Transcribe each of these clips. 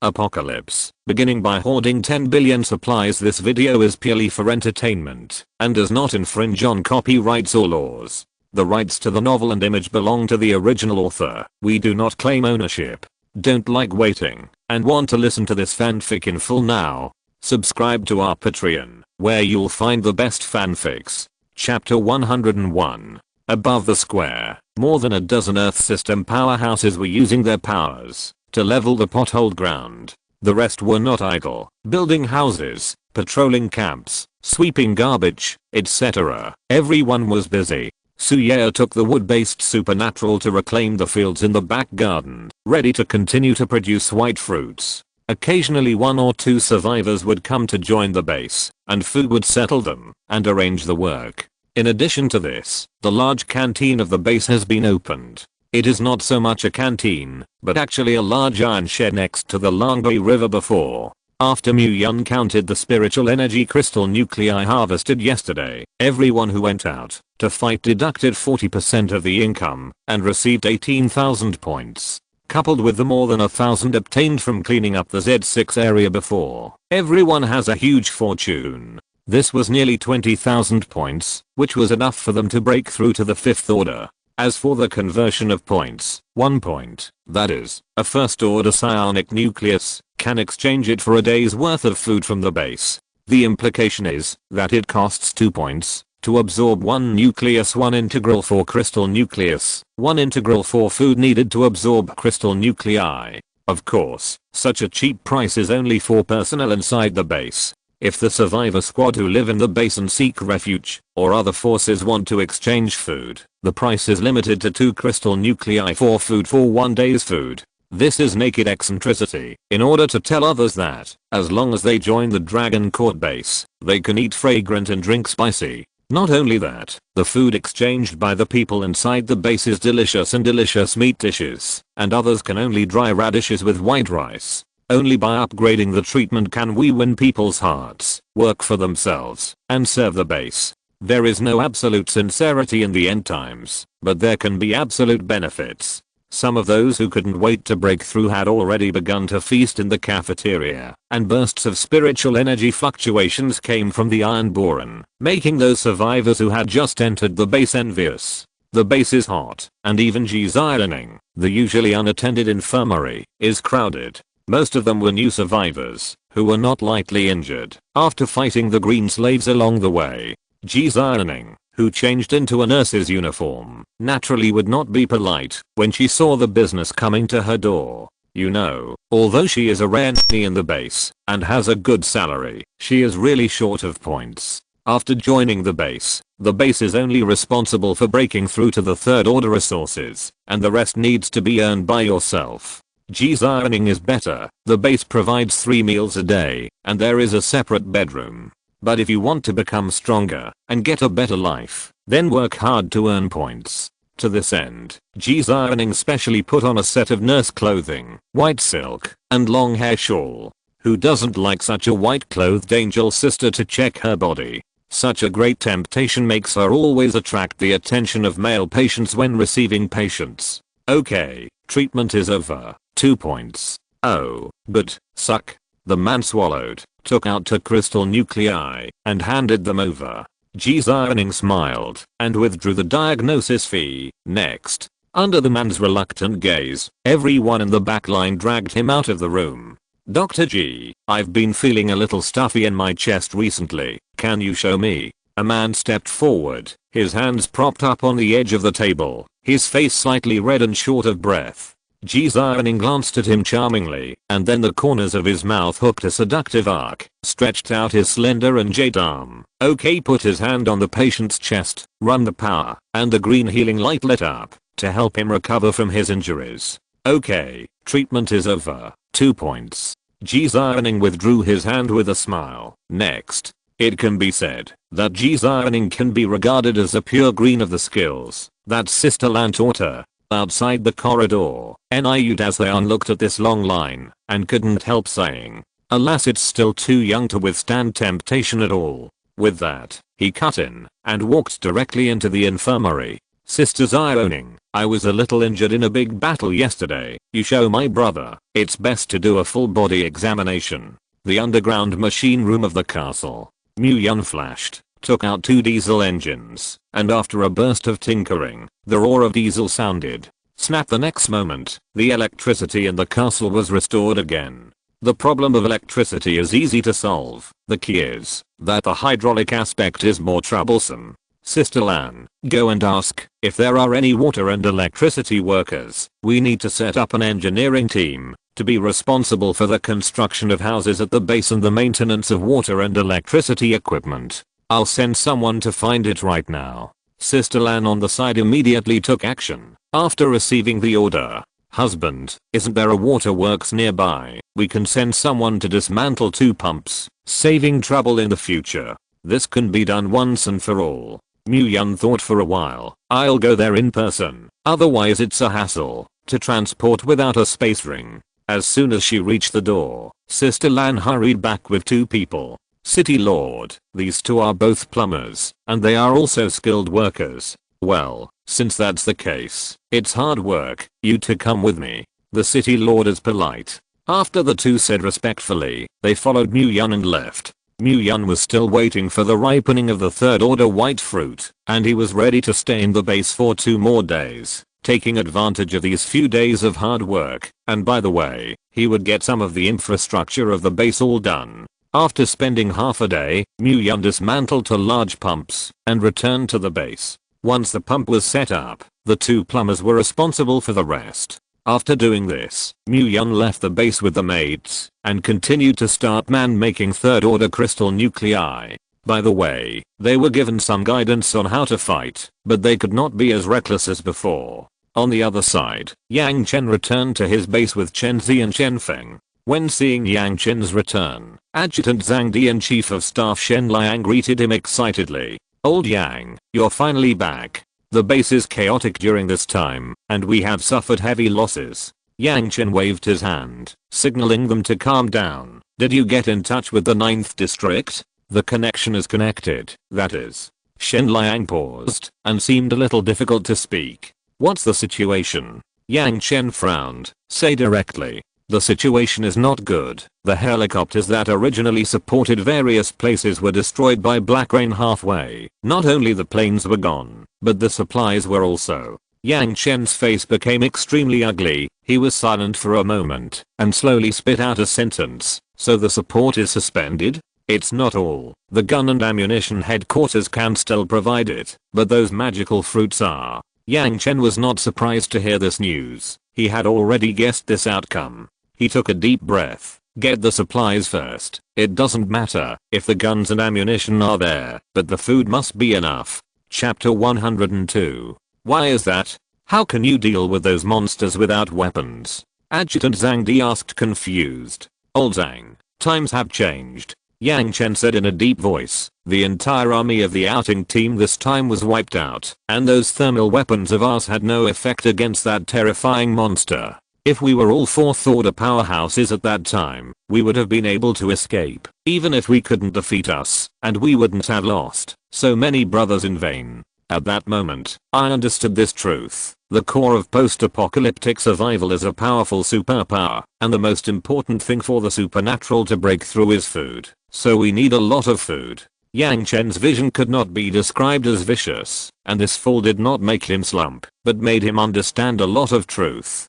Post-apocalypse. Beginning by hoarding 10 billion supplies. This video is purely for entertainment and does not infringe on copyrights or laws. The rights to the novel and image belong to the original author. We do not claim ownership. Don't like waiting and want to listen to this fanfic in full now? Subscribe to our Patreon, where you'll find the best fanfics. Chapter 101. Above the square, more than a dozen Earth system powerhouses were using their powers to level the potholed ground. The rest were not idle, building houses, patrolling camps, sweeping garbage, etc. Everyone was busy. Suya took the wood-based supernatural to reclaim the fields in the back garden, ready to continue to produce white fruits. Occasionally one or two survivors would come to join the base, and food would settle them and arrange the work. In addition to this, the large canteen of the base has been opened. It is not so much a canteen, but actually a large iron shed next to the Langui River before. After Mu-Yun counted the spiritual energy crystal nuclei harvested yesterday, everyone who went out to fight deducted 40% of the income and received 18,000 points. Coupled with the more than 1,000 obtained from cleaning up the Z6 area before, everyone has a huge fortune. This was nearly 20,000 points, which was enough for them to break through to the 5th order. As for the conversion of points, 1 point, that is, a first order psionic nucleus, can exchange it for a day's worth of food from the base. The implication is that it costs 2 points to absorb 1 nucleus, 1 integral for crystal nucleus, 1 integral for food needed to absorb crystal nuclei. Of course, such a cheap price is only for personnel inside the base. If the survivor squad who live in the base and seek refuge, or other forces want to exchange food, the price is limited to 2 crystal nuclei for food for 1 day's food. This is naked eccentricity, in order to tell others that, as long as they join the Dragon Court base, they can eat fragrant and drink spicy. Not only that, the food exchanged by the people inside the base is delicious and delicious meat dishes, and others can only dry radishes with white rice. Only by upgrading the treatment can we win people's hearts, work for themselves, and serve the base. There is no absolute sincerity in the end times, but there can be absolute benefits. Some of those who couldn't wait to break through had already begun to feast in the cafeteria, and bursts of spiritual energy fluctuations came from the Iron Boron, making those survivors who had just entered the base envious. The base is hot, and even G's ironing, the usually unattended infirmary, is crowded. Most of them were new survivors, who were not lightly injured after fighting the green slaves along the way. G's ironing, who changed into a nurse's uniform, naturally would not be polite when she saw the business coming to her door. You know, although she is a rare in the base and has a good salary, she is really short of points. After joining the base is only responsible for breaking through to the 3rd order resources, and the rest needs to be earned by yourself. G's ironing is better. The base provides 3 meals a day, and there is a separate bedroom. But if you want to become stronger and get a better life, then work hard to earn points. To this end, G's ironing specially put on a set of nurse clothing, white silk, and long hair shawl. Who doesn't like such a white-clothed angel sister to check her body? Such a great temptation makes her always attract the attention of male patients when receiving patients. Okay, treatment is over. 2 points. Oh, but, suck. The man swallowed, took out 2 crystal nuclei, and handed them over. G's ironing smiled, and withdrew the diagnosis fee. Next, under the man's reluctant gaze, everyone in the back line dragged him out of the room. Dr. G, I've been feeling a little stuffy in my chest recently, can you show me? A man stepped forward, his hands propped up on the edge of the table, his face slightly red and short of breath. G's ironing glanced at him charmingly, and then the corners of his mouth hooked a seductive arc, stretched out his slender and jade arm. Okay, put his hand on the patient's chest, run the power, and the green healing light lit up, to help him recover from his injuries. Okay, treatment is over. 2 points. G's ironing withdrew his hand with a smile. Next, it can be said that G's ironing can be regarded as a pure green of the skills that Sister Lan taught her. Outside the corridor, Niud as they looked at this long line and couldn't help saying, alas, it's still too young to withstand temptation at all. With that, he cut in and walked directly into the infirmary. Sister Zioning, I was a little injured in a big battle yesterday. You show my brother. It's best to do a full body examination. The underground machine room of the castle. Mu-Yun flashed, took out 2 diesel engines, and after a burst of tinkering, the roar of diesel sounded. Snap! The next moment, the electricity in the castle was restored again. The problem of electricity is easy to solve. The key is that the hydraulic aspect is more troublesome. Sister Lan, go and ask if there are any water and electricity workers. We need to set up an engineering team to be responsible for the construction of houses at the base and the maintenance of water and electricity equipment. I'll send someone to find it right now. Sister Lan on the side immediately took action. After receiving the order, husband, isn't there a waterworks nearby? We can send someone to dismantle 2 pumps, saving trouble in the future. This can be done once and for all. Mu-Yun thought for a while. I'll go there in person, otherwise it's a hassle to transport without a space ring. As soon as she reached the door, Sister Lan hurried back with 2 people. City Lord, these 2 are both plumbers, and they are also skilled workers. Well, since that's the case, it's hard work. You 2 come with me. The City Lord is polite. After the 2 said respectfully, they followed Mu-Yun and left. Mu-Yun was still waiting for the ripening of the 3rd order white fruit, and he was ready to stay in the base for 2 more days, taking advantage of these few days of hard work, and by the way, he would get some of the infrastructure of the base all done. After spending half a day, Mu-Yun dismantled 2 large pumps and returned to the base. Once the pump was set up, the 2 plumbers were responsible for the rest. After doing this, Mu-Yun left the base with the mates and continued to start man-making 3rd order crystal nuclei. By the way, they were given some guidance on how to fight, but they could not be as reckless as before. On the other side, Yang Chen returned to his base with Chen Zi and Chen Feng. When seeing Yang Chen's return, Adjutant Zhang Di and Chief of Staff Shen Liang greeted him excitedly. Old Yang, you're finally back. The base is chaotic during this time, and we have suffered heavy losses. Yang Chen waved his hand, signaling them to calm down. Did you get in touch with the 9th district? The connection is connected, that is. Shen Liang paused, and seemed a little difficult to speak. What's the situation? Yang Chen frowned. Say directly. The situation is not good. The helicopters that originally supported various places were destroyed by Black Rain halfway. Not only the planes were gone, but the supplies were also. Yang Chen's face became extremely ugly. He was silent for a moment, and slowly spit out a sentence. So the support is suspended? It's not all. The gun and ammunition headquarters can still provide it, but those magical fruits are. Yang Chen was not surprised to hear this news. He had already guessed this outcome. He took a deep breath. Get the supplies first. It doesn't matter if the guns and ammunition are there, but the food must be enough. Chapter 102. Why is that? How can you deal with those monsters without weapons? Adjutant Zhang Di asked confused. Old Zhang, times have changed. Yang Chen said in a deep voice. The entire army of the outing team this time was wiped out, and those thermal weapons of ours had no effect against that terrifying monster. If we were all 4th order powerhouses at that time, we would have been able to escape, even if we couldn't defeat us, and we wouldn't have lost so many brothers in vain. At that moment, I understood this truth. The core of post-apocalyptic survival is a powerful superpower, and the most important thing for the supernatural to break through is food. So we need a lot of food. Yang Chen's vision could not be described as vicious, and this fall did not make him slump, but made him understand a lot of truth.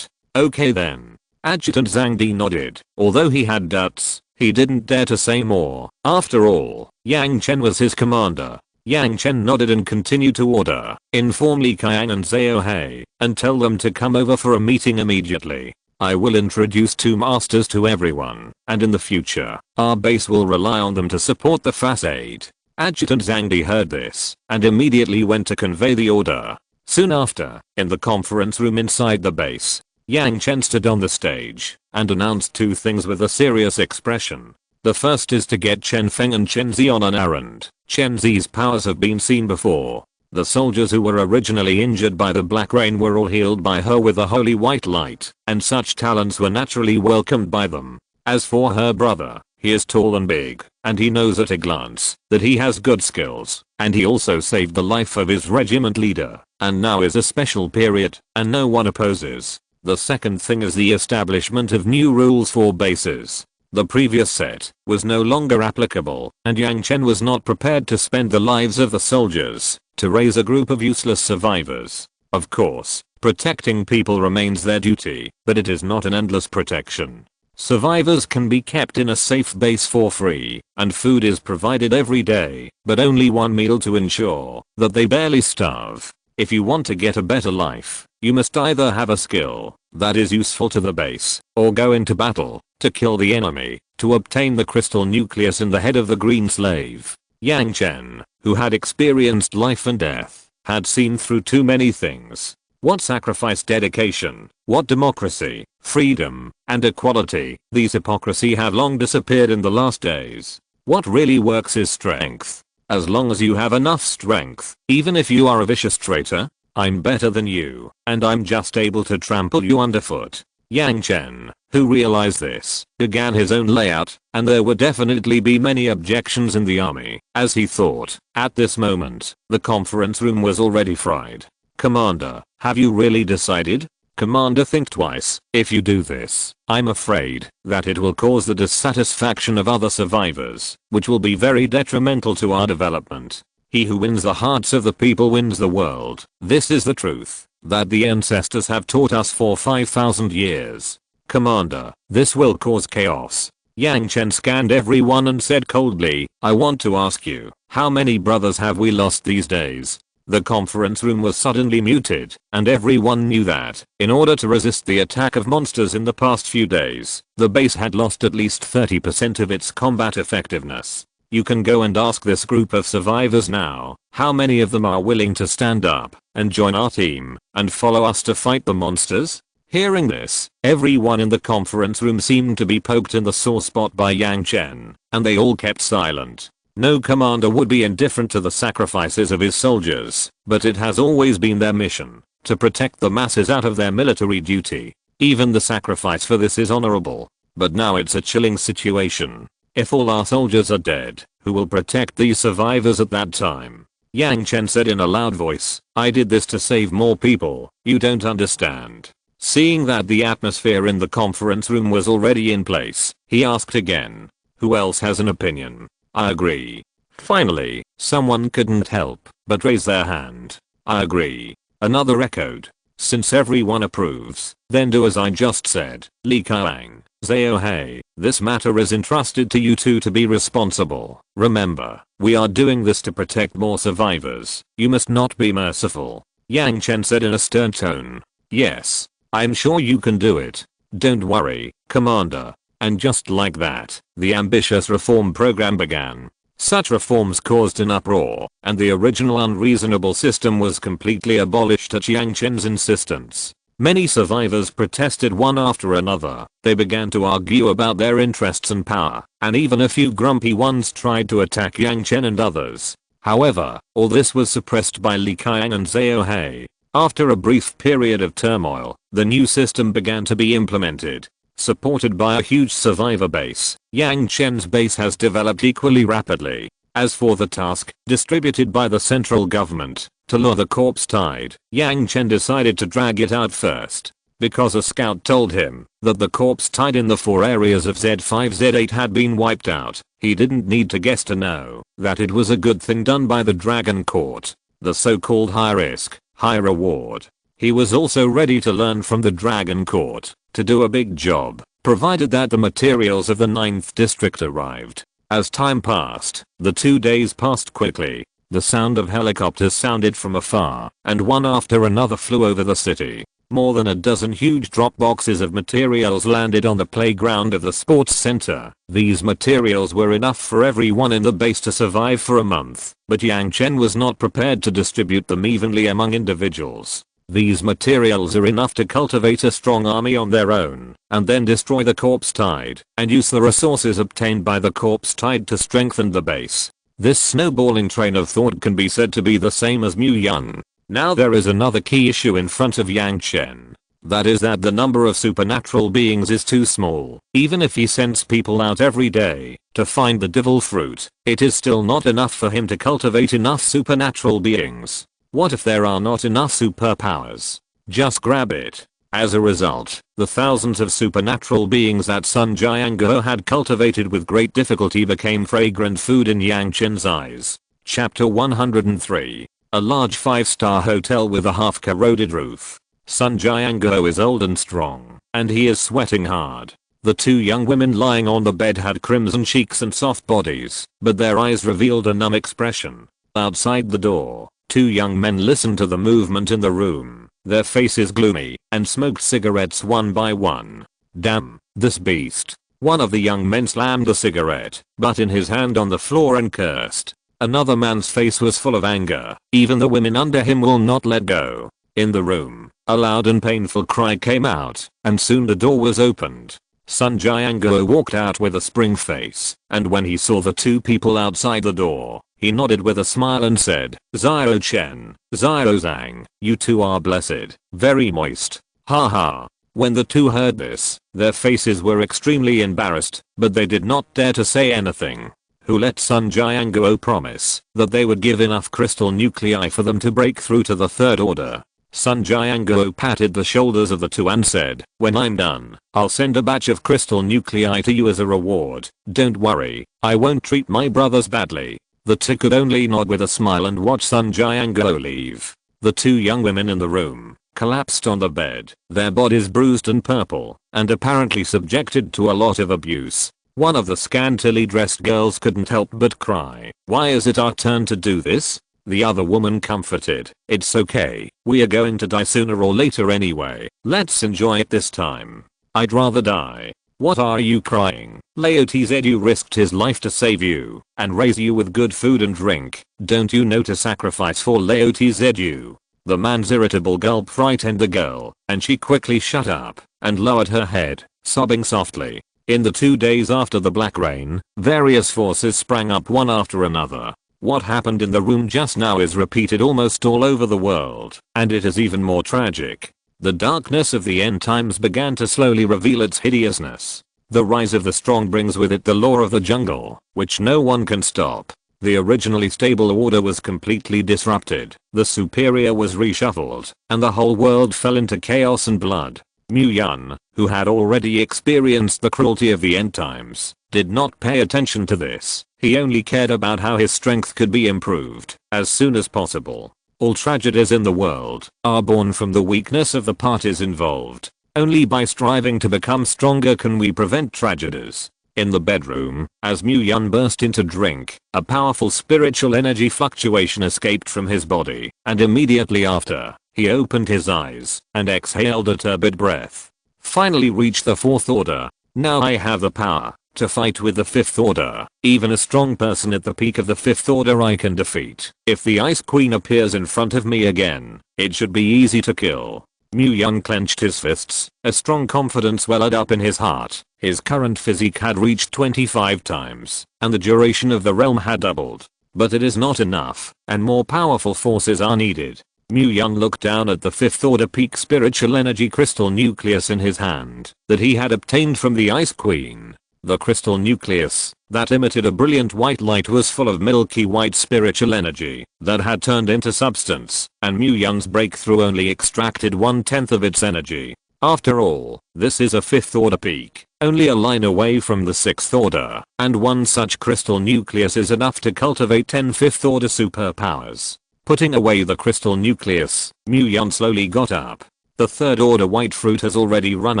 Okay then. Adjutant Zhang Di nodded. Although he had doubts, he didn't dare to say more. After all, Yang Chen was his commander. Yang Chen nodded and continued to order. Inform Li Qiang and Zhao Hei, and tell them to come over for a meeting immediately. I will introduce 2 masters to everyone, and in the future, our base will rely on them to support the facade. Adjutant Zhang Di heard this, and immediately went to convey the order. Soon after, in the conference room inside the base, Yang Chen stood on the stage and announced 2 things with a serious expression. The first is to get Chen Feng and Chen Zi on an errand. Chen Zi's powers have been seen before. The soldiers who were originally injured by the Black Rain were all healed by her with the holy white light, and such talents were naturally welcomed by them. As for her brother, He is tall and big, and he knows at a glance that he has good skills, and he also saved the life of his regiment leader, and now is a special period, and no one opposes. The second thing is the establishment of new rules for bases. The previous set was no longer applicable, and Yang Chen was not prepared to spend the lives of the soldiers to raise a group of useless survivors. Of course, protecting people remains their duty, but it is not an endless protection. Survivors can be kept in a safe base for free, and food is provided every day, but only one meal to ensure that they barely starve. If you want to get a better life, you must either have a skill that is useful to the base, or go into battle to kill the enemy, to obtain the crystal nucleus in the head of the green slave. Yang Chen, who had experienced life and death, had seen through too many things. What sacrifice, dedication, what democracy, freedom, and equality. These hypocrisy have long disappeared in the last days. What really works is strength. As long as you have enough strength, even if you are a vicious traitor, I'm better than you, and I'm just able to trample you underfoot. Yang Chen, who realized this, began his own layout, and there would definitely be many objections in the army, as he thought. At this moment, the conference room was already fried. Commander, have you really decided? Commander, think twice. If you do this, I'm afraid that it will cause the dissatisfaction of other survivors, which will be very detrimental to our development. He who wins the hearts of the people wins the world. This is the truth that the ancestors have taught us for 5,000 years. Commander, this will cause chaos. Yang Chen scanned everyone and said coldly, I want to ask you, how many brothers have we lost these days? The conference room was suddenly muted, and everyone knew that, in order to resist the attack of monsters in the past few days, the base had lost at least 30% of its combat effectiveness. You can go and ask this group of survivors now, how many of them are willing to stand up and join our team and follow us to fight the monsters? Hearing this, everyone in the conference room seemed to be poked in the sore spot by Yang Chen, and they all kept silent. No commander would be indifferent to the sacrifices of his soldiers, but it has always been their mission to protect the masses out of their military duty. Even the sacrifice for this is honorable. But now it's a chilling situation. If all our soldiers are dead, who will protect these survivors at that time? Yang Chen said in a loud voice, I did this to save more people, you don't understand. Seeing that the atmosphere in the conference room was already in place, he asked again, who else has an opinion? I agree. Finally, someone couldn't help but raise their hand. I agree. Another echoed. Since everyone approves, then do as I just said. Li Kaiang, Zhao Hei, this matter is entrusted to you two to be responsible. Remember, we are doing this to protect more survivors. You must not be merciful. Yang Chen said in a stern tone. Yes, I'm sure you can do it. Don't worry, Commander. And just like that, the ambitious reform program began. Such reforms caused an uproar, and the original unreasonable system was completely abolished at Yang Chen's insistence. Many survivors protested one after another. They began to argue about their interests and power, and even a few grumpy ones tried to attack Yang Chen and others. However, all this was suppressed by Li Kaiang and Zhao Hei. After a brief period of turmoil, the new system began to be implemented. Supported by a huge survivor base, Yang Chen's base has developed equally rapidly. As for the task distributed by the central government to lure the corpse tide, Yang Chen decided to drag it out first. Because a scout told him that the corpse tide in the 4 areas of Z5 Z8 had been wiped out, he didn't need to guess to know that it was a good thing done by the Dragon Court. The so-called high risk, high reward. He was also ready to learn from the Dragon Court to do a big job, provided that the materials of the 9th district arrived. As time passed, the 2 days passed quickly. The sound of helicopters sounded from afar, and one after another flew over the city. More than a dozen huge drop boxes of materials landed on the playground of the sports center. These materials were enough for everyone in the base to survive for a month, but Yang Chen was not prepared to distribute them evenly among individuals. These materials are enough to cultivate a strong army on their own, and then destroy the corpse tide, and use the resources obtained by the corpse tide to strengthen the base. This snowballing train of thought can be said to be the same as Mu Yun. Now there is another key issue in front of Yang Chen. That is that the number of supernatural beings is too small. Even if he sends people out every day to find the devil fruit, it is still not enough for him to cultivate enough supernatural beings. What if there are not enough superpowers? Just grab it. As a result, the thousands of supernatural beings that Sun Jianguo had cultivated with great difficulty became fragrant food in Yang Chen's eyes. Chapter 103. A large 5-star hotel with a half-corroded roof. Sun Jianguo is old and strong, and he is sweating hard. The two young women lying on the bed had crimson cheeks and soft bodies, but their eyes revealed a numb expression. Outside the door, two young men listened to the movement in the room, their faces gloomy, and smoked cigarettes one by one. Damn, this beast. One of the young men slammed the cigarette butt in his hand on the floor and cursed. Another man's face was full of anger. Even the women under him will not let go. In the room, a loud and painful cry came out, and soon the door was opened. Sun Jianguo walked out with a spring face, and when he saw the two people outside the door, he nodded with a smile and said, "Zhao Chen, Zhao Zhang, you two are blessed, very moist. Ha ha." When the two heard this, their faces were extremely embarrassed, but they did not dare to say anything. Who let Sun Jianguo promise that they would give enough crystal nuclei for them to break through to the third order? Sun Jianguo patted the shoulders of the two and said, "When I'm done, I'll send a batch of crystal nuclei to you as a reward. Don't worry, I won't treat my brothers badly." The two could only nod with a smile and watch Sun Jianguo leave. The two young women in the room collapsed on the bed, their bodies bruised and purple, and apparently subjected to a lot of abuse. One of the scantily dressed girls couldn't help but cry. "Why is it our turn to do this?" The other woman comforted, "It's okay, we are going to die sooner or later anyway, let's enjoy it this time." "I'd rather die." "What are you crying? Lao Tzu risked his life to save you and raise you with good food and drink. Don't you know to sacrifice for Lao Tzu?" The man's irritable gulp frightened the girl, and she quickly shut up and lowered her head, sobbing softly. In the 2 days after the black rain, various forces sprang up one after another. What happened in the room just now is repeated almost all over the world, and it is even more tragic. The darkness of the end times began to slowly reveal its hideousness. The rise of the strong brings with it the law of the jungle, which no one can stop. The originally stable order was completely disrupted, the superior was reshuffled, and the whole world fell into chaos and blood. Mu Yun, who had already experienced the cruelty of the end times, did not pay attention to this. He only cared about how his strength could be improved as soon as possible. All tragedies in the world are born from the weakness of the parties involved. Only by striving to become stronger can we prevent tragedies. In the bedroom, as Mu Yun burst into drink, a powerful spiritual energy fluctuation escaped from his body, and immediately after, he opened his eyes and exhaled a turbid breath. Finally reached the fourth order. Now I have the power to fight with the fifth order. Even a strong person at the peak of the fifth order I can defeat. If the Ice Queen appears in front of me again, it should be easy to kill. Mu Yun clenched his fists, a strong confidence welled up in his heart. His current physique had reached 25 times, and the duration of the realm had doubled. But it is not enough, and more powerful forces are needed. Mu Yun looked down at the fifth order peak spiritual energy crystal nucleus in his hand that he had obtained from the Ice Queen. The crystal nucleus that emitted a brilliant white light was full of milky white spiritual energy that had turned into substance, and Mu Yun's breakthrough only extracted 1/10 of its energy. After all, this is a fifth order peak, only a line away from the sixth order, and one such crystal nucleus is enough to cultivate 10 fifth order superpowers. Putting away the crystal nucleus, Mu Yun slowly got up. The third order white fruit has already run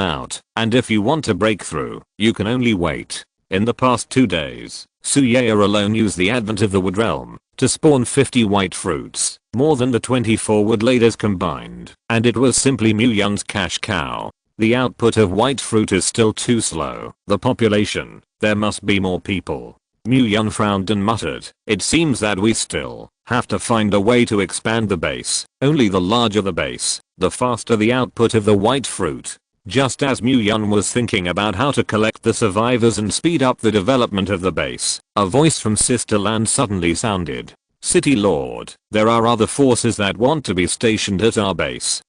out, and if you want to break through, you can only wait. In the past 2 days, Suye alone used the advent of the wood realm to spawn 50 white fruits, more than the 24 wood laders combined, and it was simply Mu Yun's cash cow. The output of white fruit is still too slow. The population, there must be more people. Mu Yun frowned and muttered, "It seems that we still have to find a way to expand the base. Only the larger the base, the faster the output of the white fruit." Just as Mu Yun was thinking about how to collect the survivors and speed up the development of the base, a voice from Sister Land suddenly sounded. "City Lord, there are other forces that want to be stationed at our base."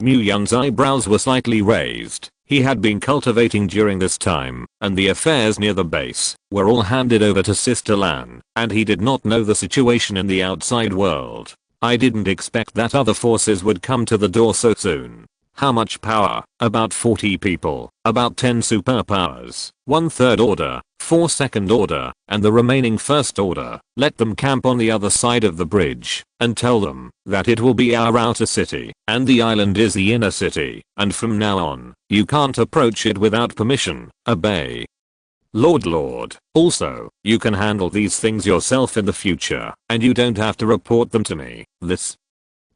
Myun's eyebrows were slightly raised. He had been cultivating during this time, and the affairs near the base were all handed over to Sister Lan, and he did not know the situation in the outside world. I didn't expect that other forces would come to the door so soon. How much power? About 40 people, about 10 superpowers, 1 third order, 4 second order, and the remaining first order. Let them camp on the other side of the bridge, and tell them that it will be our outer city, and the island is the inner city, and from now on, you can't approach it without permission. Obey. Lord. Also, you can handle these things yourself in the future, and you don't have to report them to me. This.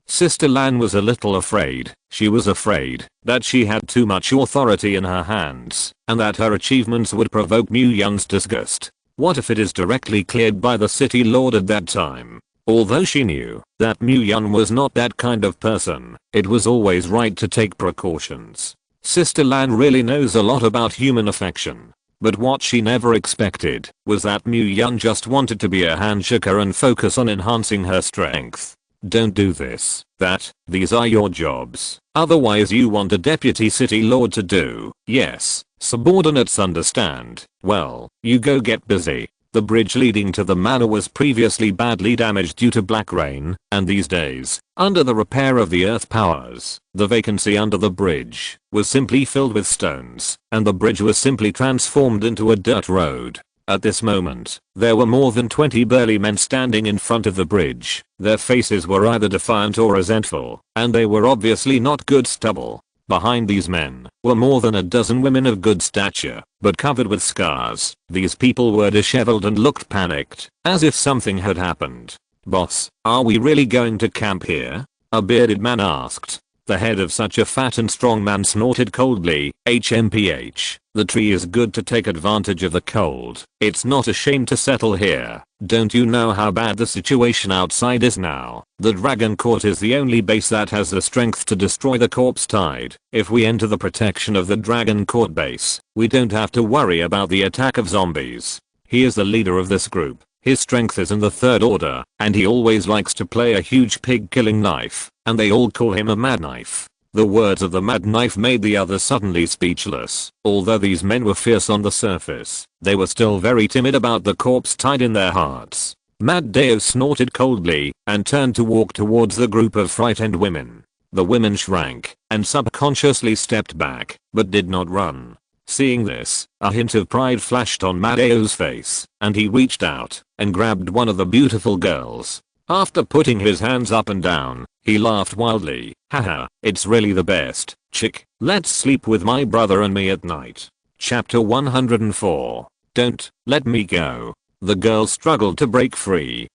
Sister Lan was a little afraid. She was afraid that she had too much authority in her hands, and that her achievements would provoke Myun's disgust. What if it is directly cleared by the city lord at that time? Although she knew that Myun was not that kind of person, it was always right to take precautions. Sister Lan really knows a lot about human affection. But what she never expected was that Myun just wanted to be a handshaker and focus on enhancing her strength. Don't do this, that, these are your jobs. Otherwise you want a deputy city lord to do. Yes, subordinates understand. Well, you go get busy. The bridge leading to the manor was previously badly damaged due to black rain, and these days, under the repair of the earth powers, the vacancy under the bridge was simply filled with stones, and the bridge was simply transformed into a dirt road. At this moment, there were more than 20 burly men standing in front of the bridge. Their faces were either defiant or resentful, and they were obviously not good stubble. Behind these men were more than a dozen women of good stature, but covered with scars. These people were disheveled and looked panicked, as if something had happened. "Boss, are we really going to camp here?" a bearded man asked. The head of such a fat and strong man snorted coldly. HMPH. The tree is good to take advantage of the cold. It's not a shame to settle here. Don't you know how bad the situation outside is now? The Dragon Court is the only base that has the strength to destroy the corpse tide. If we enter the protection of the Dragon Court base, we don't have to worry about the attack of zombies. He is the leader of this group. His strength is in the third order, and he always likes to play a huge pig killing knife, and they all call him a mad knife. The words of the mad knife made the others suddenly speechless. Although these men were fierce on the surface, they were still very timid about the corpse tide in their hearts. Mad Deo snorted coldly, and turned to walk towards the group of frightened women. The women shrank, and subconsciously stepped back, but did not run. Seeing this, a hint of pride flashed on Madeo's face, and he reached out and grabbed one of the beautiful girls. After putting his hands up and down, he laughed wildly. Haha, it's really the best, chick. Let's sleep with my brother and me at night. Chapter 104. Don't let me go. The girl struggled to break free.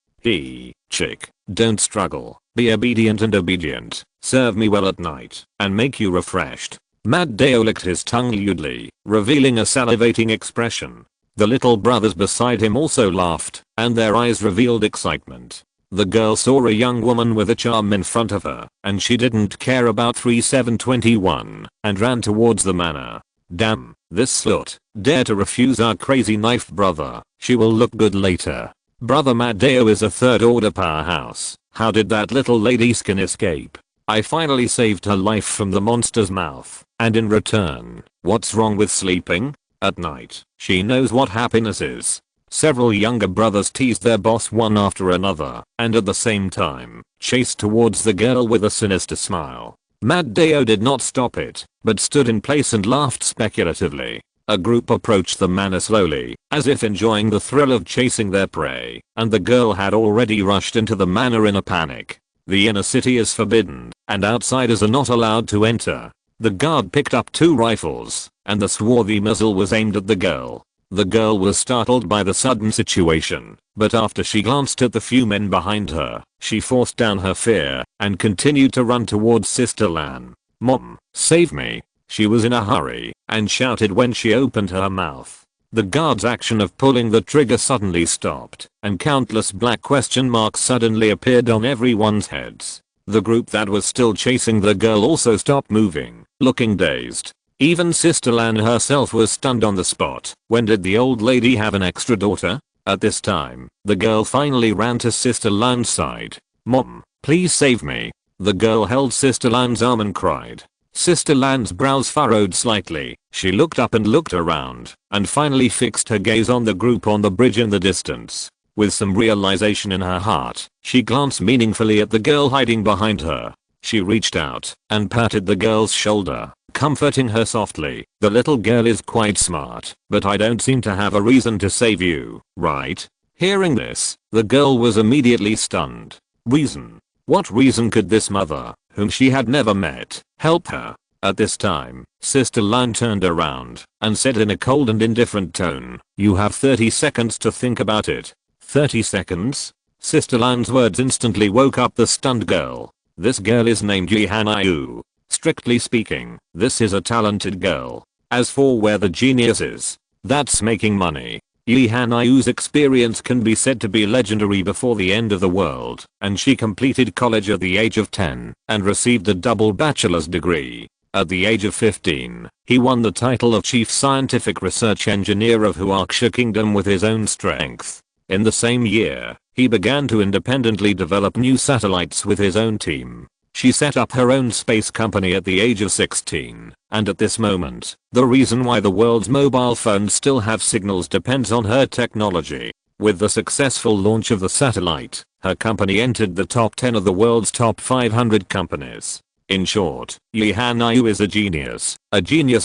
Chick, don't struggle. Be obedient and obedient. Serve me well at night, and make you refreshed. Mad Deo licked his tongue lewdly, revealing a salivating expression. The little brothers beside him also laughed, and their eyes revealed excitement. The girl saw a young woman with a charm in front of her, and she didn't care about 3721, and ran towards the manor. Damn, this slut, dare to refuse our crazy knife brother. She will look good later. Brother Mad Deo is a third order powerhouse. How did that little lady skin escape? I finally saved her life from the monster's mouth. And in return, what's wrong with sleeping? At night, she knows what happiness is. Several younger brothers teased their boss one after another, and at the same time, chased towards the girl with a sinister smile. Mad Deo did not stop it, but stood in place and laughed speculatively. A group approached the manor slowly, as if enjoying the thrill of chasing their prey, and the girl had already rushed into the manor in a panic. The inner city is forbidden, and outsiders are not allowed to enter. The guard picked up 2 rifles, and the swarthy muzzle was aimed at the girl. The girl was startled by the sudden situation, but after she glanced at the few men behind her, she forced down her fear, and continued to run towards Sister Lan. Mom, save me. She was in a hurry, and shouted when she opened her mouth. The guard's action of pulling the trigger suddenly stopped, and countless black question marks suddenly appeared on everyone's heads. The group that was still chasing the girl also stopped moving, looking dazed. Even Sister Lan herself was stunned on the spot. When did the old lady have an extra daughter? At this time, the girl finally ran to Sister Lan's side. Mom, please save me. The girl held Sister Lan's arm and cried. Sister Lan's brows furrowed slightly. She looked up and looked around, and finally fixed her gaze on the group on the bridge in the distance. With some realization in her heart, she glanced meaningfully at the girl hiding behind her. She reached out and patted the girl's shoulder, comforting her softly. The little girl is quite smart, but I don't seem to have a reason to save you, right? Hearing this, the girl was immediately stunned. Reason? What reason could this mother, whom she had never met, help her? At this time, Sister Lan turned around and said in a cold and indifferent tone, "You have 30 seconds to think about it." 30 seconds? Sister Lan's words instantly woke up the stunned girl. This girl is named Yi Hanayu. Strictly speaking, this is a talented girl. As for where the genius is, that's making money. Yi Hanayu's experience can be said to be legendary before the end of the world, and she completed college at the age of 10 and received a double bachelor's degree. At the age of 15, he won the title of Chief Scientific Research Engineer of Huaxia Kingdom with his own strength. In the same year, he began to independently develop new satellites with his own team. She set up her own space company at the age of 16, and at this moment, the reason why the world's mobile phones still have signals depends on her technology. With the successful launch of the satellite, her company entered the top 10 of the world's top 500 companies. In short, Yi Hanayu is a genius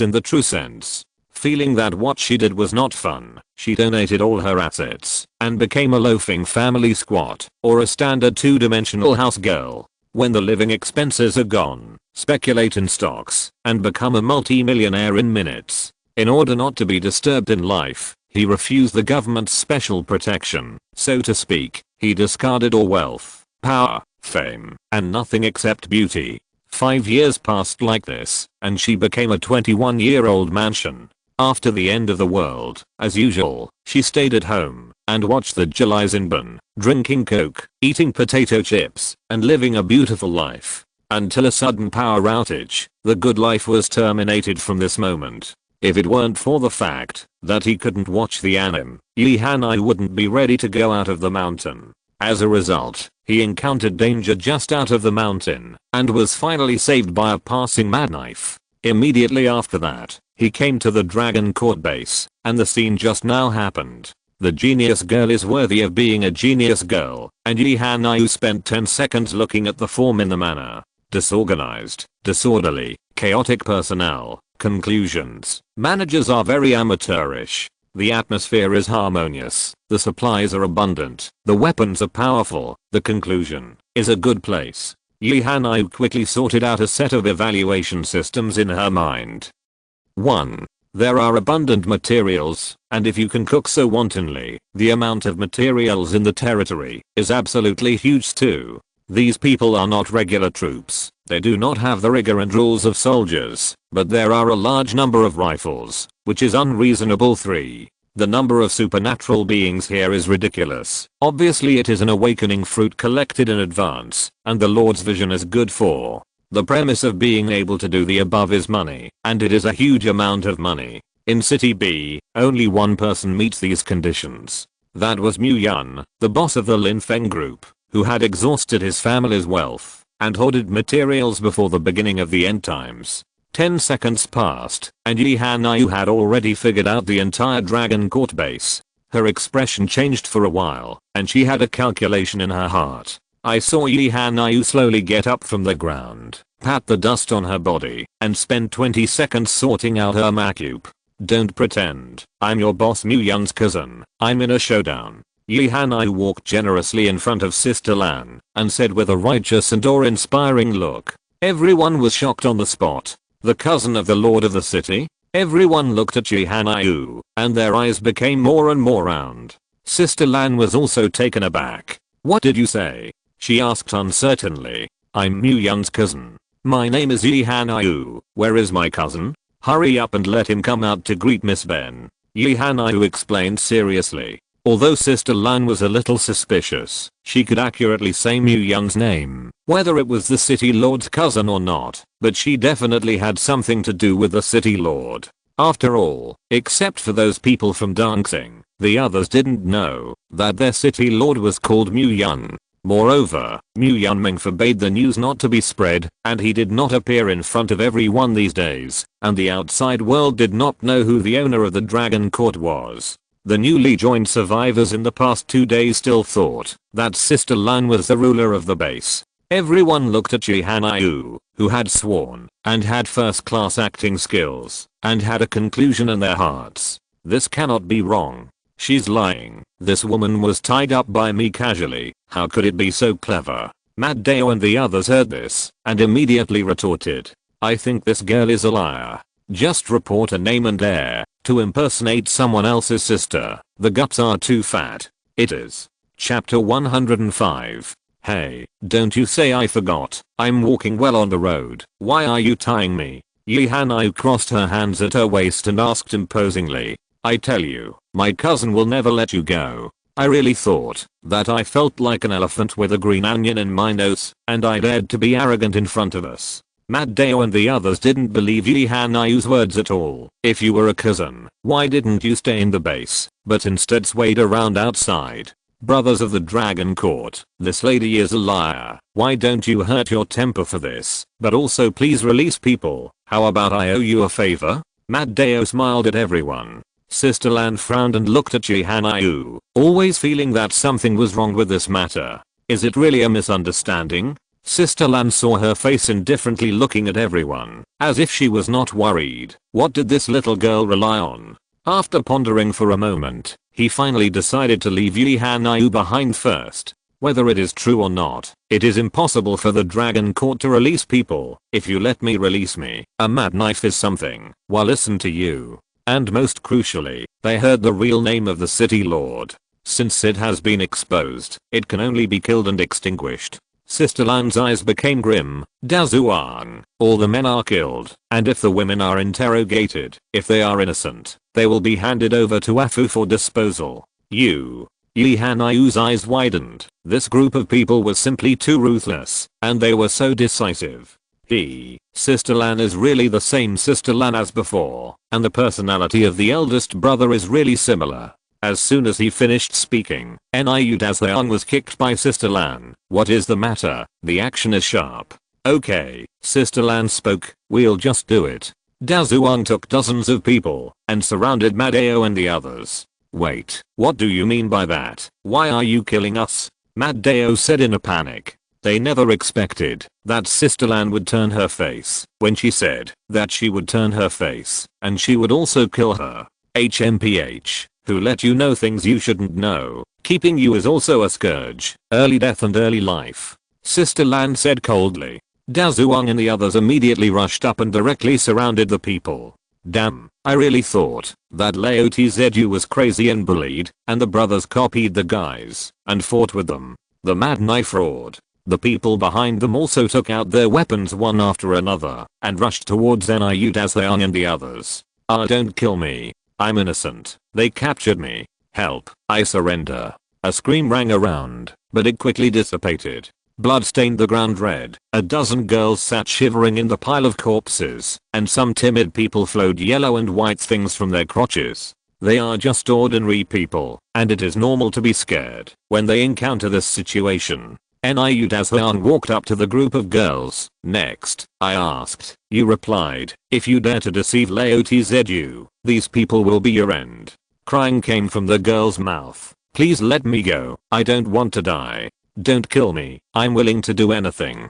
in the true sense. Feeling that what she did was not fun, she donated all her assets and became a loafing family squat, or a standard two-dimensional house girl. When the living expenses are gone, speculate in stocks and become a multi-millionaire in minutes. In order not to be disturbed in life, he refused the government's special protection. So to speak, he discarded all wealth, power, fame, and nothing except beauty. 5 years passed like this, and she became a 21-year-old mansion. After the end of the world, as usual, she stayed at home and watched the Jilizinban, drinking Coke, eating potato chips, and living a beautiful life. Until a sudden power outage, the good life was terminated from this moment. If it weren't for the fact that he couldn't watch the anime, Yi Hanai wouldn't be ready to go out of the mountain. As a result, he encountered danger just out of the mountain and was finally saved by a passing mad knife. Immediately after that, he came to the Dragon Court base, and the scene just now happened. The genius girl is worthy of being a genius girl, and Yi Hanayu spent 10 seconds looking at the form in the manner. Disorganized, disorderly, chaotic personnel. Conclusions. Managers are very amateurish. The atmosphere is harmonious. The supplies are abundant. The weapons are powerful. The conclusion is a good place. Yi Hanayu quickly sorted out a set of evaluation systems in her mind. 1. There are abundant materials, and if you can cook so wantonly, the amount of materials in the territory is absolutely huge too. These people are not regular troops. They do not have the rigor and rules of soldiers, but there are a large number of rifles, which is unreasonable. 3. The number of supernatural beings here is ridiculous. Obviously it is an awakening fruit collected in advance, and the Lord's vision is good for. The premise of being able to do the above is money, and it is a huge amount of money. In City B, only one person meets these conditions. That was Mu Yun, the boss of the Lin Feng group, who had exhausted his family's wealth and hoarded materials before the beginning of the end times. 10 seconds passed, and Yi Hanayu had already figured out the entire Dragon Court base. Her expression changed for a while, and she had a calculation in her heart. I saw Yi Hanayu slowly get up from the ground, pat the dust on her body, and spend 20 seconds sorting out her macup. Don't pretend. I'm your boss Mu Yun's cousin. I'm in a showdown. Yi Hanayu walked generously in front of Sister Lan, and said with a righteous and awe-inspiring look. Everyone was shocked on the spot. The cousin of the lord of the city? Everyone looked at Yi Hanayu, and their eyes became more and more round. Sister Lan was also taken aback. What did you say? She asked uncertainly. I'm Mu Yun's cousin. My name is Yi Hanayu. Where is my cousin? Hurry up and let him come out to greet Miss Ben. Yi Hanayu explained seriously. Although Sister Lan was a little suspicious, she could accurately say Mu Yun's name, whether it was the city lord's cousin or not, but she definitely had something to do with the city lord. After all, except for those people from dancing, the others didn't know that their city lord was called Mu Yun. Moreover, Mu Yunming forbade the news not to be spread, and he did not appear in front of everyone these days, and the outside world did not know who the owner of the Dragon Court was. The newly joined survivors in the past 2 days still thought that Sister Lan was the ruler of the base. Everyone looked at Ji Hanayu, who had sworn, and had first-class acting skills, and had a conclusion in their hearts. This cannot be wrong. She's lying. This woman was tied up by me casually. How could it be so clever? Matteo and the others heard this, and immediately retorted. I think this girl is a liar. Just report a name and dare to impersonate someone else's sister. The guts are too fat. It is. Chapter 105. Hey, don't you say I forgot. I'm walking well on the road. Why are you tying me? Yi Hanayu crossed her hands at her waist and asked imposingly. I tell you, my cousin will never let you go. I really thought that I felt like an elephant with a green onion in my nose, and I dared to be arrogant in front of us. Matteo and the others didn't believe Yi Hanayu's words at all. If you were a cousin, why didn't you stay in the base, but instead swayed around outside? Brothers of the Dragon Court, this lady is a liar. Why don't you hurt your temper for this, but also please release people? How about I owe you a favor? Matteo smiled at everyone. Sister Lan frowned and looked at Ji Hanayu, always feeling that something was wrong with this matter. Is it really a misunderstanding? Sister Lan saw her face indifferently looking at everyone, as if she was not worried. What did this little girl rely on? After pondering for a moment, he finally decided to leave Yi Hanayu behind first. Whether it is true or not, it is impossible for the Dragon Court to release people. If you let me release me, a mad knife is something. Well, listen to you. And most crucially, they heard the real name of the city lord. Since it has been exposed, it can only be killed and extinguished. Sister Lan's eyes became grim. Dazuang, all the men are killed, and if the women are interrogated, if they are innocent, they will be handed over to Afu for disposal. Yi Hanayu's eyes widened. This group of people was simply too ruthless, and they were so decisive. Sister Lan is really the same Sister Lan as before, and the personality of the eldest brother is really similar. As soon as he finished speaking, Niu Dazuang was kicked by Sister Lan. What is the matter? The action is sharp. Okay, Sister Lan spoke, we'll just do it. Dazuang took dozens of people and surrounded Matteo and the others. Wait, what do you mean by that? Why are you killing us? Matteo said in a panic. They never expected that Sister Lan would turn her face when she said that she would turn her face and she would also kill her. HMPH, who let you know things you shouldn't know. Keeping you is also a scourge. Early death and early life. Sister Lan said coldly. Dazuang and the others immediately rushed up and directly surrounded the people. Damn, I really thought that Lao Tzu was crazy and bullied, and the brothers copied the guys and fought with them. The mad knife fraud. The people behind them also took out their weapons one after another and rushed towards Niu Dazuang and the others. Don't kill me. I'm innocent. They captured me. Help, I surrender. A scream rang around, but it quickly dissipated. Blood stained the ground red. A dozen girls sat shivering in the pile of corpses, and some timid people flowed yellow and white things from their crotches. They are just ordinary people, and it is normal to be scared when they encounter this situation. Niu Dazuang walked up to the group of girls. Next, I asked. You replied, if you dare to deceive Lao Tzu, these people will be your end. Crying came from the girl's mouth. Please let me go. I don't want to die. Don't kill me. I'm willing to do anything.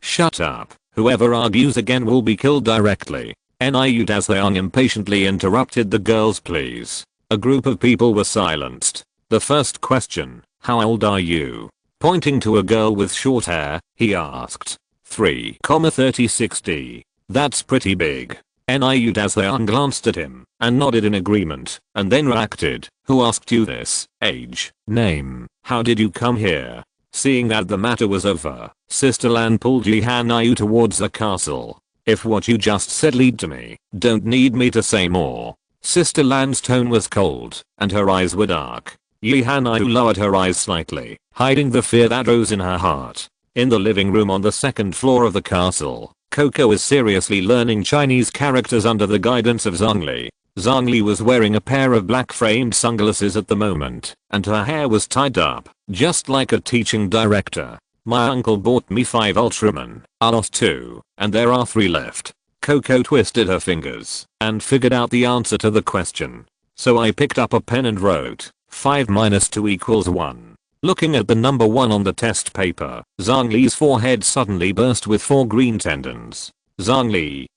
Shut up. Whoever argues again will be killed directly. Niu Dazuang impatiently interrupted the girls' pleas. A group of people were silenced. The first question, how old are you? Pointing to a girl with short hair, he asked. 3,3060. That's pretty big. Niu Dazuang glanced at him and nodded in agreement, and then reacted. Who asked you this? Age, name, how did you come here? Seeing that the matter was over, Sister Lan pulled Yi Hanayu towards the castle. If what you just said lead to me, don't need me to say more. Sister Lan's tone was cold, and her eyes were dark. Yi Hanayu lowered her eyes slightly, hiding the fear that rose in her heart. In the living room on the second floor of the castle, Coco is seriously learning Chinese characters under the guidance of Zhongli. Zhang Li was wearing a pair of black framed sunglasses at the moment, and her hair was tied up, just like a teaching director. My uncle bought me 5 Ultramen, I lost 2, and there are 3 left. Coco twisted her fingers and figured out the answer to the question. So I picked up a pen and wrote, 5 minus 2 equals 1. Looking at the number 1 on the test paper, Zhang Li's forehead suddenly burst with 4 green tendons. Zhang Li,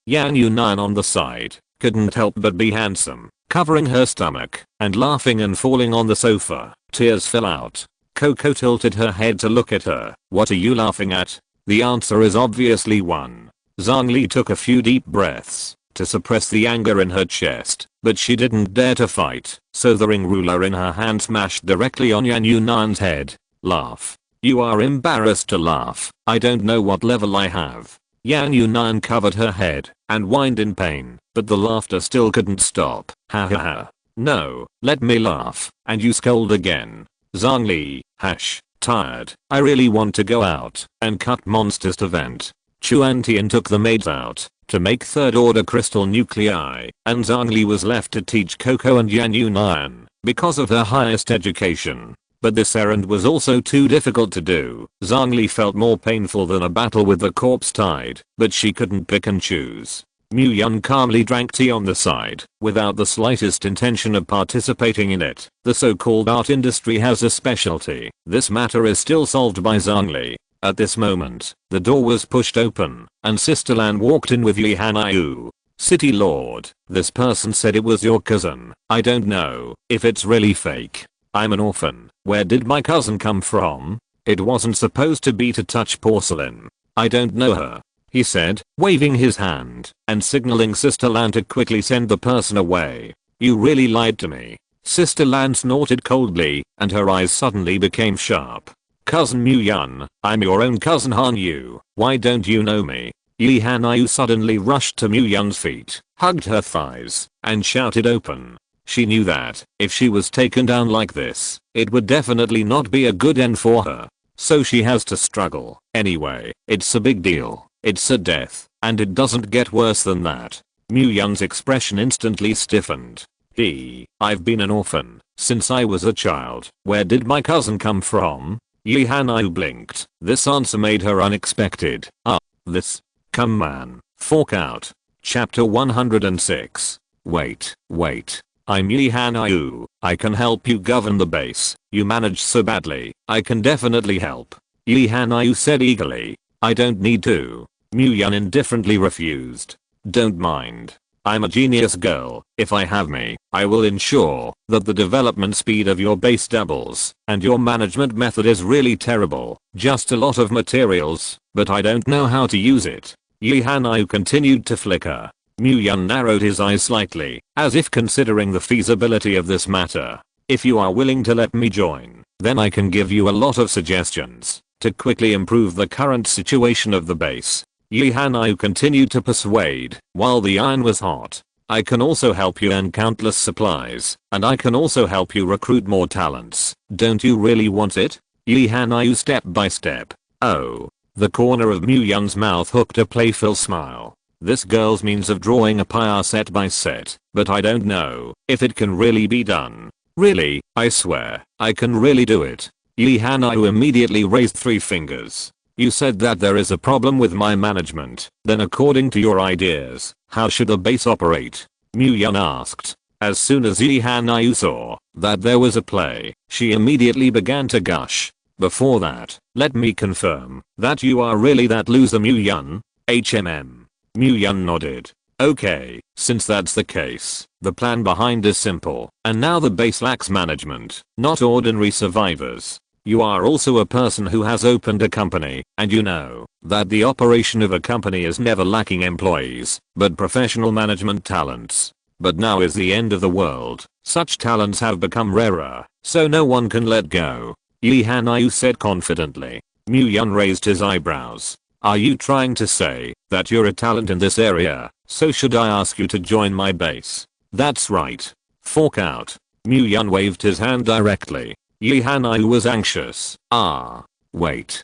Yan Yunan on the side, couldn't help but be handsome, covering her stomach, and laughing and falling on the sofa. Tears fell out. Coco tilted her head to look at her. What are you laughing at? The answer is obviously 1. Zhang Li took a few deep breaths to suppress the anger in her chest, but she didn't dare to fight, so the ring ruler in her hand smashed directly on Yan Yunan's head. Laugh. You are embarrassed to laugh. I don't know what level I have. Yan Yunan covered her head and whined in pain, but the laughter still couldn't stop. Ha ha ha. No, let me laugh, and you scold again. Zhang Li, tired. I really want to go out and cut monsters to vent. Chuan Tian took the maids out to make 3rd order crystal nuclei, and Zhang Li was left to teach Coco and Yan Yunan because of her highest education. But this errand was also too difficult to do. Zhang Li felt more painful than a battle with the corpse tied, but she couldn't pick and choose. Mu Yun calmly drank tea on the side, without the slightest intention of participating in it. The so-called art industry has a specialty. This matter is still solved by Zhang Li. At this moment, the door was pushed open, and Sister Lan walked in with Yi Hanayu. City Lord, this person said it was your cousin. I don't know if it's really fake. I'm an orphan. Where did my cousin come from? It wasn't supposed to be to touch porcelain. I don't know her, he said, waving his hand and signaling Sister Lan to quickly send the person away. You really lied to me. Sister Lan snorted coldly, and her eyes suddenly became sharp. Cousin Mu Yun, I'm your own cousin Han Yu. Why don't you know me? Yi Hanayu suddenly rushed to Mu Yun's feet, hugged her thighs, and shouted open. She knew that if she was taken down like this, it would definitely not be a good end for her. So she has to struggle. Anyway, it's a big deal. It's a death, and it doesn't get worse than that. Mu Yun's expression instantly stiffened. I've been an orphan since I was a child. Where did my cousin come from? Yi Hanayu blinked. This answer made her unexpected. This. Come man, fork out. Chapter 106. Wait. I'm Yi Hanayu. I can help you govern the base. You managed so badly. I can definitely help. Yi Hanayu said eagerly. I don't need to. Mu Yun indifferently refused. Don't mind. I'm a genius girl. If I have me, I will ensure that the development speed of your base doubles, and your management method is really terrible. Just a lot of materials, but I don't know how to use it. Yi Hanayu continued to flicker. Mu Yun narrowed his eyes slightly, as if considering the feasibility of this matter. If you are willing to let me join, then I can give you a lot of suggestions to quickly improve the current situation of the base. Yi Hanayu continued to persuade while the iron was hot. I can also help you earn countless supplies, and I can also help you recruit more talents. Don't you really want it? Yi Hanayu step by step. Oh. The corner of Mu Yun's mouth hooked a playful smile. This girl's means of drawing a pie are set by set, but I don't know if it can really be done. Really, I swear, I can really do it. Yi Hanayu immediately raised 3 fingers. You said that there is a problem with my management. Then according to your ideas, how should the base operate? Mu Yun asked. As soon as Yi Hanayu saw that there was a play, she immediately began to gush. Before that, let me confirm that you are really that loser Mu Yun? Mu Yun nodded. Okay, since that's the case, the plan behind is simple, and now the base lacks management, not ordinary survivors. You are also a person who has opened a company, and you know that the operation of a company is never lacking employees, but professional management talents. But now is the end of the world. Such talents have become rarer, so no one can let go. Yi Hanayu said confidently. Mu Yun raised his eyebrows. Are you trying to say that you're a talent in this area, so should I ask you to join my base? That's right. Fork out. Mu Yun waved his hand directly. Yi Hanayu was anxious. Wait.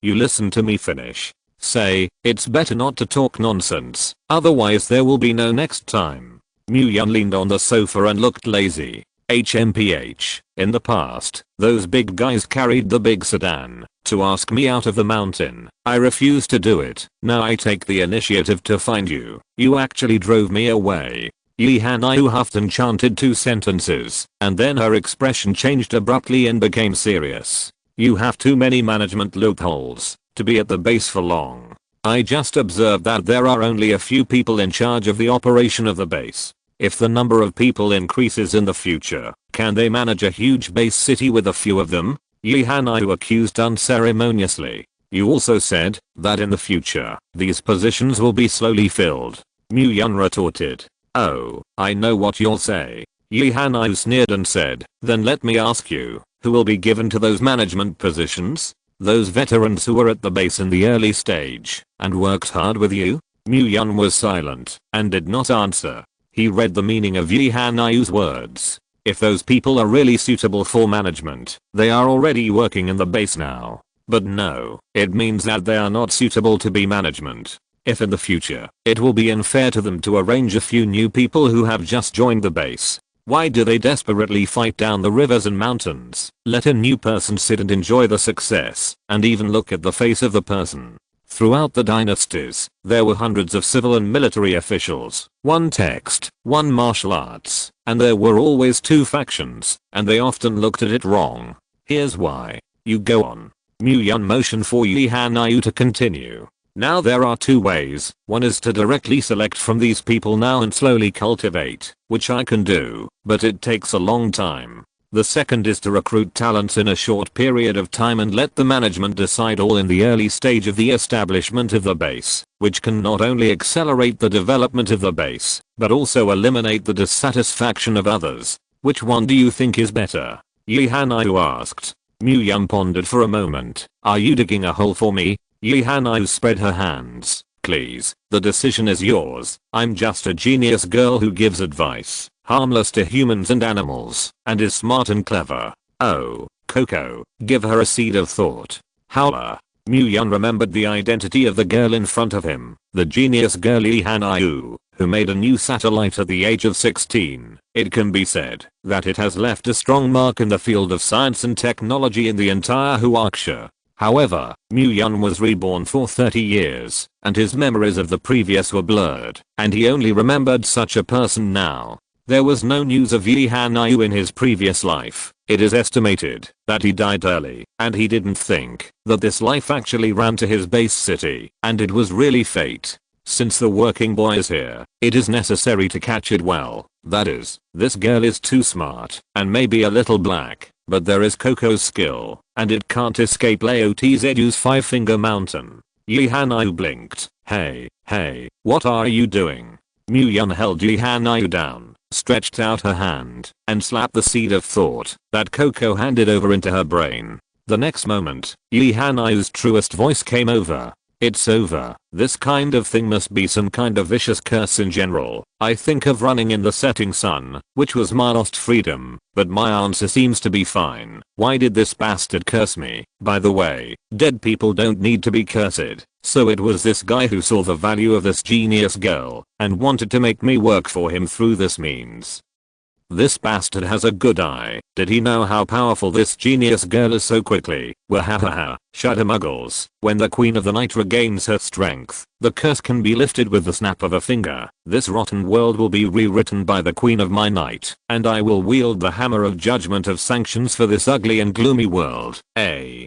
You listen to me finish. Say, it's better not to talk nonsense, otherwise there will be no next time. Mu-Yun leaned on the sofa and looked lazy. HMPH, in the past, those big guys carried the big sedan to ask me out of the mountain. I refused to do it. Now I take the initiative to find you. You actually drove me away. Yi Hanayu huffed and chanted 2 sentences, and then her expression changed abruptly and became serious. You have too many management loopholes to be at the base for long. I just observed that there are only a few people in charge of the operation of the base. If the number of people increases in the future, can they manage a huge base city with a few of them? Yi Hanayu accused unceremoniously. You also said that in the future, these positions will be slowly filled. Mu-Yun retorted. Oh, I know what you'll say. Yi Hanayu sneered and said, then let me ask you, who will be given to those management positions? Those veterans who were at the base in the early stage and worked hard with you? Mu-Yun was silent and did not answer. He read the meaning of Yi Hanayu's words. If those people are really suitable for management, they are already working in the base now. But no, it means that they are not suitable to be management. If in the future, it will be unfair to them to arrange a few new people who have just joined the base. Why do they desperately fight down the rivers and mountains? Let a new person sit and enjoy the success, and even look at the face of the person. Throughout the dynasties, there were hundreds of civil and military officials, one text, one martial arts, and there were always 2 factions, and they often looked at it wrong. Here's why. You go on. Mu-Yun motioned for Yi Hanayu to continue. Now there are 2 ways. One is to directly select from these people now and slowly cultivate, which I can do, but it takes a long time. The second is to recruit talents in a short period of time and let the management decide all in the early stage of the establishment of the base, which can not only accelerate the development of the base, but also eliminate the dissatisfaction of others. Which one do you think is better? Yi Hanayu asked. Mu-Yun pondered for a moment. Are you digging a hole for me? Yi Hanayu spread her hands. Please, the decision is yours. I'm just a genius girl who gives advice. Harmless to humans and animals, and is smart and clever. Oh, Coco, give her a seed of thought. Howler. Mu-Yun remembered the identity of the girl in front of him, the genius girl Yi Hanayu, who made a new satellite at the age of 16. It can be said that it has left a strong mark in the field of science and technology in the entire Huaxia. However, Mu-Yun was reborn for 30 years, and his memories of the previous were blurred, and he only remembered such a person now. There was no news of Yi Hanayu in his previous life. It is estimated that he died early, and he didn't think that this life actually ran to his base city, and it was really fate. Since the working boy is here, it is necessary to catch it well. That is, this girl is too smart, and maybe a little black, but there is Coco's skill, and it can't escape Laotzu's 5-finger mountain. Yi Hanayu blinked. Hey, what are you doing? Mu-Yun held Yi Hanayu down, stretched out her hand, and slapped the seed of thought that Coco handed over into her brain. The next moment, Yi Hanayu's truest voice came over. It's over. This kind of thing must be some kind of vicious curse in general. I think of running in the setting sun, which was my lost freedom, but my answer seems to be fine. Why did this bastard curse me? By the way, dead people don't need to be cursed. So it was this guy who saw the value of this genius girl and wanted to make me work for him through this means. This bastard has a good eye. Did he know how powerful this genius girl is so quickly? Wahahaha. Shudder muggles. When the queen of the night regains her strength, the curse can be lifted with the snap of a finger. This rotten world will be rewritten by the queen of my night, and I will wield the hammer of judgment of sanctions for this ugly and gloomy world. A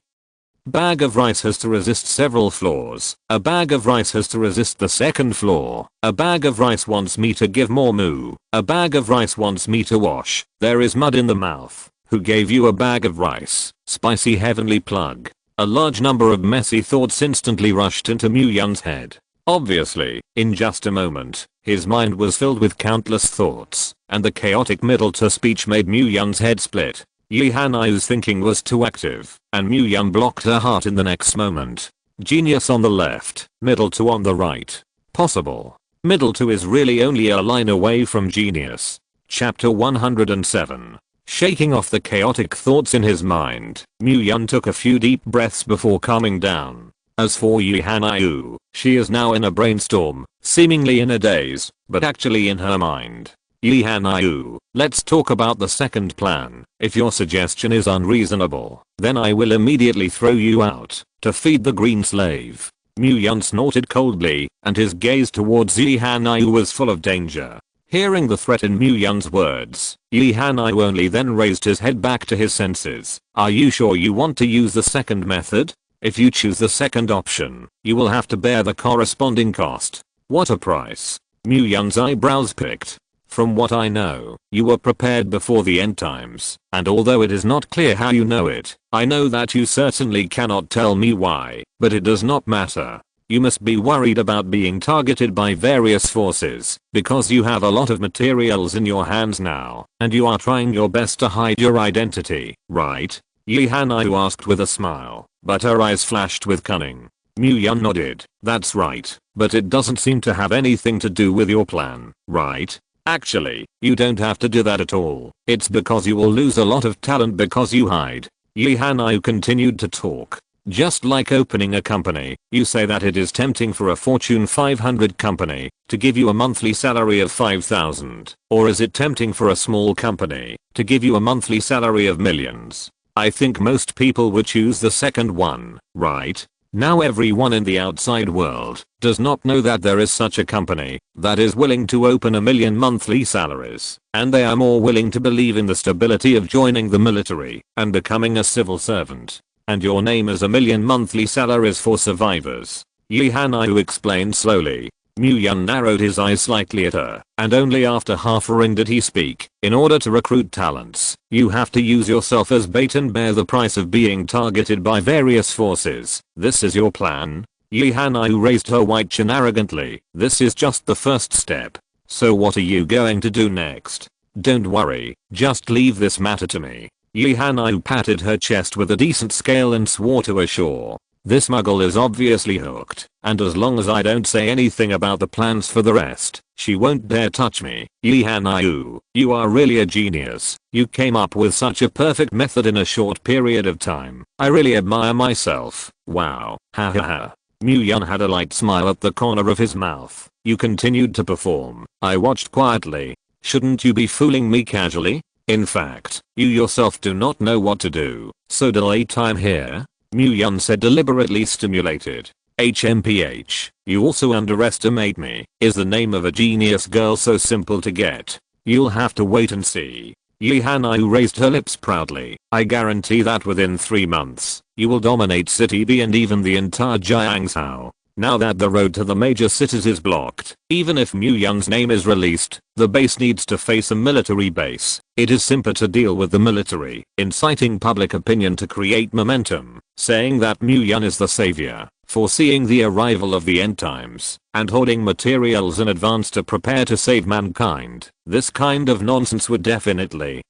bag of rice has to resist several floors. A bag of rice has to resist the second floor. A bag of rice wants me to give more moo. A bag of rice wants me to wash. There is mud in the mouth. Who gave you a bag of rice? Spicy heavenly plug. A large number of messy thoughts instantly rushed into Mu-Yun's head. Obviously, in just a moment, his mind was filled with countless thoughts, and the chaotic middle to speech made Mu-Yun's head split. Yi Hanayu's thinking was too active, and Mu-Yun blocked her heart in the next moment. Genius on the left, middle to on the right. Possible. Middle to is really only a line away from genius. Chapter 107. Shaking off the chaotic thoughts in his mind, Mu-Yun took a few deep breaths before calming down. As for Yi Hanayu, she is now in a brainstorm, seemingly in a daze, but actually in her mind. Yi Hanayu, let's talk about the second plan. If your suggestion is unreasonable, then I will immediately throw you out to feed the green slave. Muyun snorted coldly, and his gaze towards Yi Hanayu was full of danger. Hearing the threat in Muyun's words, Yi Hanayu only then raised his head back to his senses. Are you sure you want to use the second method? If you choose the second option, you will have to bear the corresponding cost. What a price. Muyun's eyebrows picked. From what I know, you were prepared before the end times, and although it is not clear how you know it, I know that you certainly cannot tell me why, but it does not matter. You must be worried about being targeted by various forces, because you have a lot of materials in your hands now, and you are trying your best to hide your identity, right? Yi Hanayu asked with a smile, but her eyes flashed with cunning. Muyun nodded. That's right, but it doesn't seem to have anything to do with your plan, right? Actually, you don't have to do that at all. It's because you will lose a lot of talent because you hide. Yi Hanayu continued to talk. Just like opening a company, you say that it is tempting for a Fortune 500 company to give you a monthly salary of 5,000, or is it tempting for a small company to give you a monthly salary of millions? I think most people would choose the second one, right? Now everyone in the outside world does not know that there is such a company that is willing to open a million monthly salaries, and they are more willing to believe in the stability of joining the military and becoming a civil servant. And your name is a million monthly salaries for survivors. Yi Hanayu explained slowly. Muyun narrowed his eyes slightly at her, and only after half a ring did he speak. In order to recruit talents, you have to use yourself as bait and bear the price of being targeted by various forces. This is your plan? Yi Hanayu raised her white chin arrogantly. This is just the first step. So what are you going to do next? Don't worry, just leave this matter to me. Yi Hanayu patted her chest with a decent scale and swore to assure. This muggle is obviously hooked, and as long as I don't say anything about the plans for the rest, she won't dare touch me. Yi Hanayu, you are really a genius. You came up with such a perfect method in a short period of time. I really admire myself. Wow. Ha ha ha. Muyun had a light smile at the corner of his mouth. You continued to perform. I watched quietly. Shouldn't you be fooling me casually? In fact, you yourself do not know what to do, so delay time here? Muyun said, deliberately stimulated. HMPH, you also underestimate me. Is the name of a genius girl so simple to get? You'll have to wait and see. Yi Hanayu raised her lips proudly. I guarantee that within 3 months, you will dominate City B and even the entire Jiangzhou. Now that the road to the major cities is blocked, even if Muyun's name is released, the base needs to face a military base. It is simpler to deal with the military, inciting public opinion to create momentum, saying that Muyun is the savior, foreseeing the arrival of the end times, and hoarding materials in advance to prepare to save mankind. This kind of nonsense would definitely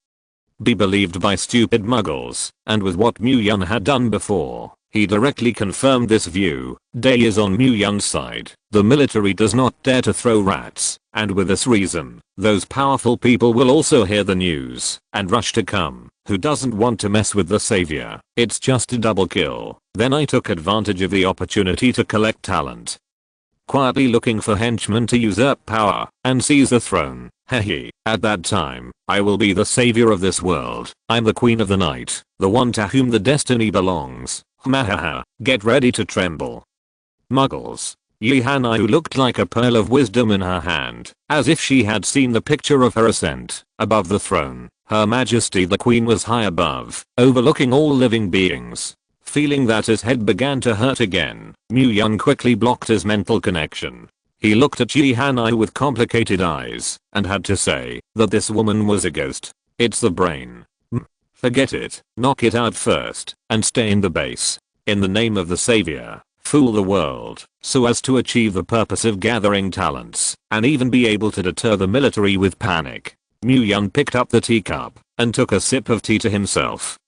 be believed by stupid muggles, and with what Muyun had done before, he directly confirmed this view. Day is on Muyun's side. The military does not dare to throw rats, and with this reason, those powerful people will also hear the news and rush to come. Who doesn't want to mess with the savior? It's just a double kill. Then I took advantage of the opportunity to collect talent, quietly looking for henchmen to usurp power and seize the throne. Hehe. At that time, I will be the savior of this world. I'm the queen of the night, the one to whom the destiny belongs. Mahaha. Get ready to tremble. Muggles. Yi Hanayu looked like a pearl of wisdom in her hand, as if she had seen the picture of her ascent above the throne. Her Majesty the Queen was high above, overlooking all living beings. Feeling that his head began to hurt again, Muyun quickly blocked his mental connection. He looked at Yi Hanayu with complicated eyes, and had to say that this woman was a ghost. It's the brain. Forget it, knock it out first, and stay in the base. In the name of the savior, fool the world, so as to achieve the purpose of gathering talents, and even be able to deter the military with panic. Muyun picked up the teacup, and took a sip of tea to himself.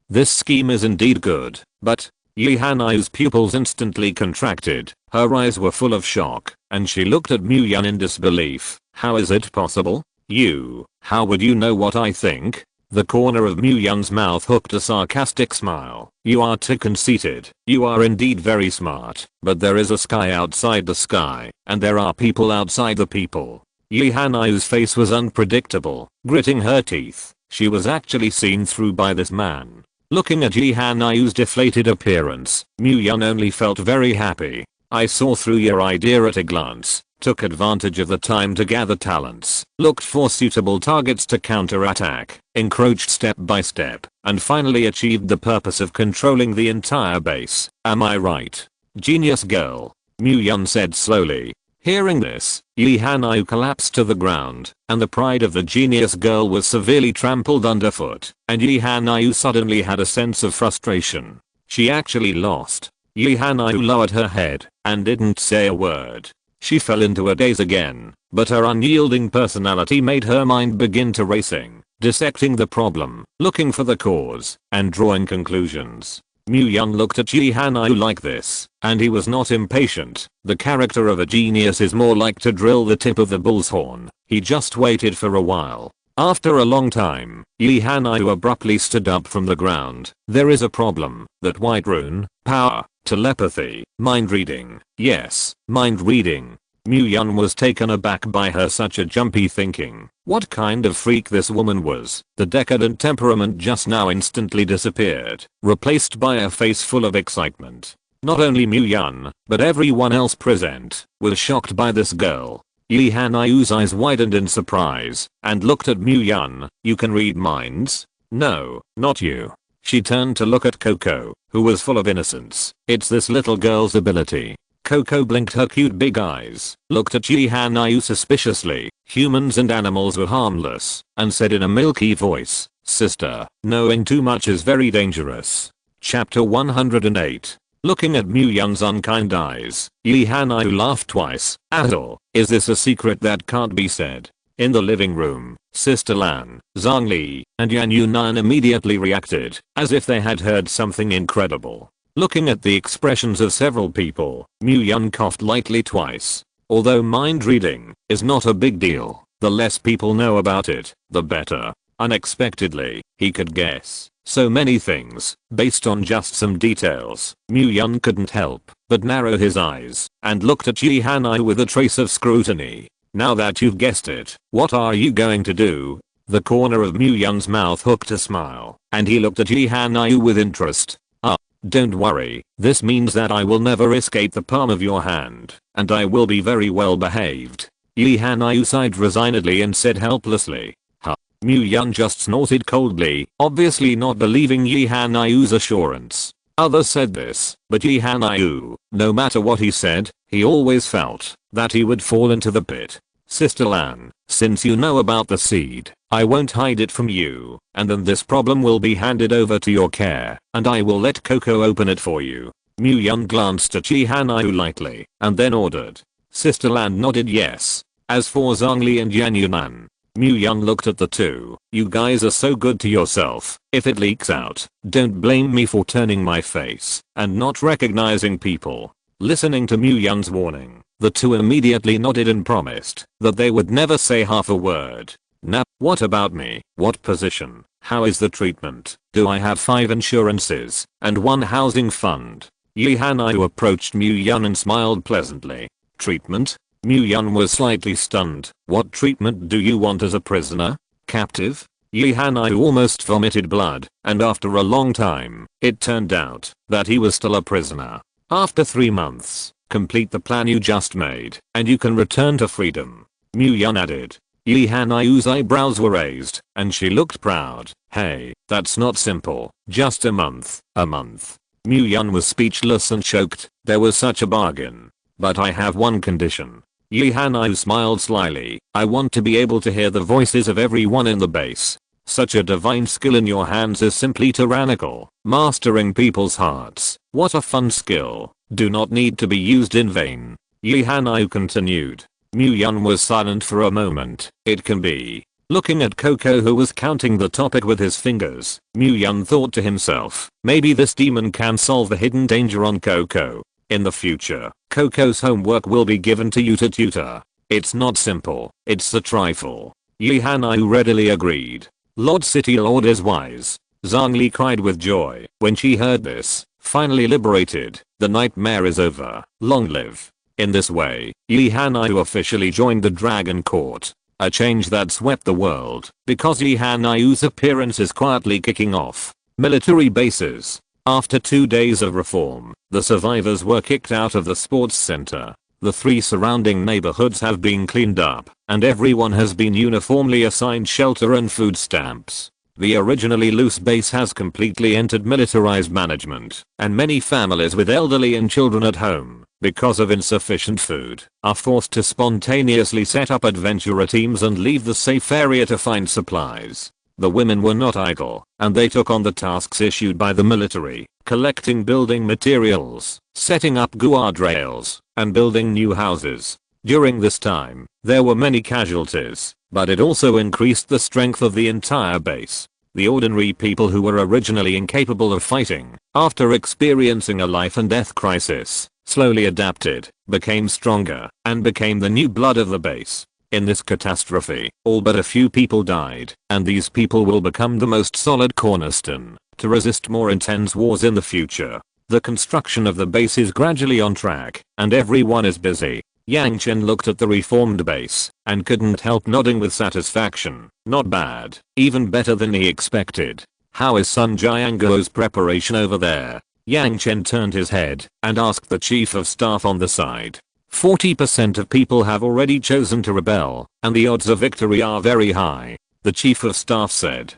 This scheme is indeed good, but Yi Hanayu's pupils instantly contracted. Her eyes were full of shock, and she looked at Muyun in disbelief. How is it possible? You, how would you know what I think? The corner of Muyun's mouth hooked a sarcastic smile. You are too conceited. You are indeed very smart, but there is a sky outside the sky, and there are people outside the people. Yi Hanayu's face was unpredictable. Gritting her teeth, she was actually seen through by this man. Looking at Yi Hanayu's deflated appearance, Mu-yeon only felt very happy. I saw through your idea at a glance, took advantage of the time to gather talents, looked for suitable targets to counterattack, encroached step by step, and finally achieved the purpose of controlling the entire base. Am I right? Genius girl. Mu-yeon said slowly. Hearing this, Yi Hanayu collapsed to the ground, and the pride of the genius girl was severely trampled underfoot, and Yi Hanayu suddenly had a sense of frustration. She actually lost. Yi Hanayu lowered her head, and didn't say a word. She fell into a daze again, but her unyielding personality made her mind begin to racing, dissecting the problem, looking for the cause, and drawing conclusions. Mu-yeon looked at Yi Hanayu like this, and he was not impatient. The character of a genius is more like to drill the tip of the bull's horn. He just waited for a while. After a long time, Yi Hanayu abruptly stood up from the ground. There is a problem. That white rune, power, telepathy, mind reading. Yes, mind reading. Mu-yeon was taken aback by her such a jumpy thinking. What kind of freak this woman was. The decadent temperament just now instantly disappeared, replaced by a face full of excitement. Not only Mu-yeon, but everyone else present, was shocked by this girl. Yi Hanayu's eyes widened in surprise, and looked at Mu-yeon. You can read minds? No, not you. She turned to look at Coco, who was full of innocence. It's this little girl's ability. Coco blinked her cute big eyes, looked at Yi Hanayu suspiciously. Humans and animals were harmless, and said in a milky voice, Sister, knowing too much is very dangerous. Chapter 108. Looking at Mu-yeon's unkind eyes, Yi Hanayu laughed twice. Adol, is this a secret that can't be said? In the living room, Sister Lan, Zhongli, and Yan Yunan immediately reacted, as if they had heard something incredible. Looking at the expressions of several people, Mu-yeon coughed lightly twice. Although mind reading is not a big deal, the less people know about it, the better. Unexpectedly, he could guess so many things based on just some details. Mu-yeon couldn't help but narrow his eyes and looked at Yi Hanayu with a trace of scrutiny. Now that you've guessed it, what are you going to do? The corner of Mu-yeon's mouth hooked a smile, and he looked at Yi Hanayu with interest. Don't worry, this means that I will never escape the palm of your hand, and I will be very well behaved. Yi Hanayu sighed resignedly and said helplessly. Huh. Mu-yeon just snorted coldly, obviously not believing Yi Hanayu's assurance. Others said this, but Yi Hanayu, no matter what he said, he always felt that he would fall into the pit. Sister Lan, since you know about the seed, I won't hide it from you, and then this problem will be handed over to your care, and I will let Coco open it for you. Mu-yeon glanced at Yi Hanayu lightly, and then ordered. Sister Lan nodded yes. As for Zhongli and Yan Yunan, Mu-yeon looked at the two. You guys are so good to yourself. If it leaks out, don't blame me for turning my face and not recognizing people. Listening to Mu-yeon's warning, the two immediately nodded and promised that they would never say half a word. Now, what about me? What position? How is the treatment? Do I have 5 insurances and 1 housing fund? Yi Hanayu approached Mu-yeon and smiled pleasantly. Treatment? Mu-yeon was slightly stunned. What treatment do you want as a prisoner? Captive? Yi Hanayu almost vomited blood, and after a long time, it turned out that he was still a prisoner. After 3 months, complete the plan you just made, and you can return to freedom. Mu-yeon added. Yi Hanayu's eyebrows were raised, and she looked proud. Hey, that's not simple. Just a month. A month. Mu-yeon was speechless and choked. There was such a bargain. But I have one condition. Yi Hanayu smiled slyly. I want to be able to hear the voices of everyone in the base. Such a divine skill in your hands is simply tyrannical. Mastering people's hearts. What a fun skill. Do not need to be used in vain. Yi Hanayu continued. Mu-yeon was silent for a moment. It can be. Looking at Coco, who was counting the topic with his fingers, Mu-yeon thought to himself, maybe this demon can solve the hidden danger on Coco. In the future, Coco's homework will be given to you to tutor. It's not simple, it's a trifle. Yi Hanayu readily agreed. Lord City Lord is wise. Zhongli cried with joy when she heard this. Finally liberated, the nightmare is over. Long live In this way, Yi Hanyu officially joined the Dragon Court. A change that swept the world, because Yi Hanyu's appearance is quietly kicking off military bases. After 2 days of reform, the survivors were kicked out of the sports center. The 3 surrounding neighborhoods have been cleaned up, and everyone has been uniformly assigned shelter and food stamps. The originally loose base has completely entered militarized management, and many families with elderly and children at home, because of insufficient food, are forced to spontaneously set up adventurer teams and leave the safe area to find supplies. The women were not idle, and they took on the tasks issued by the military, collecting building materials, setting up guardrails, and building new houses. During this time, there were many casualties, but it also increased the strength of the entire base. The ordinary people who were originally incapable of fighting, after experiencing a life and death crisis, slowly adapted, became stronger, and became the new blood of the base. In this catastrophe, all but a few people died, and these people will become the most solid cornerstone to resist more intense wars in the future. The construction of the base is gradually on track, and everyone is busy. Yang Chen looked at the reformed base, and couldn't help nodding with satisfaction. Not bad, even better than he expected. How is Sun Jianguo's preparation over there? Yang Chen turned his head, and asked the chief of staff on the side. 40% of people have already chosen to rebel, and the odds of victory are very high. The chief of staff said.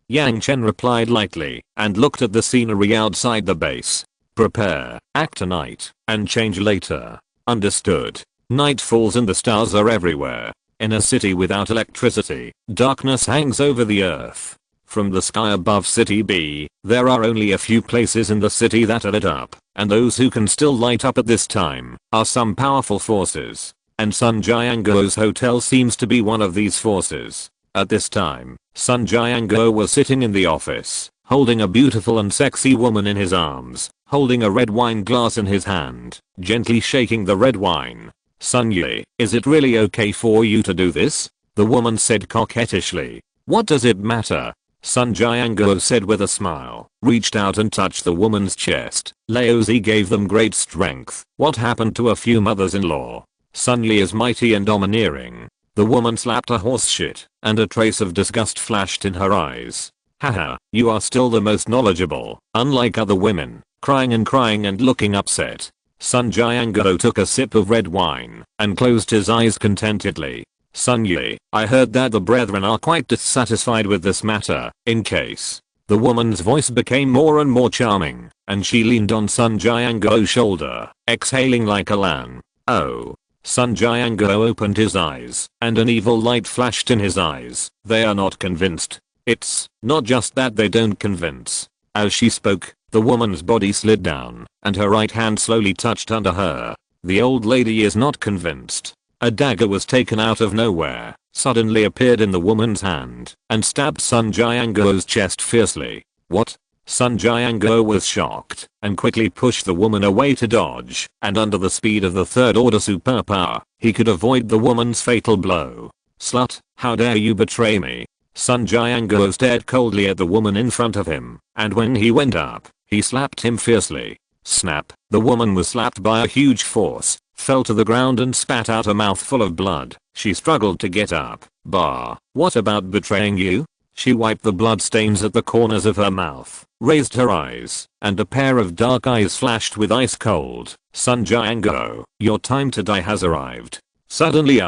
Yang Chen replied lightly, and looked at the scenery outside the base. Prepare, act tonight, and change later. Understood. Night falls and the stars are everywhere. In a city without electricity, darkness hangs over the earth. From the sky above City B, there are only a few places in the city that are lit up, and those who can still light up at this time are some powerful forces. And Sun Jianguo's hotel seems to be one of these forces. At this time, Sun Jianguo was sitting in the office, holding a beautiful and sexy woman in his arms, holding a red wine glass in his hand, gently shaking the red wine. Sun Yi, is it really okay for you to do this? The woman said coquettishly. What does it matter? Sun Jianguo said with a smile, reached out and touched the woman's chest. Laozi gave them great strength. What happened to a few mothers-in-law? Sun Yi is mighty and domineering. The woman slapped a horse shit, and a trace of disgust flashed in her eyes. Haha, you are still the most knowledgeable, unlike other women. Crying and looking upset. Sun Jianguo took a sip of red wine, and closed his eyes contentedly. Sun Yi, I heard that the brethren are quite dissatisfied with this matter. In case. The woman's voice became more and more charming, and she leaned on Sun Jianguo's shoulder, exhaling like a lamb. Oh. Sun Jianguo opened his eyes, and an evil light flashed in his eyes. They are not convinced. It's not just that they don't convince. As she spoke, the woman's body slid down, and her right hand slowly touched under her. The old lady is not convinced. A dagger was taken out of nowhere, suddenly appeared in the woman's hand, and stabbed Sun Jianguo's chest fiercely. What? Sun Jianguo was shocked, and quickly pushed the woman away to dodge, and under the speed of the third order superpower, he could avoid the woman's fatal blow. Slut, how dare you betray me? Sun Jianguo stared coldly at the woman in front of him, and when he went up, he slapped him fiercely. Snap, the woman was slapped by a huge force, fell to the ground and spat out a mouthful of blood. She struggled to get up. Bah, what about betraying you? She wiped the blood stains at the corners of her mouth, raised her eyes, and a pair of dark eyes flashed with ice cold. Sun Jianguo, your time to die has arrived. Suddenly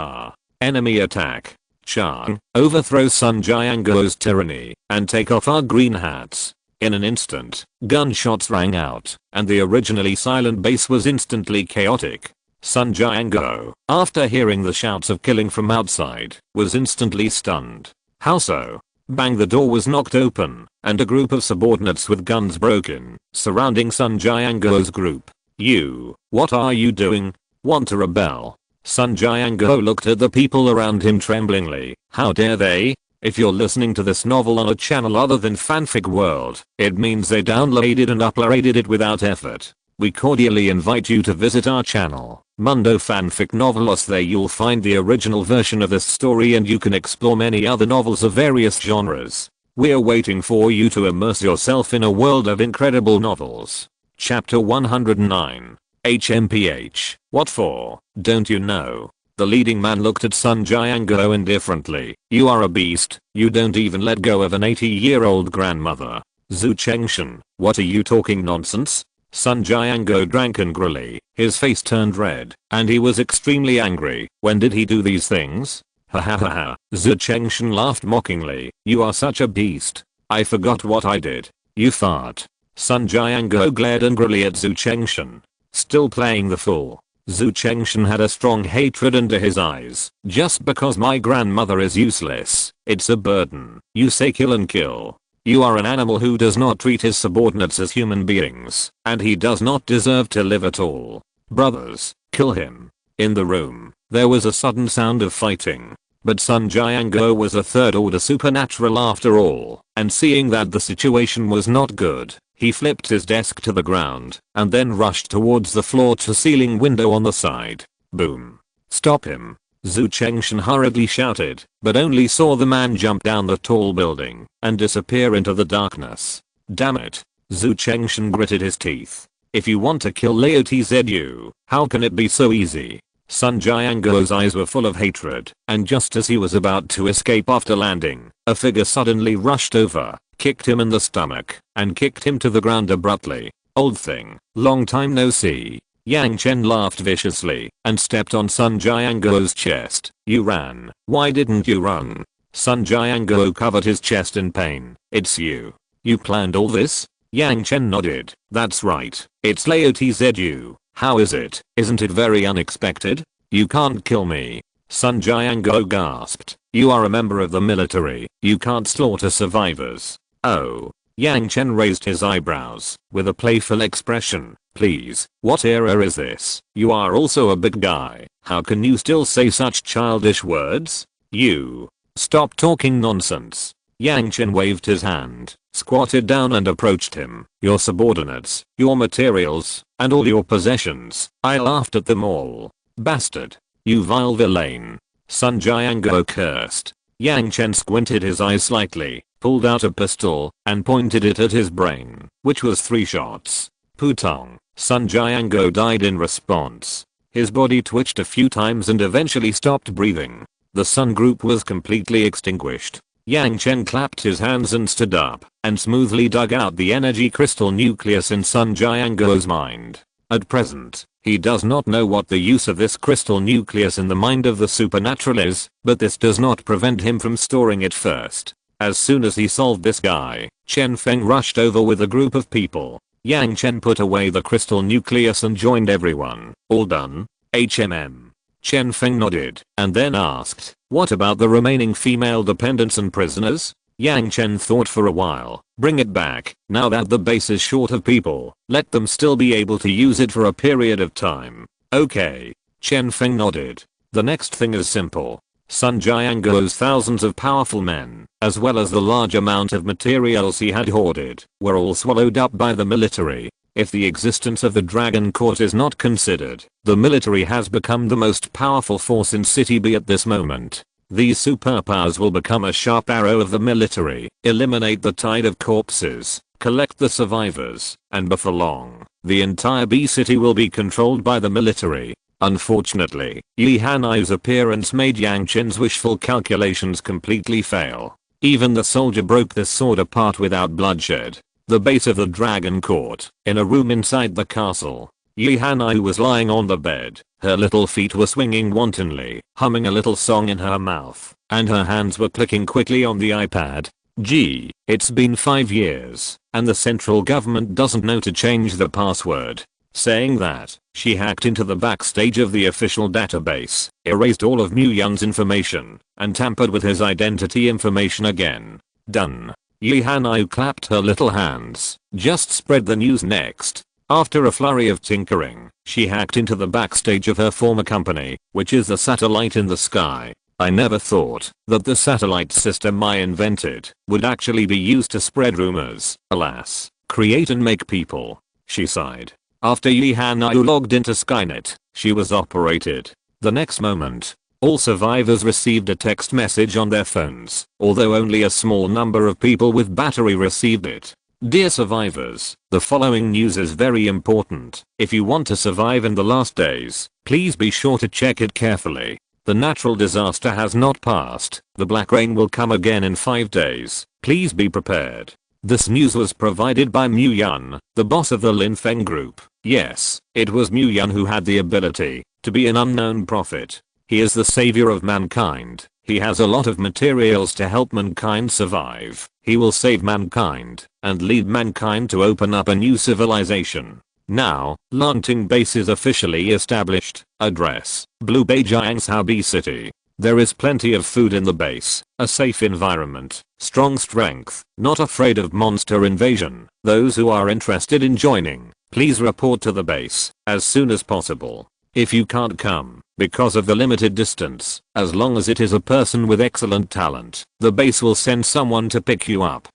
enemy attack. Chang, overthrow Sun Jianguo's tyranny, and take off our green hats. In an instant, gunshots rang out, and the originally silent base was instantly chaotic. Sun Jianguo, after hearing the shouts of killing from outside, was instantly stunned. How so? Bang, the door was knocked open, and a group of subordinates with guns broke in, surrounding Sun Jianguo's group. You, what are you doing? Want to rebel? Sun Jianguo looked at the people around him tremblingly. How dare they? If you're listening to this novel on a channel other than Fanfic World, it means they downloaded and uploaded it without effort. We cordially invite you to visit our channel, Mundo Fanfic Novelos. There you'll find the original version of this story, and you can explore many other novels of various genres. We're waiting for you to immerse yourself in a world of incredible novels. Chapter 109. HMPH, what for? Don't you know? The leading man looked at Sun Jianguo indifferently. You are a beast. You don't even let go of an 80-year-old grandmother. Zhu Chengshan, what are you talking nonsense? Sun Jianguo drank angrily. His face turned red, and he was extremely angry. When did he do these things? Ha ha ha ha. Zhu Chengshan laughed mockingly. You are such a beast. I forgot what I did. You fart. Sun Jianguo glared angrily at Zhu Chengshan. Still playing the fool. Zhu Chengshan had a strong hatred into his eyes. Just because my grandmother is useless, it's a burden. You say kill and kill. You are an animal who does not treat his subordinates as human beings, and he does not deserve to live at all. Brothers, kill him. In the room, there was a sudden sound of fighting. But Sun Jianguo was a third order supernatural after all, and seeing that the situation was not good, he flipped his desk to the ground, and then rushed towards the floor to ceiling window on the side. Boom. Stop him. Zhu Chengshan hurriedly shouted, but only saw the man jump down the tall building and disappear into the darkness. Damn it. Zhu Chengshan gritted his teeth. If you want to kill Lao Tzu, how can it be so easy? Sun Jianguo's eyes were full of hatred, and just as he was about to escape after landing, a figure suddenly rushed over, kicked him in the stomach, and kicked him to the ground abruptly. Old thing, long time no see. Yang Chen laughed viciously and stepped on Sun Jianguo's chest. You ran. Why didn't you run? Sun Jianguo covered his chest in pain. It's you. You planned all this? Yang Chen nodded. That's right. It's Lao Tzu. How is it? Isn't it very unexpected? You can't kill me. Sun Jianguo gasped. You are a member of the military. You can't slaughter survivors. Oh. Yang Chen raised his eyebrows with a playful expression. Please, what era is this? You are also a big guy. How can you still say such childish words? You. Stop talking nonsense. Yang Chen waved his hand, squatted down and approached him. Your subordinates, your materials, and all your possessions. I laughed at them all. Bastard. You vile villain. Sun Jianguo cursed. Yang Chen squinted his eyes slightly, pulled out a pistol, and pointed it at his brain, which was 3 shots. Putong. Sun Jianguo died in response. His body twitched a few times and eventually stopped breathing. The Sun group was completely extinguished. Yang Chen clapped his hands and stood up, and smoothly dug out the energy crystal nucleus in Sun Jianguo's mind. At present, he does not know what the use of this crystal nucleus in the mind of the supernatural is, but this does not prevent him from storing it first. As soon as he solved this guy, Chen Feng rushed over with a group of people. Yang Chen put away the crystal nucleus and joined everyone. All done? HMM. Chen Feng nodded, and then asked, what about the remaining female dependents and prisoners? Yang Chen thought for a while. Bring it back. Now that the base is short of people, let them still be able to use it for a period of time. Okay. Chen Feng nodded. The next thing is simple. Sun Jianguo's thousands of powerful men, as well as the large amount of materials he had hoarded, were all swallowed up by the military. If the existence of the Dragon Court is not considered, the military has become the most powerful force in City B at this moment. These superpowers will become a sharp arrow of the military, eliminate the tide of corpses, collect the survivors, and before long, the entire B city will be controlled by the military. Unfortunately, Yi Hanai's appearance made Yang Chen's wishful calculations completely fail. Even the soldier broke the sword apart without bloodshed. The base of the Dragon Court, in a room inside the castle. Yi Hanai was lying on the bed, her little feet were swinging wantonly, humming a little song in her mouth, and her hands were clicking quickly on the iPad. Gee, it's been 5 years, and the central government doesn't know to change the password. Saying that, she hacked into the backstage of the official database, erased all of Mu Yun's information, and tampered with his identity information again. Done. Yi Hanai clapped her little hands. Just spread the news next. After a flurry of tinkering, she hacked into the backstage of her former company, which is the satellite in the sky. I never thought that the satellite system I invented would actually be used to spread rumors. Alas, create and make people. She sighed. After Yi Hanai logged into Skynet, she was operated. The next moment, all survivors received a text message on their phones, although only a small number of people with battery received it. Dear survivors, the following news is very important. If you want to survive in the last days, please be sure to check it carefully. The natural disaster has not passed. The black rain will come again in 5 days. Please be prepared. This news was provided by Mu Yun, the boss of the Lin Feng group. Yes, it was Mu Yun who had the ability to be an unknown prophet. He is the savior of mankind. He has a lot of materials to help mankind survive. He will save mankind and lead mankind to open up a new civilization. Now, Lanting base is officially established. Address: Blue Bay Jiangzhou City. There is plenty of food in the base, a safe environment, strong strength, not afraid of monster invasion. Those who are interested in joining, please report to the base as soon as possible. If you can't come, because of the limited distance, as long as it is a person with excellent talent, the base will send someone to pick you up.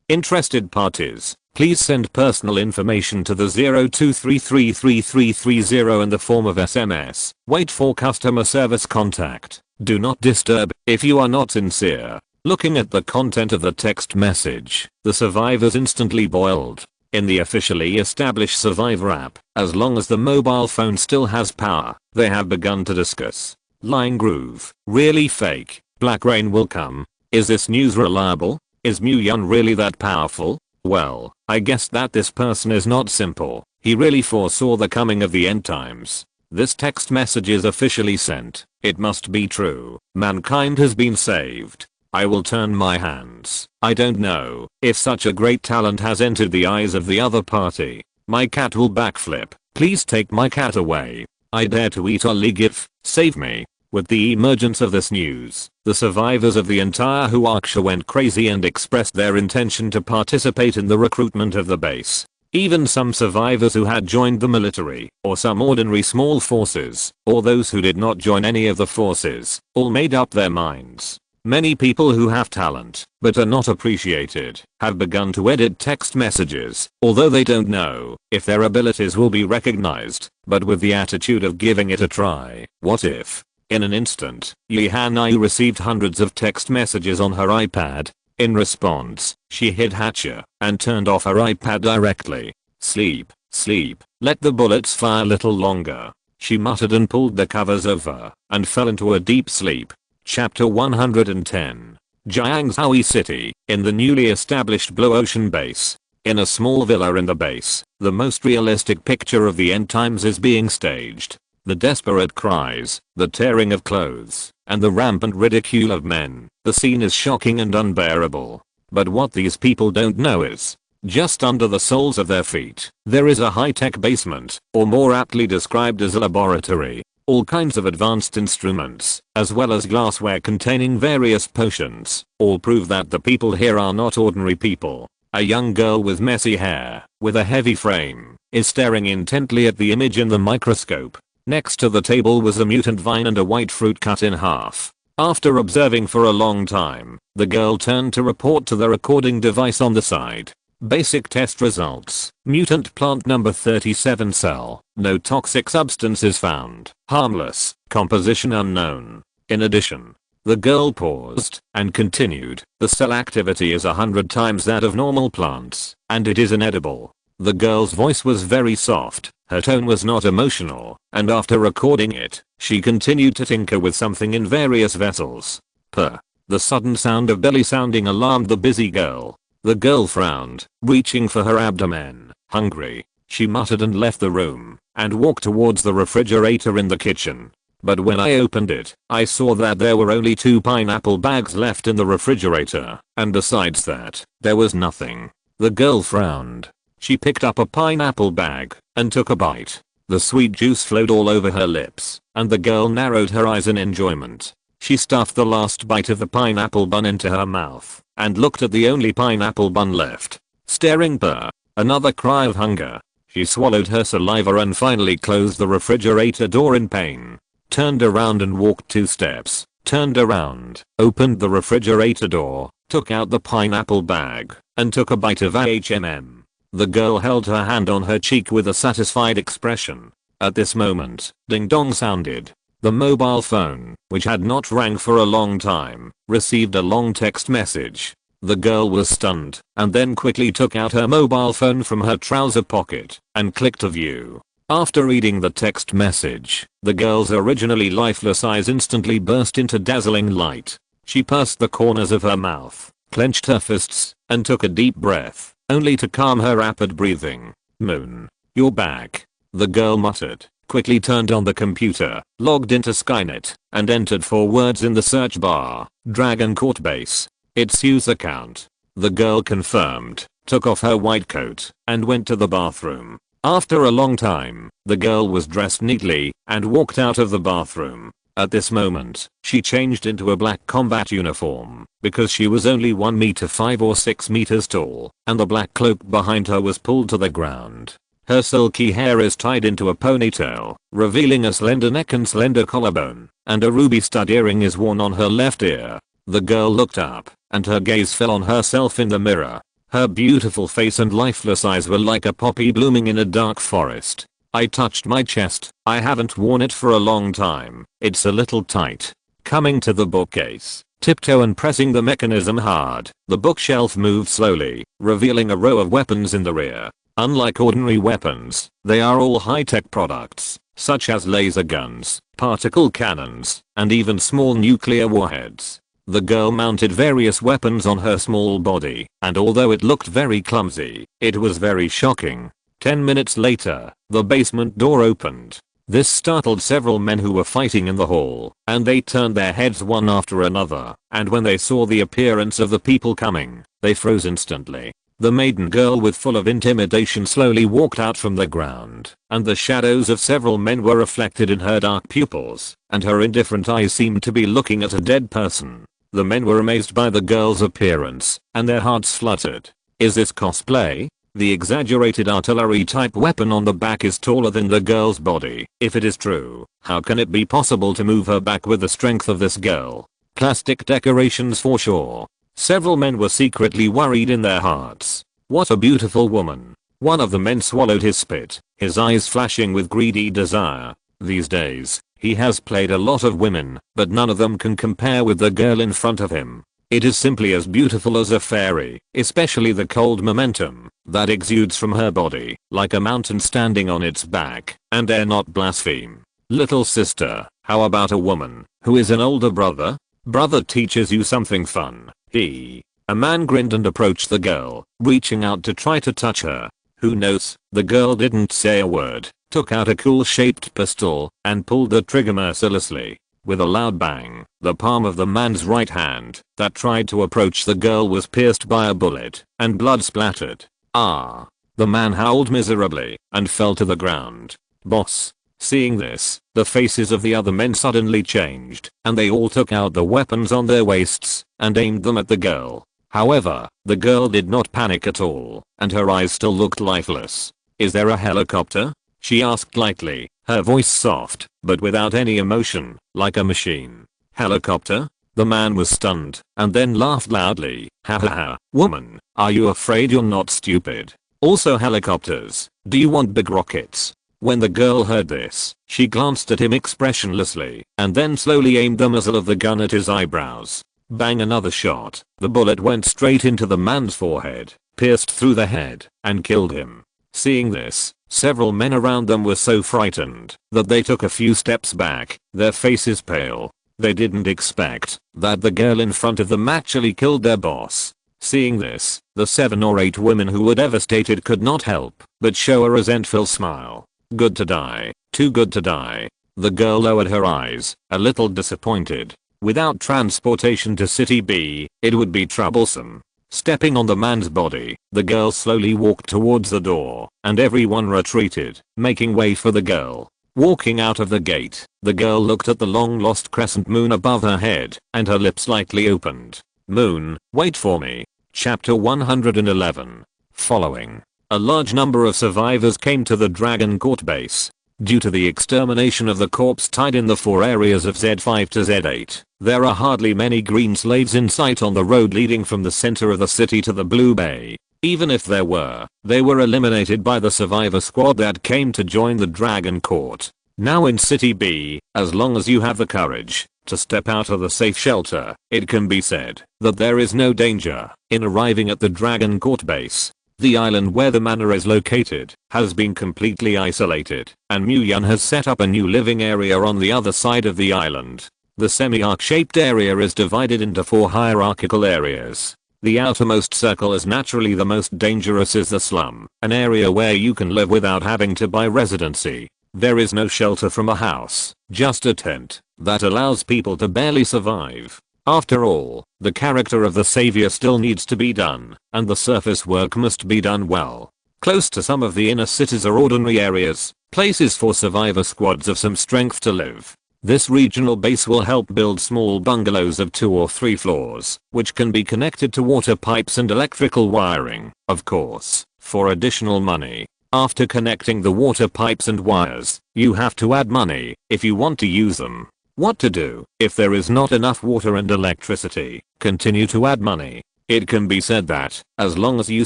Interested parties, please send personal information to the 02333330 in the form of SMS. Wait for customer service contact. Do not disturb if you are not sincere. Looking at the content of the text message, the survivors instantly boiled. In the officially established Survivor app, as long as the mobile phone still has power, they have begun to discuss. Line groove. Really fake. Black rain will come. Is this news reliable? Is Mu Yun really that powerful? Well, I guess that this person is not simple. He really foresaw the coming of the end times. This text message is officially sent. It must be true. Mankind has been saved. I will turn my hands. I don't know if such a great talent has entered the eyes of the other party. My cat will backflip. Please take my cat away. I dare to eat oligif. Save me. With the emergence of this news, the survivors of the entire Huaxia went crazy and expressed their intention to participate in the recruitment of the base. Even some survivors who had joined the military, or some ordinary small forces, or those who did not join any of the forces, all made up their minds. Many people who have talent, but are not appreciated, have begun to edit text messages, although they don't know if their abilities will be recognized, but with the attitude of giving it a try. What if? In an instant, Yi Hanai received hundreds of text messages on her iPad. In response, she hid Hatcher and turned off her iPad directly. Sleep, sleep, let the bullets fire a little longer. She muttered and pulled the covers over and fell into a deep sleep. Chapter 110. Jiangzhou City, in the newly established Blue Ocean base. In a small villa in the base, the most realistic picture of the end times is being staged. The desperate cries, the tearing of clothes, and the rampant ridicule of men. The scene is shocking and unbearable. But what these people don't know is, just under the soles of their feet, there is a high-tech basement, or more aptly described as a laboratory. All kinds of advanced instruments, as well as glassware containing various potions, all prove that the people here are not ordinary people. A young girl with messy hair, with a heavy frame, is staring intently at the image in the microscope. Next to the table was a mutant vine and a white fruit cut in half. After observing for a long time, the girl turned to report to the recording device on the side. Basic test results. Mutant plant number 37 cell. No toxic substances found. Harmless. Composition unknown. In addition, the girl paused and continued. The cell activity is 100 times that of normal plants, and it is inedible. The girl's voice was very soft. Her tone was not emotional, and after recording it, she continued to tinker with something in various vessels. Purr. The sudden sound of belly sounding alarmed the busy girl. The girl frowned, reaching for her abdomen. Hungry, she muttered and left the room, and walked towards the refrigerator in the kitchen. But when I opened it, I saw that there were only 2 pineapple bags left in the refrigerator, and besides that, there was nothing. The girl frowned. She picked up a pineapple bag, and took a bite. The sweet juice flowed all over her lips, and the girl narrowed her eyes in enjoyment. She stuffed the last bite of the pineapple bun into her mouth, and looked at the only pineapple bun left. Staring Purr. Another cry of hunger. She swallowed her saliva and finally closed the refrigerator door in pain. Turned around and walked 2 steps. Turned around, opened the refrigerator door, took out the pineapple bag, and took a bite of HMM. The girl held her hand on her cheek with a satisfied expression. At this moment, ding dong sounded. The mobile phone, which had not rang for a long time, received a long text message. The girl was stunned and then quickly took out her mobile phone from her trouser pocket and clicked a view. After reading the text message, the girl's originally lifeless eyes instantly burst into dazzling light. She pursed the corners of her mouth, clenched her fists, and took a deep breath, only to calm her rapid breathing. "Moon, you're back," the girl muttered, quickly turned on the computer, logged into Skynet, and entered 4 words in the search bar: Dragon Court Base. "It's Hugh's account," the girl confirmed, took off her white coat, and went to the bathroom. After a long time, the girl was dressed neatly and walked out of the bathroom. At this moment, she changed into a black combat uniform because she was only 1 meter 5 or 6 meters tall, and the black cloak behind her was pulled to the ground. Her silky hair is tied into a ponytail, revealing a slender neck and slender collarbone, and a ruby stud earring is worn on her left ear. The girl looked up, and her gaze fell on herself in the mirror. Her beautiful face and lifeless eyes were like a poppy blooming in a dark forest. I touched my chest. I haven't worn it for a long time. It's a little tight. Coming to the bookcase, tiptoe and pressing the mechanism hard, the bookshelf moved slowly, revealing a row of weapons in the rear. Unlike ordinary weapons, they are all high-tech products, such as laser guns, particle cannons, and even small nuclear warheads. The girl mounted various weapons on her small body, and although it looked very clumsy, it was very shocking. 10 minutes later, the basement door opened. This startled several men who were fighting in the hall, and they turned their heads one after another, and when they saw the appearance of the people coming, they froze instantly. The maiden girl, with full of intimidation, slowly walked out from the ground, and the shadows of several men were reflected in her dark pupils, and her indifferent eyes seemed to be looking at a dead person. The men were amazed by the girl's appearance, and their hearts fluttered. Is this cosplay? The exaggerated artillery type weapon on the back is taller than the girl's body. If it is true, how can it be possible to move her back with the strength of this girl? Plastic decorations for sure. Several men were secretly worried in their hearts. What a beautiful woman. One of the men swallowed his spit, his eyes flashing with greedy desire. These days, he has played a lot of women, but none of them can compare with the girl in front of him. It is simply as beautiful as a fairy, especially the cold momentum that exudes from her body, like a mountain standing on its back, and dare not blaspheme. Little sister, how about a woman who is an older brother? Brother teaches you something fun. A man grinned and approached the girl, reaching out to try to touch her. Who knows? The girl didn't say a word, took out a cool-shaped pistol, and pulled the trigger mercilessly. With a loud bang, the palm of the man's right hand that tried to approach the girl was pierced by a bullet, and blood splattered. Ah! The man howled miserably and fell to the ground. Boss. Seeing this, the faces of the other men suddenly changed, and they all took out the weapons on their waists and aimed them at the girl. However, the girl did not panic at all, and her eyes still looked lifeless. Is there a helicopter? She asked lightly, her voice soft, but without any emotion, like a machine. Helicopter? The man was stunned, and then laughed loudly. Ha ha ha. Woman, are you afraid you're not stupid? Also helicopters. Do you want big rockets? When the girl heard this, she glanced at him expressionlessly, and then slowly aimed the muzzle of the gun at his eyebrows. Bang, another shot. The bullet went straight into the man's forehead, pierced through the head, and killed him. Seeing this, several men around them were so frightened that they took a few steps back, their faces pale. They didn't expect that the girl in front of them actually killed their boss. Seeing this, the 7 or 8 women who were devastated could not help but show a resentful smile. Good to die, too good to die. The girl lowered her eyes, a little disappointed. Without transportation to City B, it would be troublesome. Stepping on the man's body, the girl slowly walked towards the door, and everyone retreated, making way for the girl. Walking out of the gate, the girl looked at the long-lost crescent moon above her head, and her lips slightly opened. Moon, wait for me. Chapter 111. Following. A large number of survivors came to the Dragon Court base. Due to the extermination of the corpse tied in the 4 areas of Z5 to Z8, there are hardly many green slaves in sight on the road leading from the center of the city to the Blue Bay. Even if there were, they were eliminated by the survivor squad that came to join the Dragon Court. Now in City B, as long as you have the courage to step out of the safe shelter, it can be said that there is no danger in arriving at the Dragon Court base. The island where the manor is located has been completely isolated, and Muyun has set up a new living area on the other side of the island. The semi-arc shaped area is divided into 4 hierarchical areas. The outermost circle is naturally the most dangerous is the slum, an area where you can live without having to buy residency. There is no shelter from a house, just a tent that allows people to barely survive. After all, the character of the savior still needs to be done, and the surface work must be done well. Close to some of the inner cities are ordinary areas, places for survivor squads of some strength to live. This regional base will help build small bungalows of 2 or 3 floors, which can be connected to water pipes and electrical wiring, of course, for additional money. After connecting the water pipes and wires, you have to add money if you want to use them. What to do if there is not enough water and electricity? Continue to add money. It can be said that, as long as you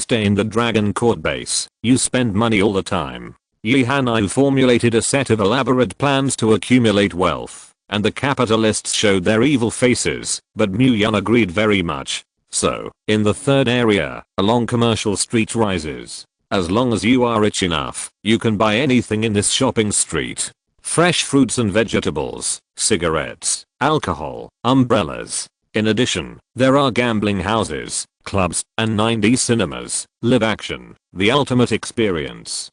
stay in the Dragon Court base, you spend money all the time. Yi Hanyu formulated a set of elaborate plans to accumulate wealth, and the capitalists showed their evil faces, but Muyun agreed very much. So, in the third area, along Commercial Street rises. As long as you are rich enough, you can buy anything in this shopping street. Fresh fruits and vegetables, cigarettes, alcohol, umbrellas. In addition, there are gambling houses, clubs, and 9D cinemas. Live action, the ultimate experience.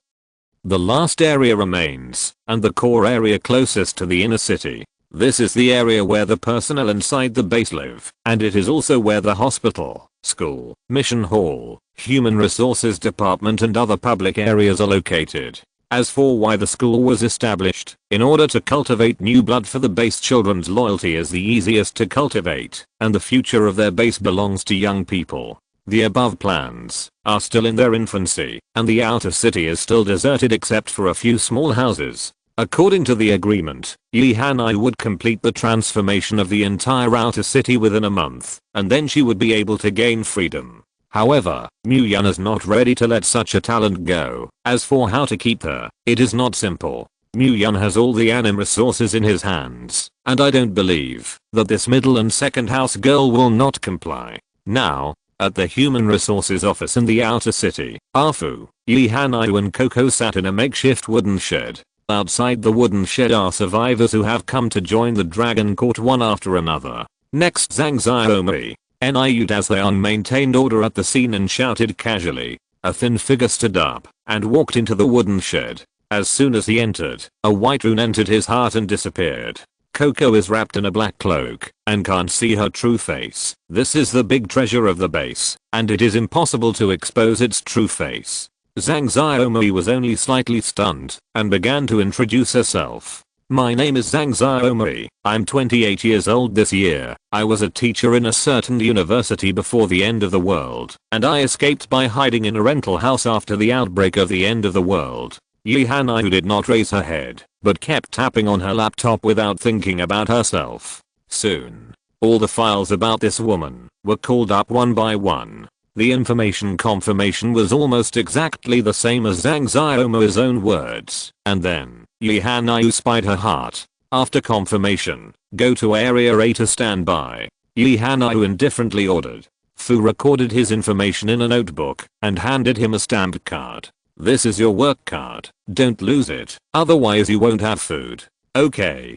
The last area remains, and the core area closest to the inner city. This is the area where the personnel inside the base live, and it is also where the hospital, school, mission hall, human resources department and other public areas are located. As for why the school was established, in order to cultivate new blood for the base, children's loyalty is the easiest to cultivate, and the future of their base belongs to young people. The above plans are still in their infancy, and the outer city is still deserted except for a few small houses. According to the agreement, Yi Hanyu would complete the transformation of the entire outer city within a month, and then she would be able to gain freedom. However, Muyun is not ready to let such a talent go. As for how to keep her, it is not simple. Muyun has all the anim resources in his hands, and I don't believe that this middle and second house girl will not comply. Now, at the Human Resources office in the outer city, Afu, Yi Hanyu and Coco sat in a makeshift wooden shed. Outside the wooden shed are survivors who have come to join the Dragon Court one after another. Next, Zhang Xiaomi NIU'd as they maintained order at the scene and shouted casually. A thin figure stood up and walked into the wooden shed. As soon as he entered, a white rune entered his heart and disappeared. Coco is wrapped in a black cloak and can't see her true face. This is the big treasure of the base, and it is impossible to expose its true face. Zhang Xiaomi was only slightly stunned and began to introduce herself. My name is Zhang Xiaomi. I'm 28 years old this year. I was a teacher in a certain university before the end of the world, and I escaped by hiding in a rental house after the outbreak of the end of the world. Yi Hanyu did not raise her head, but kept tapping on her laptop without thinking about herself. Soon, all the files about this woman were called up one by one. The information confirmation was almost exactly the same as Zhang Xiaomi's own words, and then, Yi Hanyu spied her heart. After confirmation, go to Area A to stand by. Yi Hanyu indifferently ordered. Fu recorded his information in a notebook and handed him a stamped card. This is your work card. Don't lose it, otherwise you won't have food. Okay,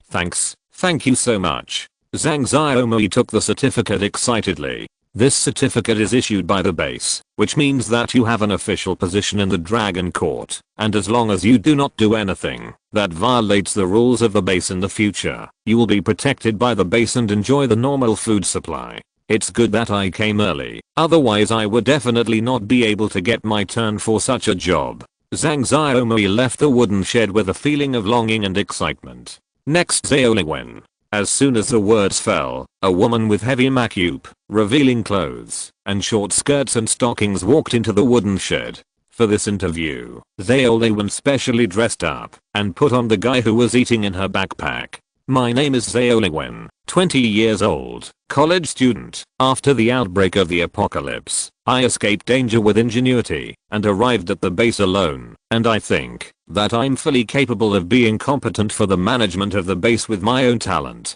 thanks, thank you so much. Zhang Xiaomi took the certificate excitedly. This certificate is issued by the base, which means that you have an official position in the Dragon Court, and as long as you do not do anything that violates the rules of the base in the future, you will be protected by the base and enjoy the normal food supply. It's good that I came early, otherwise I would definitely not be able to get my turn for such a job. Zhang Xiaomi left the wooden shed with a feeling of longing and excitement. Next, Xiaoliwen. As soon as the words fell, a woman with heavy makeup, revealing clothes, and short skirts and stockings walked into the wooden shed. For this interview, Xiaoliwen specially dressed up and put on the guy who was eating in her backpack. My name is Zaoliwen, 20 years old, college student. After the outbreak of the apocalypse, I escaped danger with ingenuity and arrived at the base alone, and I think that I'm fully capable of being competent for the management of the base with my own talent.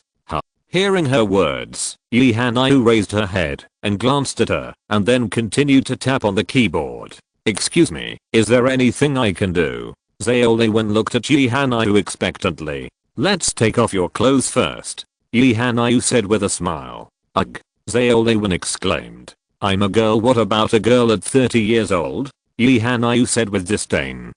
Hearing her words, Yi Hanayu raised her head and glanced at her and then continued to tap on the keyboard. Excuse me, is there anything I can do? Zaoliwen looked at Yi Hanayu expectantly. Let's take off your clothes first, Yi Hanayu said with a smile. Ugh, Zaoliwen exclaimed. I'm a girl, what about a girl at 30 years old? Yi Hanayu said with disdain.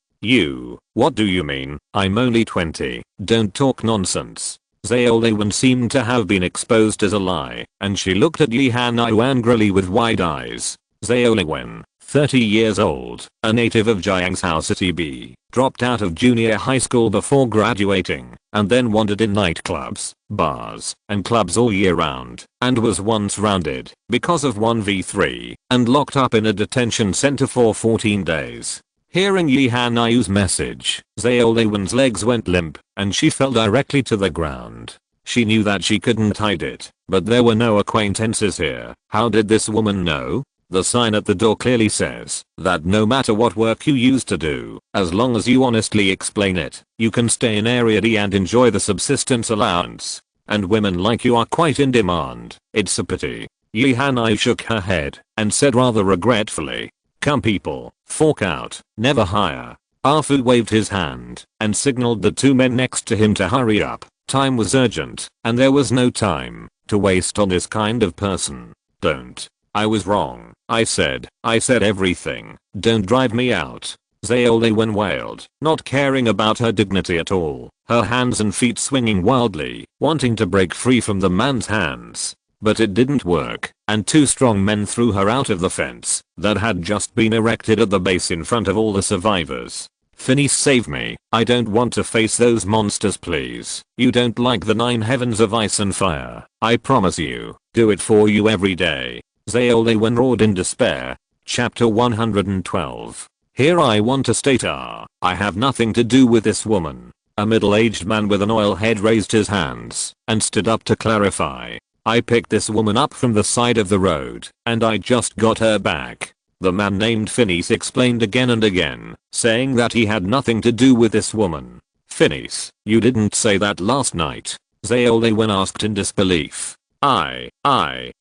What do you mean? I'm only 20, don't talk nonsense. Zaoliwen seemed to have been exposed as a lie, and she looked at Yi Hanayu angrily with wide eyes. Zaoliwen, 30 years old, a native of Jiangzhou City B, dropped out of junior high school before graduating, and then wandered in nightclubs, bars, and clubs all year round, and was once rounded, because of 1v3, and locked up in a detention center for 14 days. Hearing Yi Hanayu's message, Zaoliwen's legs went limp, and she fell directly to the ground. She knew that she couldn't hide it, but there were no acquaintances here. How did this woman know? The sign at the door clearly says that no matter what work you used to do, as long as you honestly explain it, you can stay in Area D and enjoy the subsistence allowance. And women like you are quite in demand. It's a pity. Yi Hanayu shook her head and said rather regretfully, come people, fork out, never hire. Afu waved his hand and signaled the two men next to him to hurry up. Time was urgent, and there was no time to waste on this kind of person. Don't. I was wrong. I said everything. Don't drive me out. Zaoliwen wailed, not caring about her dignity at all, her hands and feet swinging wildly, wanting to break free from the man's hands. But it didn't work, and two strong men threw her out of the fence that had just been erected at the base in front of all the survivors. Phineas, save me. I don't want to face those monsters, please. You don't like the 9 heavens of ice and fire. I promise you. Do it for you every day. Zaoliwen roared in despair. Chapter 112. Here I want to state I have nothing to do with this woman. A middle-aged man with an oil head raised his hands and stood up to clarify. I picked this woman up from the side of the road, and I just got her back. The man named Phineas explained again and again, saying that he had nothing to do with this woman. Phineas, you didn't say that last night, Zaoliwen asked in disbelief. I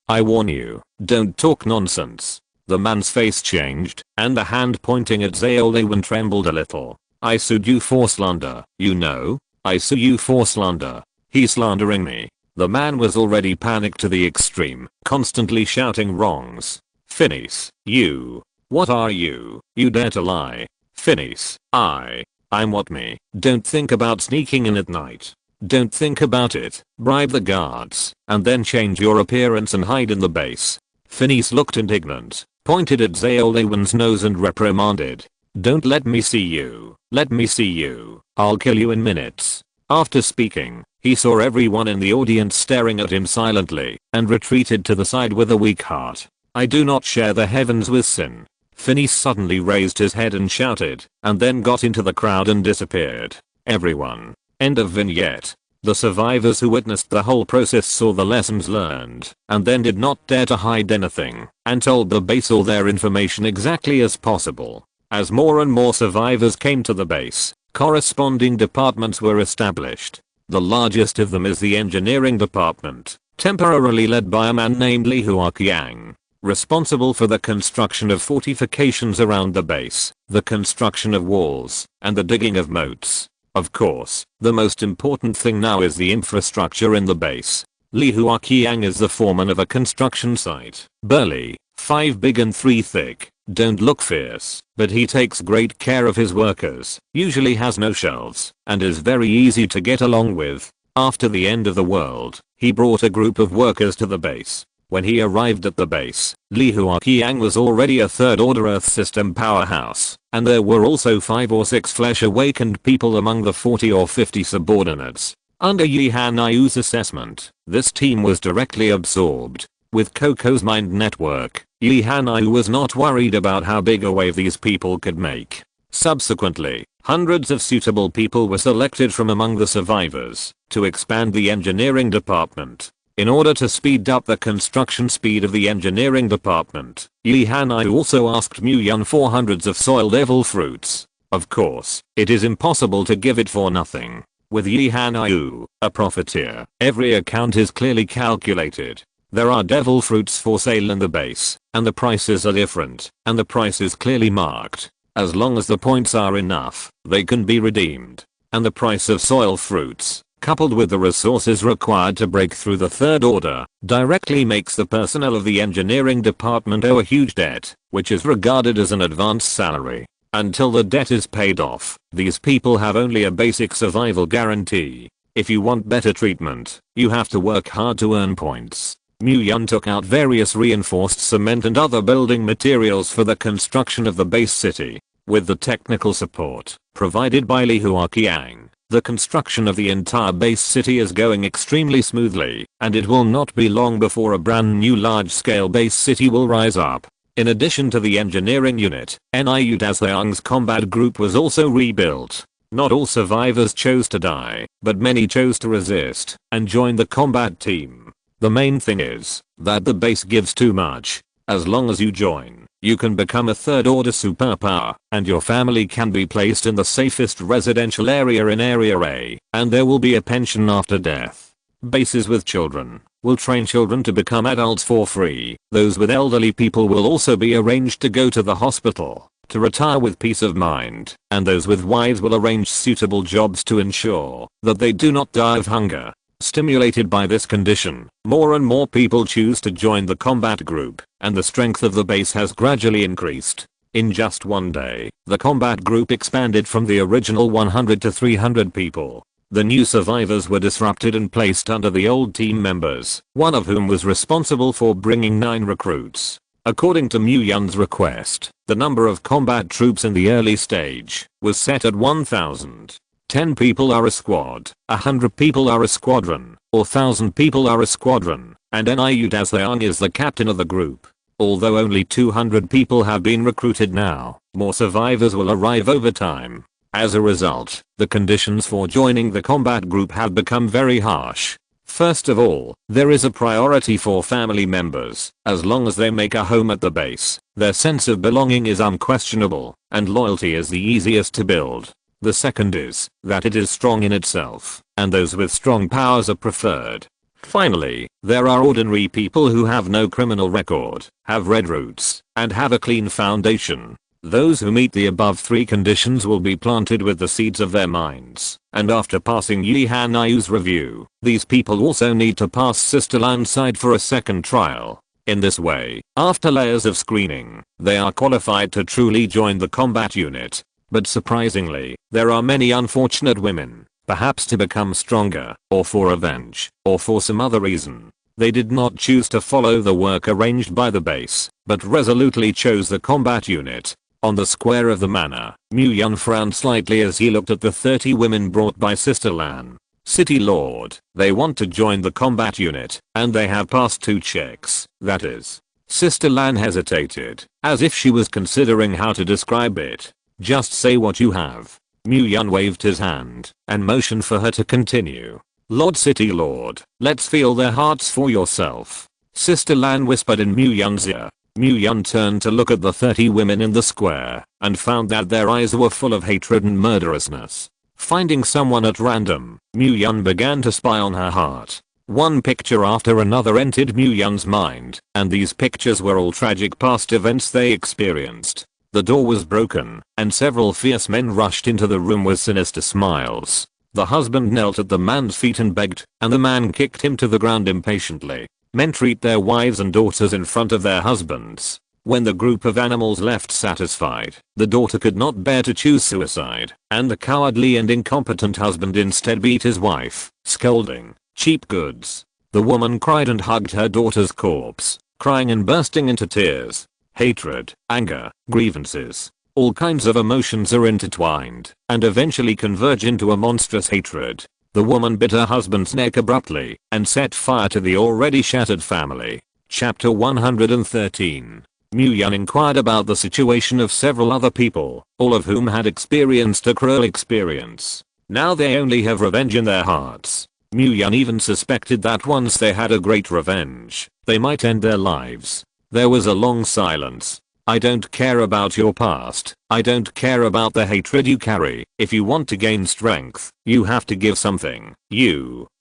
warn you, don't talk nonsense. The man's face changed, and the hand pointing at Zaoliwen trembled a little. I sued you for slander, you know? I sue you for slander. He's slandering me. The man was already panicked to the extreme, constantly shouting wrongs. Phineas, you. What are you? You dare to lie. Phineas, I'm what me. Don't think about sneaking in at night. Don't think about it. Bribe the guards, and then change your appearance and hide in the base. Phineas looked indignant, pointed at Zaoliwen's nose and reprimanded. Don't let me see you. Let me see you. I'll kill you in minutes. After speaking, he saw everyone in the audience staring at him silently, and retreated to the side with a weak heart. I do not share the heavens with sin. Phineas suddenly raised his head and shouted, and then got into the crowd and disappeared. Everyone. End of vignette. The survivors who witnessed the whole process saw the lessons learned, and then did not dare to hide anything, and told the base all their information exactly as possible. As more and more survivors came to the base, corresponding departments were established. The largest of them is the engineering department, temporarily led by a man named Li Huaqiang, responsible for the construction of fortifications around the base, the construction of walls, and the digging of moats. Of course, the most important thing now is the infrastructure in the base. Li Huaqiang is the foreman of a construction site. Burly, 5 big and 3 thick, don't look fierce, but he takes great care of his workers, usually has no shelves, and is very easy to get along with. After the end of the world, he brought a group of workers to the base. When he arrived at the base, Li Huaqiang was already a 3rd order Earth system powerhouse, and there were also 5 or 6 flesh-awakened people among the 40 or 50 subordinates. Under Yi Hanayu's assessment, this team was directly absorbed. With Coco's mind network, Yi Hanayu was not worried about how big a wave these people could make. Subsequently, hundreds of suitable people were selected from among the survivors, to expand the engineering department. In order to speed up the construction speed of the engineering department, Yi Hanyu also asked Mu Yun for hundreds of soil devil fruits. Of course, it is impossible to give it for nothing. With Yi Hanyu, a profiteer, every account is clearly calculated. There are devil fruits for sale in the base, and the prices are different, and the price is clearly marked. As long as the points are enough, they can be redeemed. And the price of soil fruits, coupled with the resources required to break through the third order, directly makes the personnel of the engineering department owe a huge debt, which is regarded as an advance salary. Until the debt is paid off, these people have only a basic survival guarantee. If you want better treatment, you have to work hard to earn points. Mu Yun took out various reinforced cement and other building materials for the construction of the base city. With the technical support provided by Li Huaqiang, the construction of the entire base city is going extremely smoothly, and it will not be long before a brand new large-scale base city will rise up. In addition to the engineering unit, NIU Dazliang's combat group was also rebuilt. Not all survivors chose to die, but many chose to resist and join the combat team. The main thing is that the base gives too much. As long as you join, you can become a third order superpower, and your family can be placed in the safest residential area in Area A, and there will be a pension after death. Bases with children will train children to become adults for free. Those with elderly people will also be arranged to go to the hospital to retire with peace of mind, and those with wives will arrange suitable jobs to ensure that they do not die of hunger. Stimulated by this condition, more and more people choose to join the combat group, and the strength of the base has gradually increased. In just one day, the combat group expanded from the original 100 to 300 people. The new survivors were disrupted and placed under the old team members, one of whom was responsible for bringing 9 recruits. According to Mu Yun's request, the number of combat troops in the early stage was set at 1,000. 10 people are a squad, 100 people are a squadron, or 1,000 people are a squadron, and NIU Dazliang is the captain of the group. Although only 200 people have been recruited now, more survivors will arrive over time. As a result, the conditions for joining the combat group have become very harsh. First of all, there is a priority for family members. As long as they make a home at the base, their sense of belonging is unquestionable, and loyalty is the easiest to build. The second is that it is strong in itself, and those with strong powers are preferred. Finally, there are ordinary people who have no criminal record, have red roots, and have a clean foundation. Those who meet the above 3 conditions will be planted with the seeds of their minds, and after passing Yi Hanyu's review, these people also need to pass Sister Lan's side for a second trial. In this way, after layers of screening, they are qualified to truly join the combat unit. But surprisingly, there are many unfortunate women, perhaps to become stronger, or for revenge, or for some other reason. They did not choose to follow the work arranged by the base, but resolutely chose the combat unit. On the square of the manor, Mu Yun frowned slightly as he looked at the 30 women brought by Sister Lan. City Lord, they want to join the combat unit, and they have passed 2 checks, that is. Sister Lan hesitated, as if she was considering how to describe it. Just say what you have. Mu Yun waved his hand and motioned for her to continue. Lord City Lord, let's feel their hearts for yourself. Sister Lan whispered in Mu Yun's ear. Mu Yun turned to look at the 30 women in the square and found that their eyes were full of hatred and murderousness. Finding someone at random, Mu Yun began to spy on her heart. One picture after another entered Mu Yun's mind, and these pictures were all tragic past events they experienced. The door was broken, and several fierce men rushed into the room with sinister smiles. The husband knelt at the man's feet and begged, and the man kicked him to the ground impatiently. Men treat their wives and daughters in front of their husbands. When the group of animals left satisfied, the daughter could not bear to choose suicide, and the cowardly and incompetent husband instead beat his wife, scolding, "Cheap goods." The woman cried and hugged her daughter's corpse, crying and bursting into tears. Hatred, anger, grievances, all kinds of emotions are intertwined and eventually converge into a monstrous hatred. The woman bit her husband's neck abruptly and set fire to the already shattered family. Chapter 113. Mu Yun inquired about the situation of several other people, all of whom had experienced a cruel experience. Now they only have revenge in their hearts. Mu Yan even suspected that once they had a great revenge, they might end their lives. There was a long silence. I don't care about your past. I don't care about the hatred you carry. If you want to gain strength, you have to give something.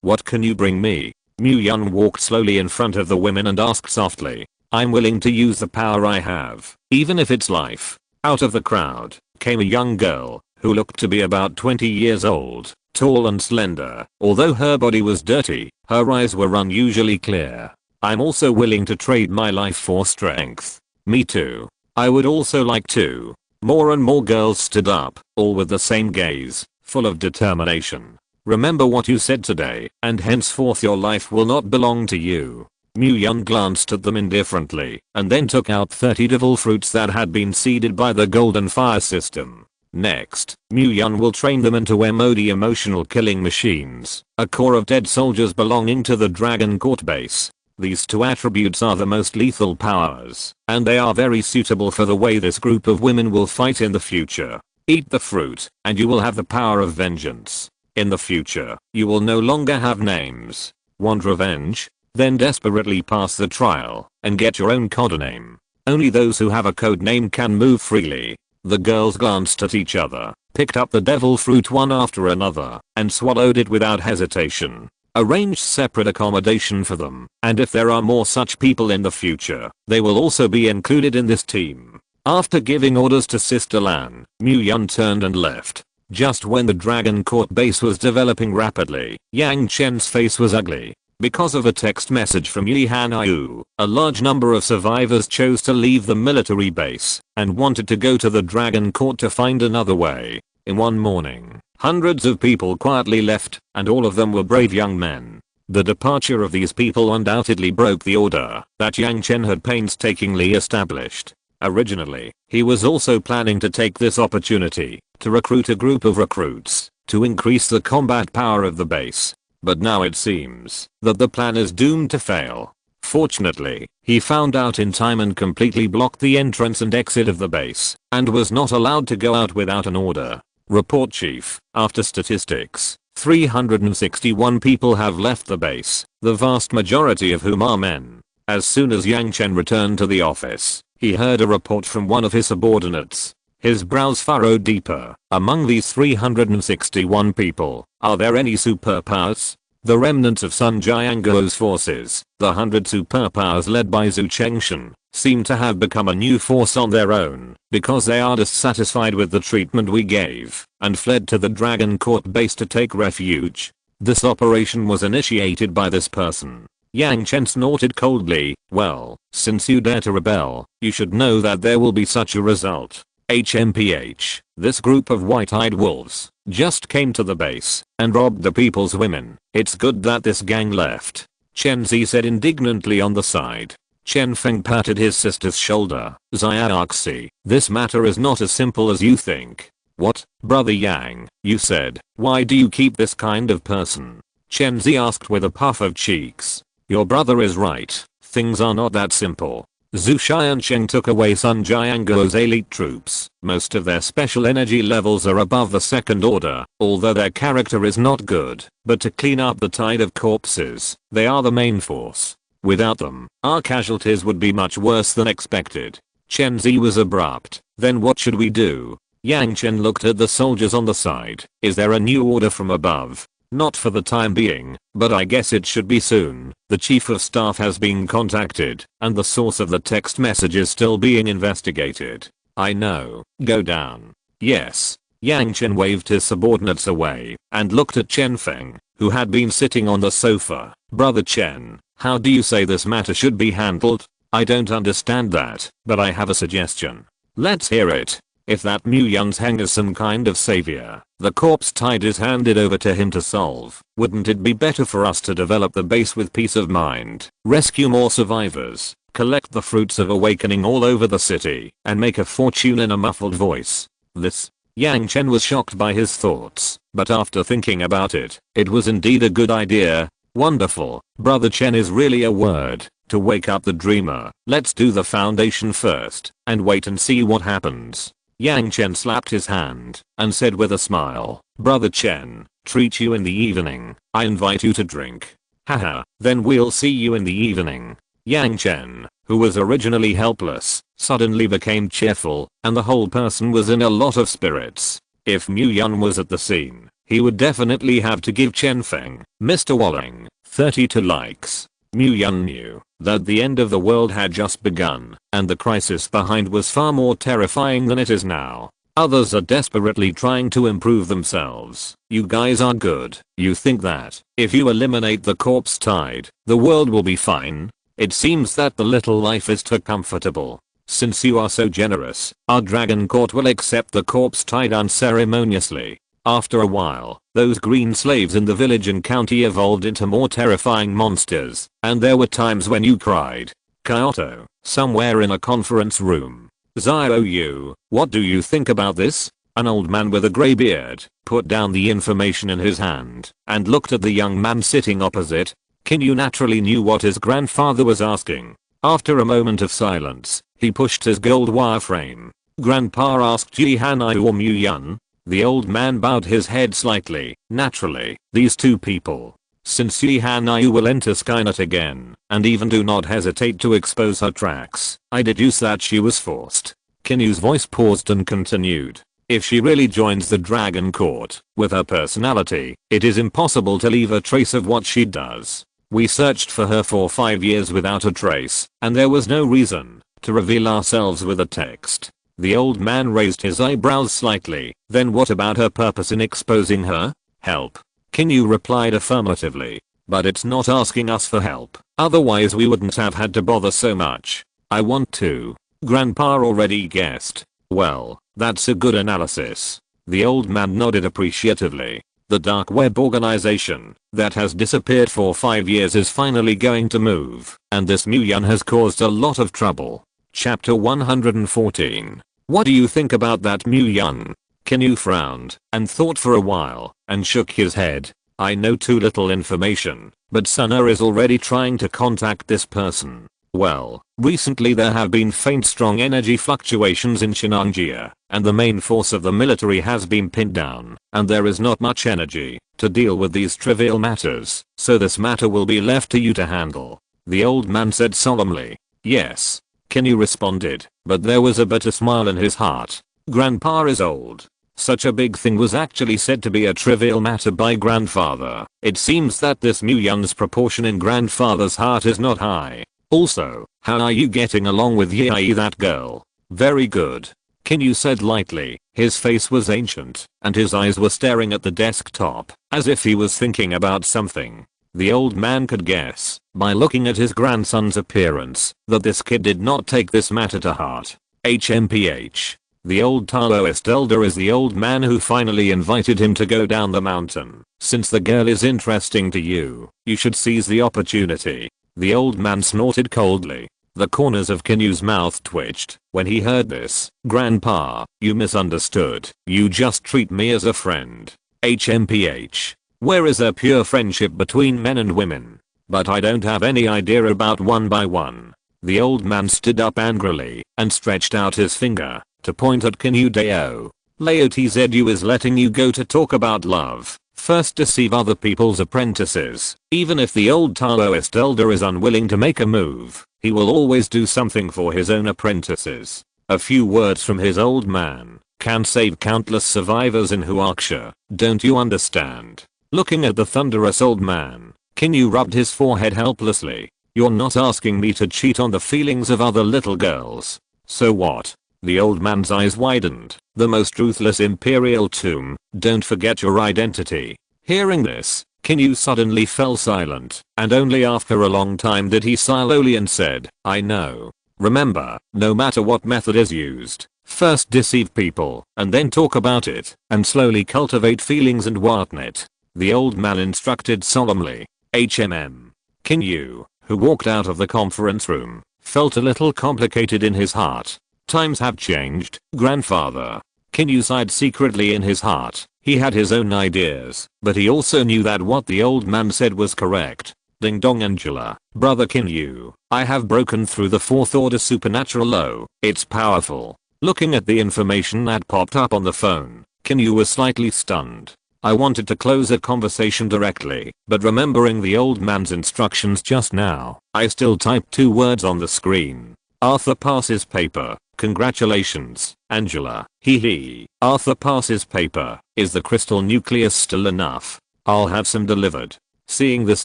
What can you bring me? Mu Yan walked slowly in front of the women and asked softly. I'm willing to use the power I have, even if it's life. Out of the crowd came a young girl who looked to be about 20 years old, tall and slender. Although her body was dirty, her eyes were unusually clear. I'm also willing to trade my life for strength. Me too. I would also like to. More and more girls stood up, all with the same gaze, full of determination. Remember what you said today, and henceforth your life will not belong to you. Mu Yan glanced at them indifferently, and then took out 30 devil fruits that had been seeded by the Golden Fire system. Next, Mu Yan will train them into MOD emotional killing machines, a core of dead soldiers belonging to the Dragon Court base. These two attributes are the most lethal powers, and they are very suitable for the way this group of women will fight in the future. Eat the fruit, and you will have the power of vengeance. In the future, you will no longer have names. Want revenge? Then desperately pass the trial, and get your own codename. Only those who have a code name can move freely. The girls glanced at each other, picked up the devil fruit one after another, and swallowed it without hesitation. Arranged separate accommodation for them, and if there are more such people in the future, they will also be included in this team. After giving orders to Sister Lan, Mu Yan turned and left. Just when the Dragon Court base was developing rapidly, Yang Chen's face was ugly. Because of a text message from Yi Hanayu, a large number of survivors chose to leave the military base and wanted to go to the Dragon Court to find another way. In one morning, hundreds of people quietly left, and all of them were brave young men. The departure of these people undoubtedly broke the order that Yang Chen had painstakingly established. Originally, he was also planning to take this opportunity to recruit a group of recruits to increase the combat power of the base. But now it seems that the plan is doomed to fail. Fortunately, he found out in time and completely blocked the entrance and exit of the base, and was not allowed to go out without an order. Report Chief, after statistics, 361 people have left the base, the vast majority of whom are men. As soon as Yang Chen returned to the office, he heard a report from one of his subordinates. His brows furrowed deeper. Among these 361 people, are there any superpowers? The remnants of Sun Jianguo's forces, the 100 superpowers led by Zhu Chengshan, seem to have become a new force on their own, because they are dissatisfied with the treatment we gave, and fled to the Dragon Court base to take refuge. This operation was initiated by this person. Yang Chen snorted coldly. Well, since you dare to rebel, you should know that there will be such a result. HMPH, this group of white-eyed wolves just came to the base and robbed the people's women. It's good that this gang left, Chen Zi said indignantly on the side. Chen Feng patted his sister's shoulder. Xiaoxi, this matter is not as simple as you think. What, Brother Yang, you said, why do you keep this kind of person? Chen Zi asked with a puff of cheeks. Your brother is right, things are not that simple. Zhu Xiansheng took away Sun Jianguo's elite troops. Most of their special energy levels are above the second order, although their character is not good. But to clean up the tide of corpses, they are the main force. Without them, our casualties would be much worse than expected. Chen Zi was abrupt. Then what should we do? Yang Chen looked at the soldiers on the side. Is there a new order from above? Not for the time being, but I guess it should be soon. The chief of staff has been contacted, and the source of the text message is still being investigated. I know. Go down. Yes. Yang Chen waved his subordinates away, and looked at Chen Feng, who had been sitting on the sofa. Brother Chen, how do you say this matter should be handled? I don't understand that, but I have a suggestion. Let's hear it. If that Mu Yan's Heng is some kind of savior, the corpse tide is handed over to him to solve. Wouldn't it be better for us to develop the base with peace of mind, rescue more survivors, collect the fruits of awakening all over the city, and make a fortune in a muffled voice? This? Yang Chen was shocked by his thoughts, but after thinking about it, it was indeed a good idea. Wonderful. Brother Chen is really a word to wake up the dreamer. Let's do the foundation first, and wait and see what happens. Yang Chen slapped his hand and said with a smile, Brother Chen, treat you in the evening. I invite you to drink. Haha, then we'll see you in the evening. Yang Chen, who was originally helpless, suddenly became cheerful, and the whole person was in a lot of spirits. If Mu Yun was at the scene, he would definitely have to give Chen Feng, Mr. Walling, 32 likes. Mu Yun knew that the end of the world had just begun, and the crisis behind was far more terrifying than it is now. Others are desperately trying to improve themselves. You guys are good. You think that if you eliminate the corpse tide, the world will be fine? It seems that the little life is too comfortable. Since you are so generous, our dragon court will accept the corpse tide unceremoniously. After a while, those green slaves in the village and county evolved into more terrifying monsters, and there were times when you cried. Kyoto, somewhere in a conference room. Zio, what do you think about this? An old man with a grey beard put down the information in his hand and looked at the young man sitting opposite. Kinyu naturally knew what his grandfather was asking. After a moment of silence, he pushed his gold wire frame. Grandpa asked Ji Hanai or Mu Yun. The old man bowed his head slightly. Naturally, these two people. Since Ji Hanai will enter Skynet again, and even do not hesitate to expose her tracks, I deduce that she was forced. Kinyu's voice paused and continued. If she really joins the Dragon Court, with her personality, it is impossible to leave a trace of what she does. We searched for her for 5 years without a trace, and there was no reason to reveal ourselves with a text. The old man raised his eyebrows slightly. Then what about her purpose in exposing her? Help. Kinyu replied affirmatively. But it's not asking us for help. Otherwise we wouldn't have had to bother so much. I want to. Grandpa already guessed. Well, that's a good analysis. The old man nodded appreciatively. The dark web organization that has disappeared for 5 years is finally going to move, and this Mu Yun has caused a lot of trouble. Chapter 114. What do you think about that, Mu Yun? Kinyu frowned and thought for a while and shook his head. I know too little information, but Sana is already trying to contact this person. Well, recently there have been faint strong energy fluctuations in Shinanjia, and the main force of the military has been pinned down, and there is not much energy to deal with these trivial matters, so this matter will be left to you to handle. The old man said solemnly. Yes. Kinyu responded, but there was a bitter smile in his heart. Grandpa is old. Such a big thing was actually said to be a trivial matter by grandfather. It seems that this Mu Yun's proportion in grandfather's heart is not high. Also, how are you getting along with Yai, that girl? Very good. Kinyu said lightly. His face was ancient, and his eyes were staring at the desktop, as if he was thinking about something. The old man could guess, by looking at his grandson's appearance, that this kid did not take this matter to heart. HMPH. The old Taoist elder is the old man who finally invited him to go down the mountain. Since the girl is interesting to you, you should seize the opportunity. The old man snorted coldly. The corners of Kinyu's mouth twitched when he heard this. Grandpa, you misunderstood. You just treat me as a friend. HMPH. Where is there pure friendship between men and women? But I don't have any idea about one by one. The old man stood up angrily and stretched out his finger to point at Kinyu Deo. Lao Tzu is letting you go to talk about love. First deceive other people's apprentices. Even if the old Taoist elder is unwilling to make a move, he will always do something for his own apprentices. A few words from his old man can save countless survivors in Huaxia. Don't you understand? Looking at the thunderous old man, Kinyu rubbed his forehead helplessly. You're not asking me to cheat on the feelings of other little girls. So what? The old man's eyes widened. The most ruthless imperial tomb. Don't forget your identity. Hearing this, Kinyu suddenly fell silent, and only after a long time did he sigh slowly and said, I know. Remember, no matter what method is used, first deceive people, and then talk about it, and slowly cultivate feelings and whatnot. The old man instructed solemnly. Kinyu, who walked out of the conference room, felt a little complicated in his heart. Times have changed, grandfather. Kinyu sighed secretly in his heart. He had his own ideas, but he also knew that what the old man said was correct. Ding dong, Angela. Brother Kinyu, I have broken through the 4th order supernatural law. It's powerful. Looking at the information that popped up on the phone, Kinyu was slightly stunned. I wanted to close a conversation directly, but remembering the old man's instructions just now, I still typed 2 words on the screen. Arthur passes paper. Congratulations, Angela. Hee. Arthur passes paper. Is the crystal nucleus still enough? I'll have some delivered. Seeing this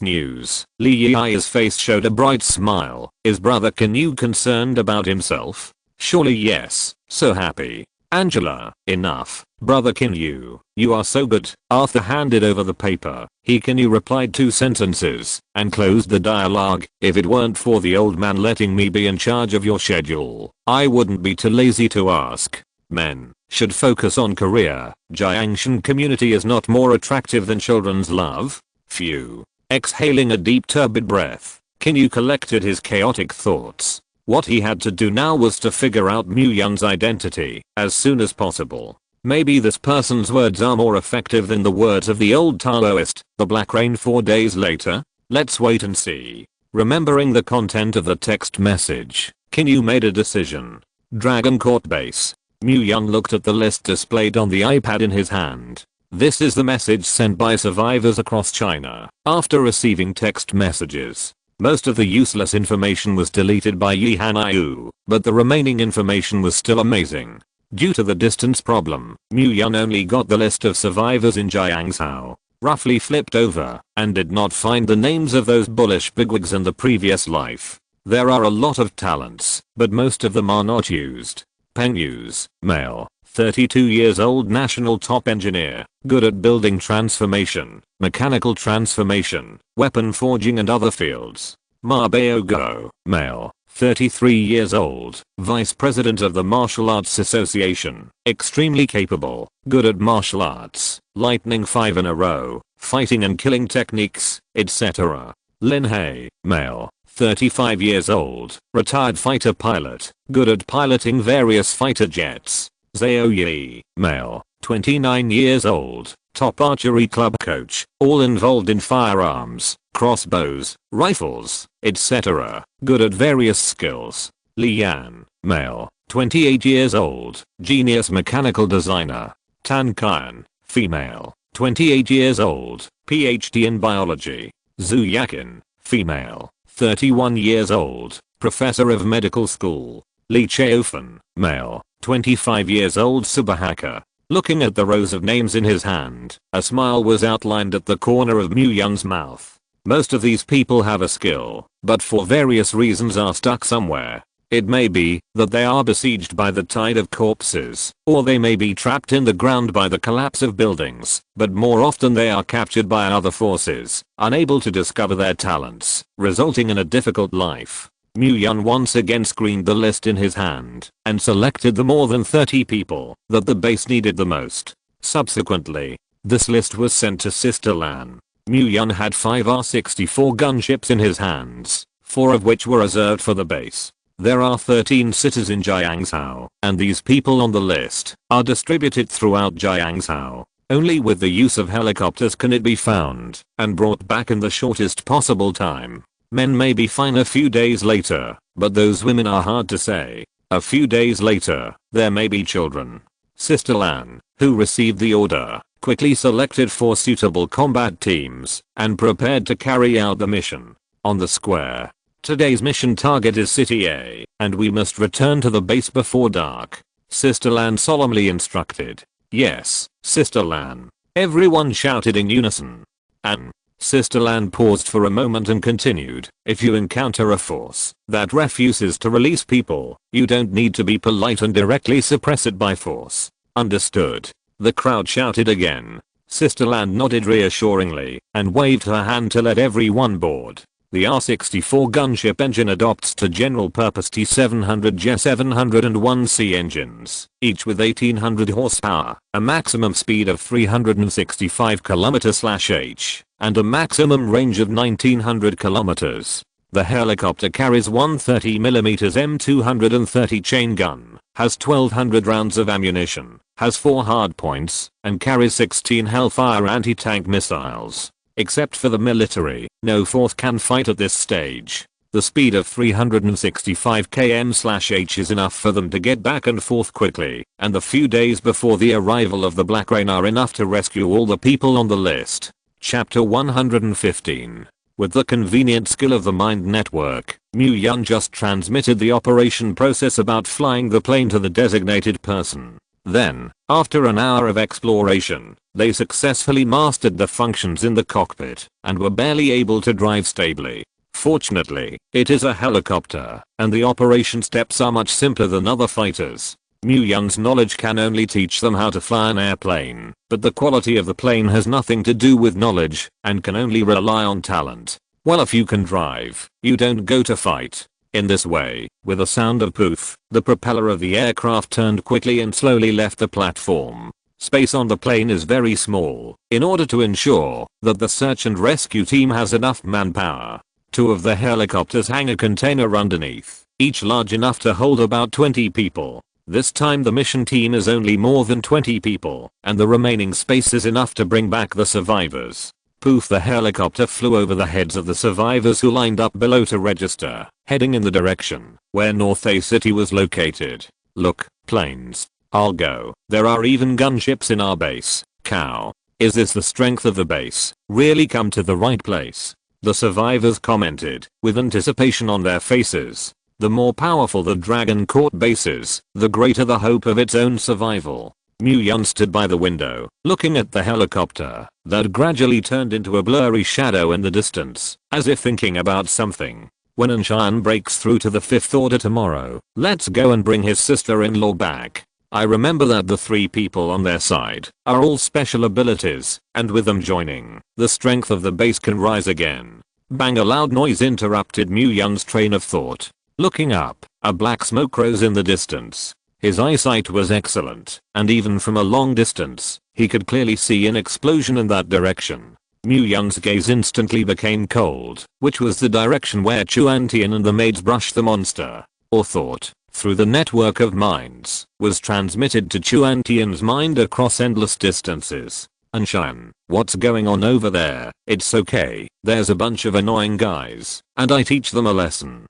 news, Lee Yi's face showed a bright smile. Is brother Kinyu concerned about himself? Surely yes. So happy. Angela, enough. Brother Kinyu, you are so good. Arthur handed over the paper. Kinyu replied 2 sentences and closed the dialogue. If it weren't for the old man letting me be in charge of your schedule, I wouldn't be too lazy to ask. Men should focus on career. Jiangshan community is not more attractive than children's love. Phew. Exhaling a deep turbid breath, Kinyu collected his chaotic thoughts. What he had to do now was to figure out Muyun's identity as soon as possible. Maybe this person's words are more effective than the words of the old Taoist, the Black Rain 4 days later. Let's wait and see. Remembering the content of the text message, Kinyu made a decision. Dragon Court Base. Muyun looked at the list displayed on the iPad in his hand. This is the message sent by survivors across China after receiving text messages. Most of the useless information was deleted by Yi Hanyu, but the remaining information was still amazing. Due to the distance problem, Muyun only got the list of survivors in Jiangzhou, roughly flipped over, and did not find the names of those bullish bigwigs in the previous life. There are a lot of talents, but most of them are not used. Peng Yus, male, 32 years old, national top engineer, good at building transformation, mechanical transformation, weapon forging and other fields. Ma Baogo, male, 33 years old, vice president of the Martial Arts Association, extremely capable, good at martial arts, lightning 5 in a row, fighting and killing techniques, etc. Lin Hei, male, 35 years old, retired fighter pilot, good at piloting various fighter jets. Zhao Yi, male, 29 years old, top archery club coach, all involved in firearms, crossbows, rifles, etc., good at various skills. Li Yan, male, 28 years old, genius mechanical designer. Tan Qian, female, 28 years old, PhD in biology. Zhu Yakin, female, 31 years old, professor of medical school. Li Chaofen, male, 25 years old, super hacker. Looking at the rows of names in his hand, a smile was outlined at the corner of Muyun's mouth. Most of these people have a skill, but for various reasons are stuck somewhere. It may be that they are besieged by the tide of corpses, or they may be trapped in the ground by the collapse of buildings, but more often they are captured by other forces, unable to discover their talents, resulting in a difficult life. Muyun once again screened the list in his hand and selected the more than 30 people that the base needed the most. Subsequently, this list was sent to Sister Lan. Muyun had 5 R-64 gunships in his hands, 4 of which were reserved for the base. There are 13 cities in Jiangzhou, and these people on the list are distributed throughout Jiangzhou. Only with the use of helicopters can it be found and brought back in the shortest possible time. Men may be fine a few days later, but those women are hard to say. A few days later, there may be children. Sister Lan, who received the order, quickly selected 4 suitable combat teams and prepared to carry out the mission. On the square. Today's mission target is City A, and we must return to the base before dark. Sister Lan solemnly instructed. Yes, Sister Lan. Everyone shouted in unison. And Sister Lan paused for a moment and continued. If you encounter a force that refuses to release people, you don't need to be polite and directly suppress it by force. Understood? The crowd shouted again. Sister Lan nodded reassuringly and waved her hand to let everyone board. The R-64 gunship engine adopts to general purpose T-700 J701C engines, each with 1800 horsepower, a maximum speed of 365 km/h, and a maximum range of 1900 km. The helicopter carries 130mm M230 chain gun, has 1200 rounds of ammunition, has 4 hardpoints, and carries 16 Hellfire anti-tank missiles. Except for the military, no force can fight at this stage. The speed of 365 km/h is enough for them to get back and forth quickly, and the few days before the arrival of the Black Rain are enough to rescue all the people on the list. Chapter 115. With the convenient skill of the mind network, Mu-Yun just transmitted the operation process about flying the plane to the designated person. Then, after an hour of exploration, they successfully mastered the functions in the cockpit and were barely able to drive stably. Fortunately, it is a helicopter, and the operation steps are much simpler than other fighters. Mu-Yun's knowledge can only teach them how to fly an airplane, but the quality of the plane has nothing to do with knowledge, and can only rely on talent. Well, if you can drive, you don't go to fight. In this way, with a sound of poof, the propeller of the aircraft turned quickly and slowly left the platform. Space on the plane is very small, in order to ensure that the search and rescue team has enough manpower. Two of the helicopters hang a container underneath, each large enough to hold about 20 people. This time the mission team is only more than 20 people, and the remaining space is enough to bring back the survivors. Poof, the helicopter flew over the heads of the survivors who lined up below to register, heading in the direction where North A City was located. Look, planes. I'll go. There are even gunships in our base. Cow. Is this the strength of the base? Really come to the right place. The survivors commented, with anticipation on their faces. The more powerful the Dragon Court base is, the greater the hope of its own survival. Mu-Yun stood by the window, looking at the helicopter, that gradually turned into a blurry shadow in the distance, as if thinking about something. When Anshan breaks through to the Fifth Order tomorrow, let's go and bring his sister-in-law back. I remember that the three people on their side are all special abilities, and with them joining, the strength of the base can rise again. Bang, a loud noise interrupted Mu-Yun's train of thought. Looking up, a black smoke rose in the distance. His eyesight was excellent, and even from a long distance, he could clearly see an explosion in that direction. Mu-Yun's gaze instantly became cold, which was the direction where Chuan Tian and the maids brushed the monster. Or thought, through the network of minds, was transmitted to Chuan Tian's mind across endless distances. Anshan, what's going on over there? It's okay, there's a bunch of annoying guys, and I teach them a lesson.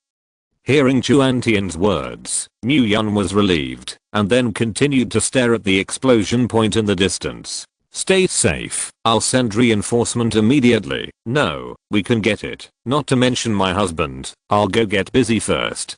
Hearing Chuan Tian's words, Mu-Yun was relieved, and then continued to stare at the explosion point in the distance. Stay safe, I'll send reinforcement immediately. No, we can get it, not to mention my husband, I'll go get busy first.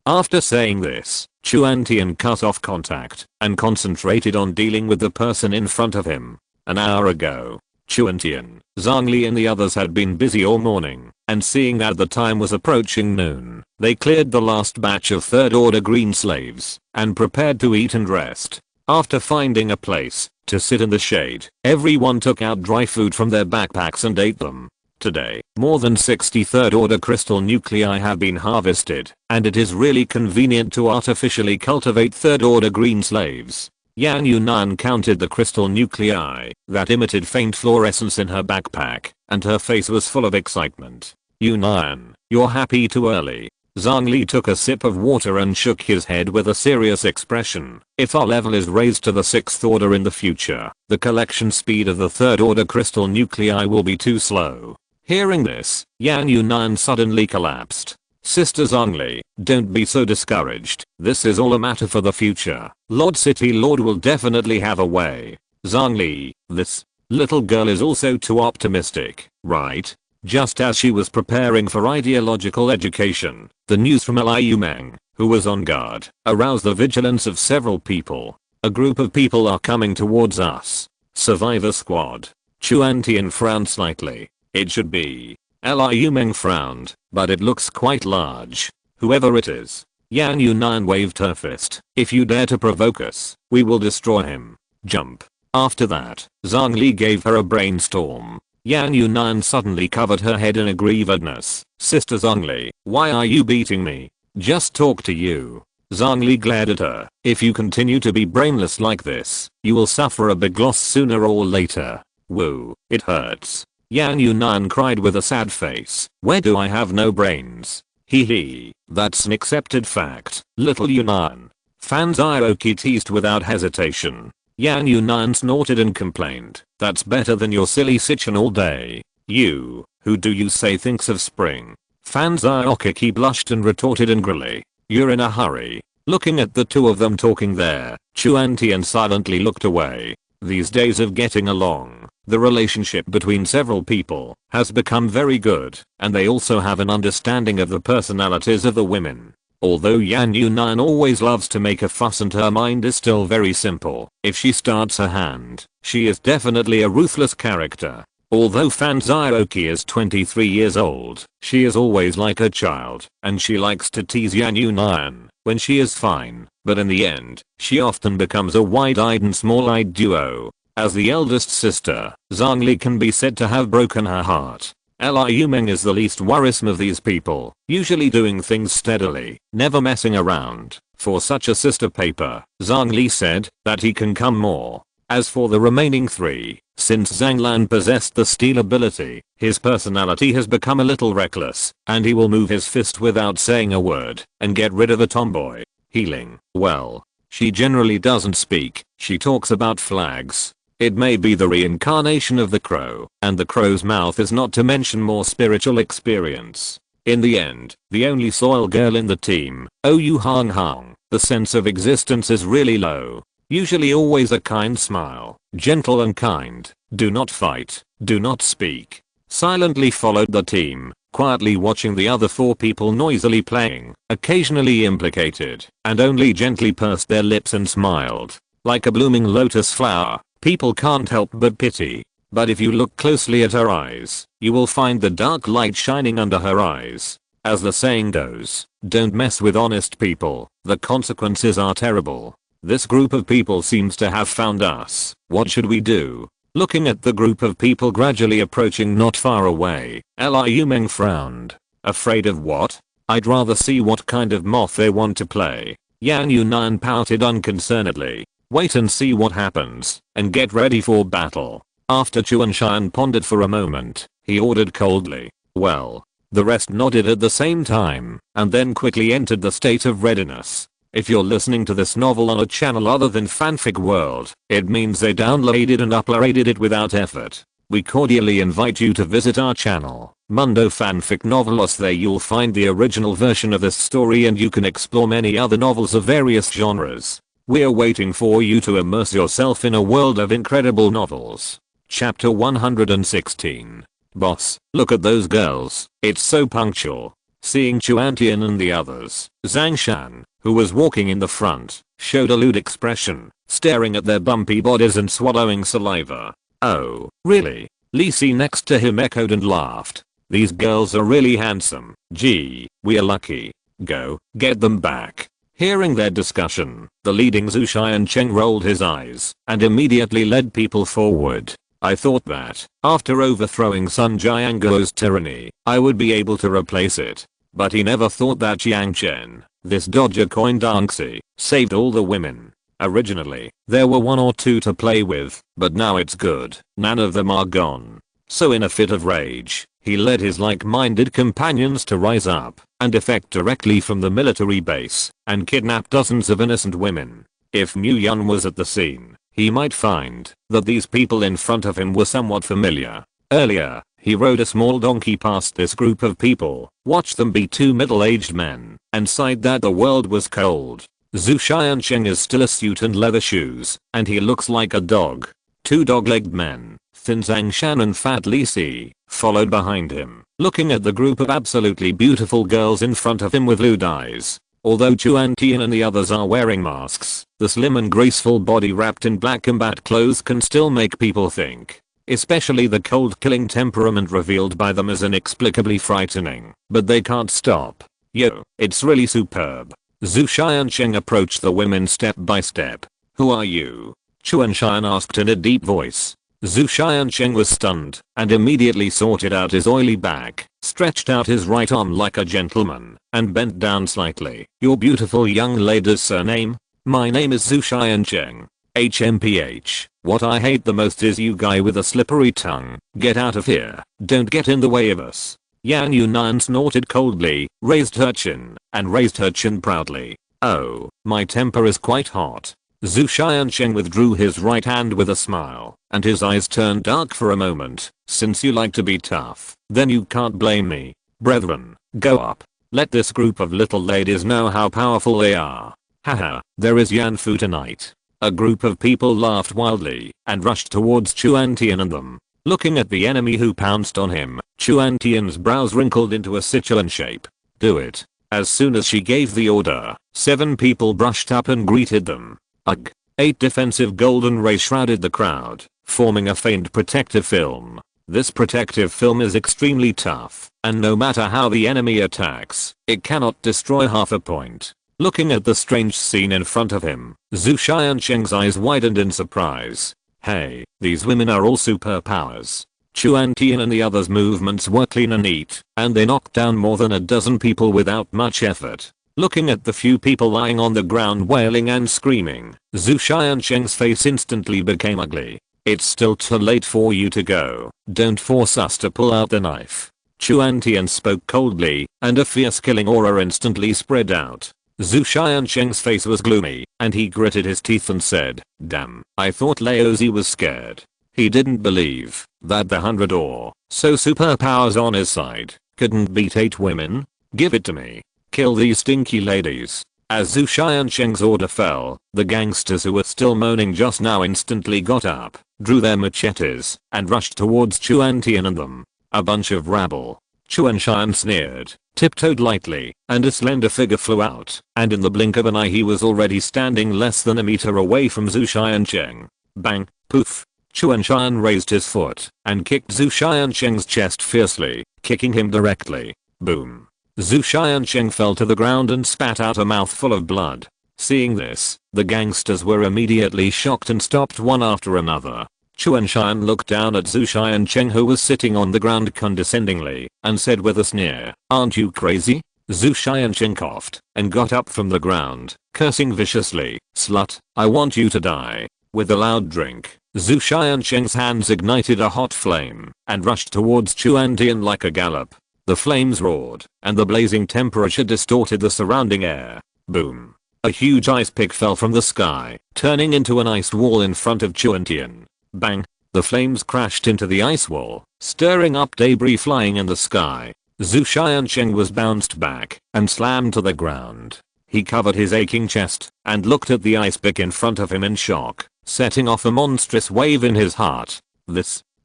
After saying this, Chuan Tian cut off contact, and concentrated on dealing with the person in front of him. An hour ago, Chuan Tian, Zhang Li and the others had been busy all morning, and seeing that the time was approaching noon, they cleared the last batch of third order green slaves, and prepared to eat and rest. After finding a place to sit in the shade, everyone took out dry food from their backpacks and ate them. Today, more than 60 third order crystal nuclei have been harvested, and it is really convenient to artificially cultivate third order green slaves. Yan Yunan counted the crystal nuclei that emitted faint fluorescence in her backpack, and her face was full of excitement. Yunan, you're happy too early. Zhang Li took a sip of water and shook his head with a serious expression. If our level is raised to the 6th order in the future, the collection speed of the 3rd order crystal nuclei will be too slow. Hearing this, Yan Yunan suddenly collapsed. Sister Zhang Li, don't be so discouraged. This is all a matter for the future. Lord City Lord will definitely have a way. Zhang Li, this little girl is also too optimistic, right? Just as she was preparing for ideological education, the news from Liu Meng, who was on guard, aroused the vigilance of several people. A group of people are coming towards us. Survivor squad. Chuan Tian frowned slightly. It should be. Liu Meng frowned, but it looks quite large. Whoever it is. Yan Yunan waved her fist. If you dare to provoke us, we will destroy him. Jump. After that, Zhang Li gave her a brainstorm. Yan Yunan suddenly covered her head in aggrievedness. Sister Zhang Li, why are you beating me? Just talk to you. Zhang Li glared at her. If you continue to be brainless like this, you will suffer a big loss sooner or later. Woo, it hurts. Yan Yunan cried with a sad face. Where do I have no brains? Hee hee, that's an accepted fact, little Yunan. Fan Zioki teased without hesitation. Yan Yunan snorted and complained. That's better than your silly Sichan all day. You, who do you say thinks of spring? Fan Xiaokiki blushed and retorted angrily. You're in a hurry. Looking at the two of them talking there, Chuan Tian silently looked away. These days of getting along, the relationship between several people has become very good, and they also have an understanding of the personalities of the women. Although Yan Yunan always loves to make a fuss and her mind is still very simple, if she starts her hand, she is definitely a ruthless character. Although Fan Xiaoki is 23 years old, she is always like a child, and she likes to tease Yan Yunan when she is fine, but in the end, she often becomes a wide-eyed and small-eyed duo. As the eldest sister, Zhang Li can be said to have broken her heart. Liu Meng is the least worrisome of these people, usually doing things steadily, never messing around. For such a sister paper, Zhang Li said that he can come more. As for the remaining three, since Zhang Lan possessed the steal ability, his personality has become a little reckless, and he will move his fist without saying a word, and get rid of a tomboy. Healing, well, she generally doesn't speak, she talks about flags. It may be the reincarnation of the crow, and the crow's mouth is not to mention more spiritual experience. In the end, the only soil girl in the team, Yu Hang Hang, the sense of existence is really low. Usually always a kind smile, gentle and kind, do not fight, do not speak. Silently followed the team, quietly watching the other four people noisily playing, occasionally implicated, and only gently pursed their lips and smiled. Like a blooming lotus flower, people can't help but pity. But if you look closely at her eyes, you will find the dark light shining under her eyes. As the saying goes, don't mess with honest people, the consequences are terrible. This group of people seems to have found us. What should we do? Looking at the group of people gradually approaching not far away, Liu Meng frowned. Afraid of what? I'd rather see what kind of moth they want to play. Yan Yunan pouted unconcernedly. Wait and see what happens, and get ready for battle. After Chuan Shan pondered for a moment, he ordered coldly. Well. The rest nodded at the same time, and then quickly entered the state of readiness. If you're listening to this novel on a channel other than Fanfic World, it means they downloaded and uploaded it without effort. We cordially invite you to visit our channel, Mundo Fanfic Novelos. There you'll find the original version of this story and you can explore many other novels of various genres. We're waiting for you to immerse yourself in a world of incredible novels. Chapter 116. Boss, look at those girls, it's so punctual. Seeing Chuan Tian and the others, Zhang Shan, who was walking in the front, showed a lewd expression, staring at their bumpy bodies and swallowing saliva. Oh, really? Li Si next to him echoed and laughed. These girls are really handsome. Gee, we are lucky. Go, get them back. Hearing their discussion, the leading Zhu Xiancheng rolled his eyes and immediately led people forward. I thought that, after overthrowing Sun Jianguo's tyranny, I would be able to replace it. But he never thought that Jiang Chen, this dodger coin Danxi, saved all the women. Originally, there were one or two to play with, but now it's good, none of them are gone. So in a fit of rage, he led his like-minded companions to rise up and defect directly from the military base and kidnap dozens of innocent women. If Mu Yun was at the scene, he might find that these people in front of him were somewhat familiar. Earlier, he rode a small donkey past this group of people, watched them be two middle-aged men, and sighed that the world was cold. Zhu Xiancheng is still a suit and leather shoes, and he looks like a dog. Two dog-legged men, Thin Zhang Shan and Fat Li Si, followed behind him, looking at the group of absolutely beautiful girls in front of him with lewd eyes. Although Chuan Tian and the others are wearing masks, the slim and graceful body wrapped in black combat clothes can still make people think. Especially the cold-killing temperament revealed by them is inexplicably frightening, but they can't stop. Yo, it's really superb. Zhu Xiancheng approached the women step by step. Who are you? Chuan Shan asked in a deep voice. Zhu Xiancheng was stunned and immediately sorted out his oily back, stretched out his right arm like a gentleman, and bent down slightly. Your beautiful young lady's surname? My name is Zhu Xiancheng. HMPH. What I hate the most is you guy with a slippery tongue. Get out of here. Don't get in the way of us. Yan Yunan snorted coldly, raised her chin proudly. Oh, my temper is quite hot. Zhu Xiancheng withdrew his right hand with a smile, and his eyes turned dark for a moment. Since you like to be tough, then you can't blame me. Brethren, go up. Let this group of little ladies know how powerful they are. Haha, there is Yanfu tonight. A group of people laughed wildly and rushed towards Chuan Tian and them. Looking at the enemy who pounced on him, Chuan Tian's brows wrinkled into a Sichuan shape. Do it. As soon as she gave the order, 7 people brushed up and greeted them. Ugh. 8 defensive golden rays shrouded the crowd, forming a faint protective film. This protective film is extremely tough, and no matter how the enemy attacks, it cannot destroy half a point. Looking at the strange scene in front of him, Zhu Xiancheng's eyes widened in surprise. Hey, these women are all superpowers. Chuan Tian and the others' movements were clean and neat, and they knocked down more than a dozen people without much effort. Looking at the few people lying on the ground wailing and screaming, Zhu Xiancheng's face instantly became ugly. It's still too late for you to go. Don't force us to pull out the knife. Chuan Tian spoke coldly, and a fierce killing aura instantly spread out. Zhu Xiancheng's face was gloomy, and he gritted his teeth and said, damn, I thought Laozi was scared. He didn't believe that the 100 or so superpowers on his side couldn't beat 8 women. Give it to me. Kill these stinky ladies. As Zhu Xiancheng's order fell, the gangsters who were still moaning just now instantly got up, drew their machetes, and rushed towards Chuan Tian and them. A bunch of rabble. Chuan Xian sneered, tiptoed lightly, and a slender figure flew out, and in the blink of an eye he was already standing less than a meter away from Zhu Xiancheng. Bang, poof. Chuan Xian raised his foot, and kicked Zhu Xiancheng's chest fiercely, kicking him directly. Boom. Zhu Xiancheng fell to the ground and spat out a mouthful of blood. Seeing this, the gangsters were immediately shocked and stopped one after another. Chuan Xian looked down at Zhu Xiancheng who was sitting on the ground condescendingly, and said with a sneer, aren't you crazy? Zhu Xiancheng coughed, and got up from the ground, cursing viciously, slut, I want you to die. With a loud drink, Zhu Xiancheng's hands ignited a hot flame, and rushed towards Chuan Tian like a gallop. The flames roared, and the blazing temperature distorted the surrounding air. Boom. A huge ice pick fell from the sky, turning into an ice wall in front of Chuan Tian. Bang. The flames crashed into the ice wall, stirring up debris flying in the sky. Zhu Xiancheng was bounced back, and slammed to the ground. He covered his aching chest, and looked at the ice pick in front of him in shock, setting off a monstrous wave in his heart.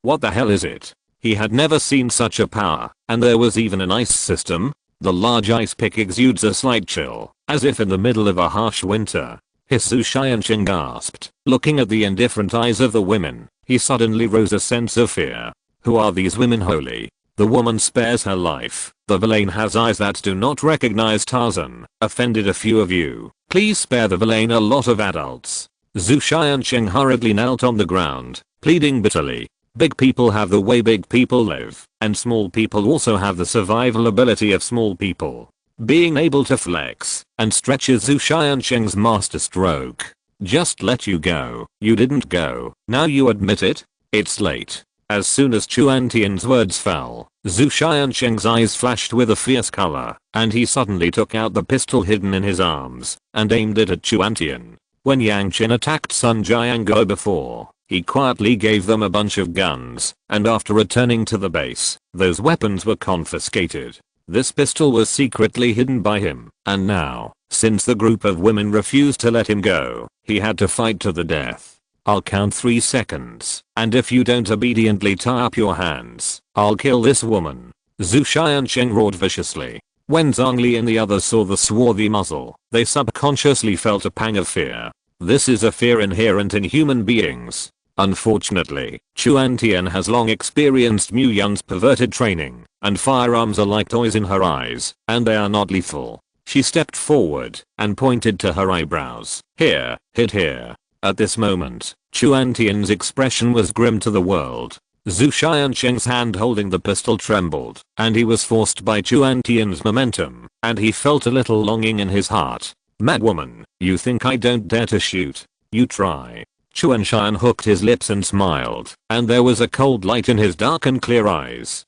What the hell is it? He had never seen such a power, and there was even an ice system. The large ice pick exudes a slight chill, as if in the middle of a harsh winter. Zhu Xiancheng gasped. Looking at the indifferent eyes of the women, he suddenly rose a sense of fear. Who are these women wholly? The woman spares her life. The villain has eyes that do not recognize Tarzan. Offended a few of you. Please spare the villain a lot of adults. Zhu Xiancheng hurriedly knelt on the ground, pleading bitterly. Big people have the way big people live, and small people also have the survival ability of small people. Being able to flex and stretch is Zhu Xiancheng's master stroke. Just let you go. You didn't go. Now you admit it? It's late. As soon as Chuan Tian's words fell, Zhu Xiancheng's eyes flashed with a fierce color, and he suddenly took out the pistol hidden in his arms and aimed it at Chuan Tian. When Yang Chen attacked Sun Jianguo before, he quietly gave them a bunch of guns, and after returning to the base, those weapons were confiscated. This pistol was secretly hidden by him, and now, since the group of women refused to let him go, he had to fight to the death. I'll count 3 seconds, and if you don't obediently tie up your hands, I'll kill this woman. Zhu Xiancheng roared viciously. When Zhongli and the others saw the swarthy muzzle, they subconsciously felt a pang of fear. This is a fear inherent in human beings. Unfortunately, Chuan Tian has long experienced Mu Yun's perverted training, and firearms are like toys in her eyes, and they are not lethal. She stepped forward and pointed to her eyebrows. Here, hit here. At this moment, Chuan Tian's expression was grim to the world. Zhu Xiancheng's hand holding the pistol trembled, and he was forced by Chuan Tian's momentum, and he felt a little longing in his heart. Madwoman, you think I don't dare to shoot? You try. Chuan Xian hooked his lips and smiled, and there was a cold light in his dark and clear eyes.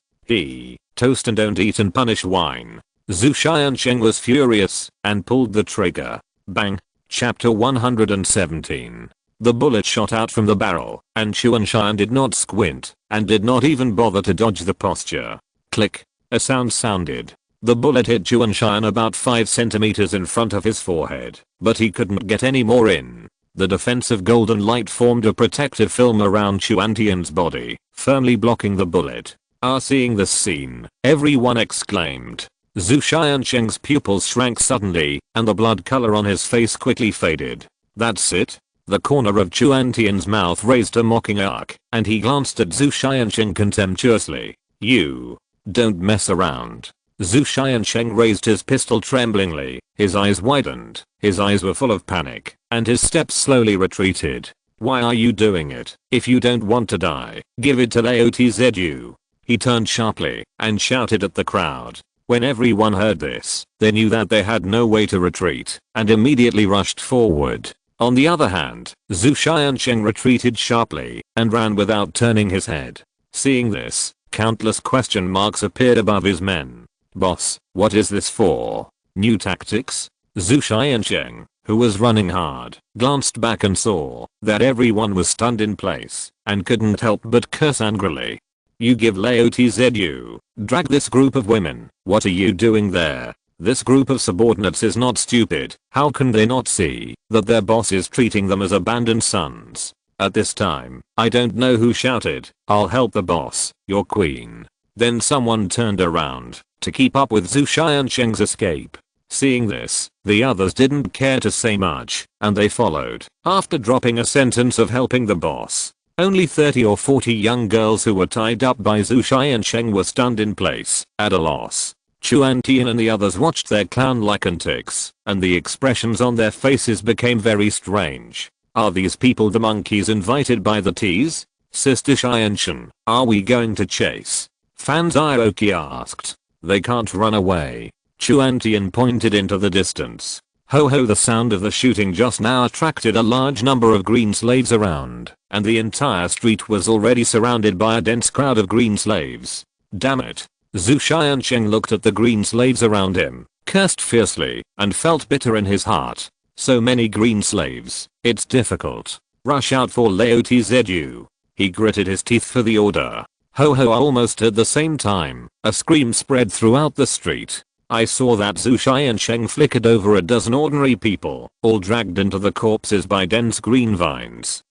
Toast and don't eat and punish wine. Zhu Xiancheng was furious, and pulled the trigger. Bang. Chapter 117. The bullet shot out from the barrel, and Chuan Xian did not squint, and did not even bother to dodge the posture. Click. A sound sounded. The bullet hit Chu Anshan about 5 centimeters in front of his forehead, but he couldn't get any more in. The defensive golden light formed a protective film around Chu Antian's body, firmly blocking the bullet. Seeing this scene, everyone exclaimed. Zhu Xiansheng's pupils shrank suddenly, and the blood color on his face quickly faded. That's it? The corner of Chu Antian's mouth raised a mocking arc, and he glanced at Zhu Xiansheng contemptuously. You don't mess around. Zhu Xiansheng raised his pistol tremblingly, his eyes widened, his eyes were full of panic, and his steps slowly retreated. Why are you doing it? If you don't want to die, give it to Lao Tzu. He turned sharply and shouted at the crowd. When everyone heard this, they knew that they had no way to retreat, and immediately rushed forward. On the other hand, Zhu Xiansheng retreated sharply and ran without turning his head. Seeing this, countless question marks appeared above his men. Boss, what is this for? New tactics? Zhu Xiansheng, who was running hard, glanced back and saw that everyone was stunned in place and couldn't help but curse angrily. You give Lao Tzu. Drag this group of women. What are you doing there? This group of subordinates is not stupid. How can they not see that their boss is treating them as abandoned sons? At this time, I don't know who shouted, I'll help the boss, your queen. Then someone turned around to keep up with Zhu Xiansheng's escape. Seeing this, the others didn't care to say much, and they followed. After dropping a sentence of helping the boss, only 30 or 40 young girls who were tied up by Zhu Xiansheng were stunned in place, at a loss. Chu Antian and the others watched their clown-like antics, and the expressions on their faces became very strange. Are these people the monkeys invited by the tease? Sister Xianshan, are we going to chase? Fan Zioki asked. They can't run away. Chu Antian pointed into the distance. Ho ho, the sound of the shooting just now attracted a large number of green slaves around, and the entire street was already surrounded by a dense crowd of green slaves. Damn it. Zhu Xiansheng looked at the green slaves around him, cursed fiercely, and felt bitter in his heart. So many green slaves, it's difficult. Rush out for Lao Tzu. He gritted his teeth for the order. Ho ho, almost at the same time, a scream spread throughout the street. I saw that Zhu Xiansheng flickered over a dozen ordinary people, all dragged into the corpses by dense green vines.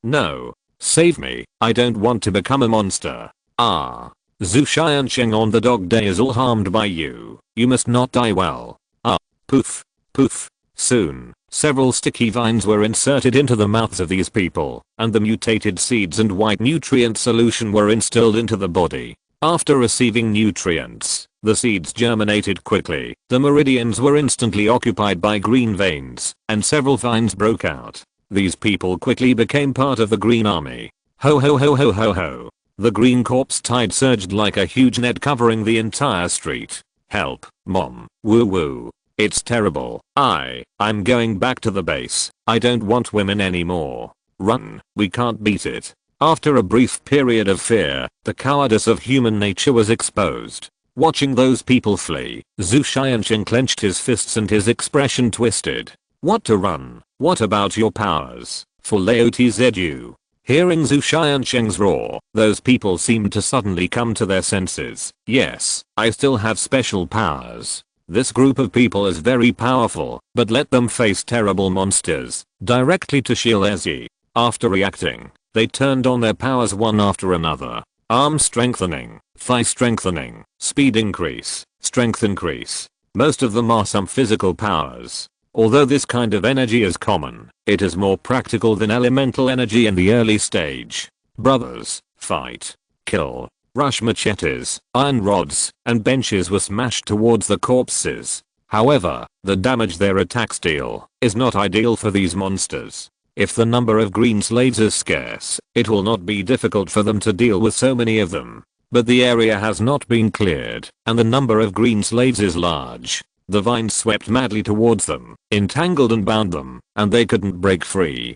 No. Save me, I don't want to become a monster. Zhu Xiansheng on the dog day is all harmed by you. You must not die well. Poof. Poof. Soon, several sticky vines were inserted into the mouths of these people, and the mutated seeds and white nutrient solution were instilled into the body. After receiving nutrients, the seeds germinated quickly, the meridians were instantly occupied by green veins, and several vines broke out. These people quickly became part of the green army. Ho ho ho ho ho ho. The green corpse tide surged like a huge net covering the entire street. Help, mom, woo woo. It's terrible. I'm going back to the base. I don't want women anymore. Run, we can't beat it. After a brief period of fear, the cowardice of human nature was exposed. Watching those people flee, Zhu Xiansheng clenched his fists and his expression twisted. What to run? What about your powers? For Lao Tzu. Hearing Zhu Xiansheng's roar, those people seemed to suddenly come to their senses. Yes, I still have special powers. This group of people is very powerful, but let them face terrible monsters. Directly to Shilezi. After reacting, they turned on their powers one after another. Arm strengthening, thigh strengthening, speed increase, strength increase. Most of them are some physical powers. Although this kind of energy is common, it is more practical than elemental energy in the early stage. Brothers, fight, kill. Rush machetes, iron rods, and benches were smashed towards the corpses. However, the damage their attacks deal is not ideal for these monsters. If the number of green slaves is scarce, it will not be difficult for them to deal with so many of them. But the area has not been cleared, and the number of green slaves is large. The vines swept madly towards them, entangled and bound them, and they couldn't break free.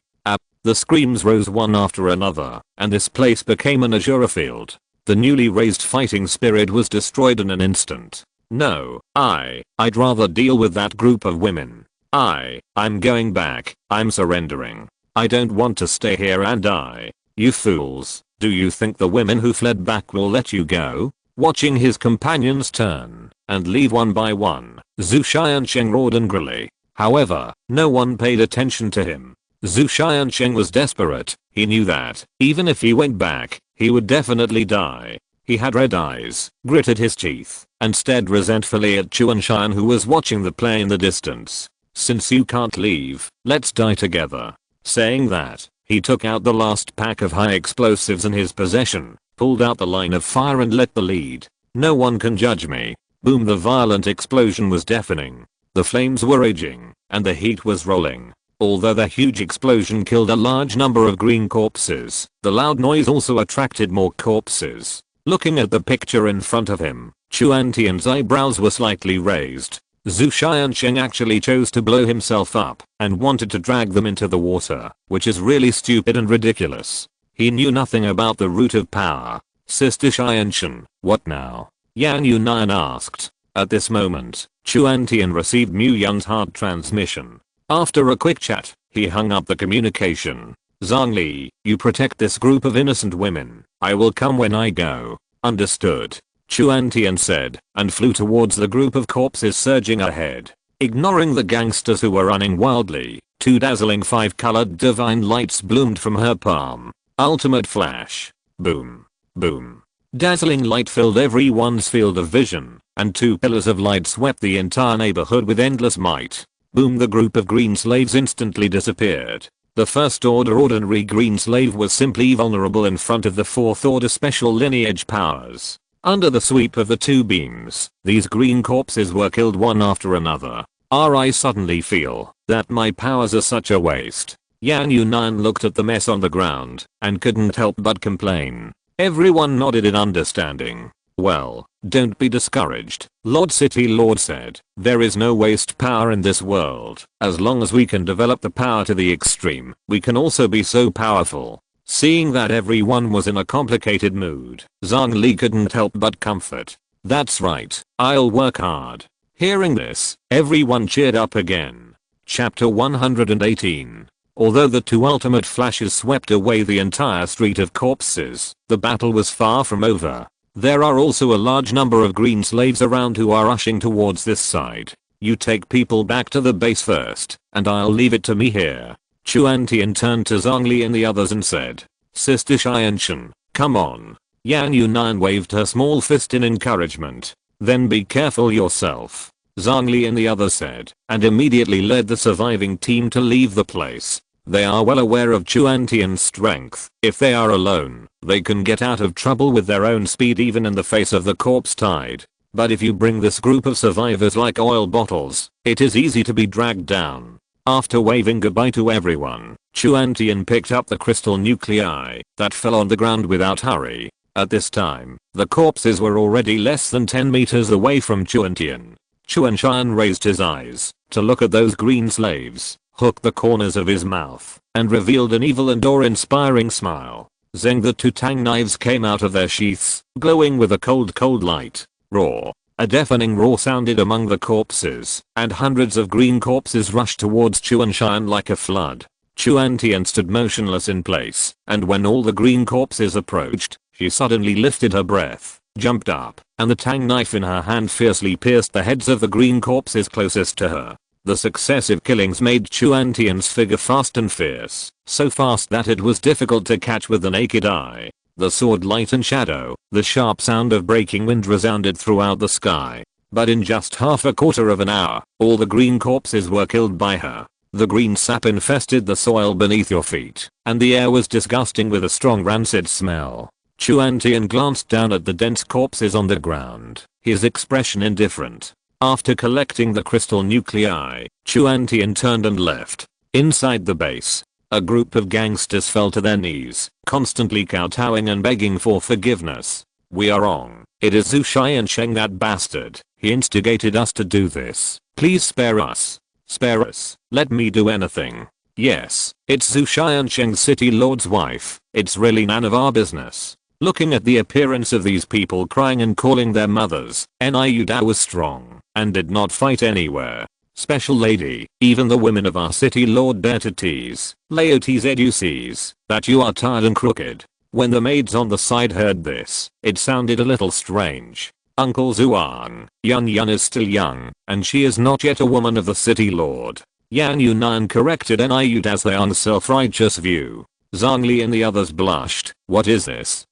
The screams rose one after another, and this place became an azure field. The newly raised fighting spirit was destroyed in an instant. No, I'd rather deal with that group of women. I'm going back, I'm surrendering. I don't want to stay here and die. You fools, do you think the women who fled back will let you go? watching his companions turn and leave one by one. Zhu Xiansheng roared angrily. However, no one paid attention to him. Zhu Xiansheng was desperate. He knew that, even if he went back, he would definitely die. He had red eyes, gritted his teeth, and stared resentfully at Chuanshan, who was watching the play in the distance. Since you can't leave, let's die together. Saying that, he took out the last pack of high explosives in his possession, pulled out the line of fire and lit the lead. No one can judge me. Boom! The violent explosion was deafening. The flames were raging, and the heat was rolling. Although the huge explosion killed a large number of green corpses, the loud noise also attracted more corpses. Looking at the picture in front of him, Chuan Tian's eyebrows were slightly raised. Zhu Xiansheng actually chose to blow himself up and wanted to drag them into the water, which is really stupid and ridiculous. He knew nothing about the root of power. Sister Xianshan, what now? Yan Yunan asked. At this moment, Chuan Tian received Mu Yun's hard transmission. After a quick chat, he hung up the communication. Zhang Li, you protect this group of innocent women. I will come when I go. Understood. Chuan Tian said, and flew towards the group of corpses surging ahead. Ignoring the gangsters who were running wildly, two dazzling 5-colored divine lights bloomed from her palm. Ultimate flash. Boom. Boom. Dazzling light filled everyone's field of vision, and two pillars of light swept the entire neighborhood with endless might. Boom! The group of green slaves instantly disappeared. The first order ordinary green slave was simply vulnerable in front of the fourth order special lineage powers. Under the sweep of the two beams, these green corpses were killed one after another. I suddenly feel that my powers are such a waste. Yan Yunan looked at the mess on the ground and couldn't help but complain. Everyone nodded in understanding. Well, don't be discouraged, Lord City Lord said. There is no waste power in this world. As long as we can develop the power to the extreme, we can also be so powerful. Seeing that everyone was in a complicated mood, Zhang Li couldn't help but comfort. That's right, I'll work hard. Hearing this, everyone cheered up again. Chapter 118. Although the two ultimate flashes swept away the entire street of corpses, the battle was far from over. There are also a large number of green slaves around who are rushing towards this side. You take people back to the base first, and I'll leave it to me here. Chuan Tian turned to Zhang Li and the others and said, Sister Xianshan, come on. Yan Yunan waved her small fist in encouragement. Then be careful yourself, Zhang Li and the others said, and immediately led the surviving team to leave the place. They are well aware of Chuan Tian's strength. If they are alone, they can get out of trouble with their own speed even in the face of the corpse tide. But if you bring this group of survivors like oil bottles, it is easy to be dragged down. After waving goodbye to everyone, Chuan Tian picked up the crystal nuclei that fell on the ground without hurry. At this time, the corpses were already less than 10 meters away from Chuan Tian. Chuan Shan raised his eyes to look at those green slaves, hooked the corners of his mouth, and revealed an evil and awe-inspiring smile. Zeng, the two tang knives came out of their sheaths, glowing with a cold light. Roar. A deafening roar sounded among the corpses, and hundreds of green corpses rushed towards Chuan Shan like a flood. Chuan Tian stood motionless in place, and when all the green corpses approached, she suddenly lifted her breath, jumped up, and the tang knife in her hand fiercely pierced the heads of the green corpses closest to her. The successive killings made Chuan Tian's figure fast and fierce, so fast that it was difficult to catch with the naked eye. The sword light and shadow, the sharp sound of breaking wind resounded throughout the sky. But in just half a quarter of an hour, all the green corpses were killed by her. The green sap infested the soil beneath your feet, and the air was disgusting with a strong rancid smell. Chuan Tian glanced down at the dense corpses on the ground, his expression indifferent. After collecting the crystal nuclei, Chuan Tian turned and left. Inside the base, a group of gangsters fell to their knees, constantly kowtowing and begging for forgiveness. We are wrong. It is Zhu Xiansheng, that bastard. He instigated us to do this. Please spare us. Spare us. Let me do anything. Yes, it's Zhu Xiansheng, City Lord's wife. It's really none of our business. Looking at the appearance of these people crying and calling their mothers, Niu Dao was strong and did not fight anywhere. Special lady, even the women of our city lord dare to tease, Laotes educes, that you are tired and crooked. When the maids on the side heard this, it sounded a little strange. Uncle Zuan, Yun Yun is still young, and she is not yet a woman of the city lord. Yan Yunan corrected Niu Daseong's self-righteous view. Zhang Li and the others blushed. What is this?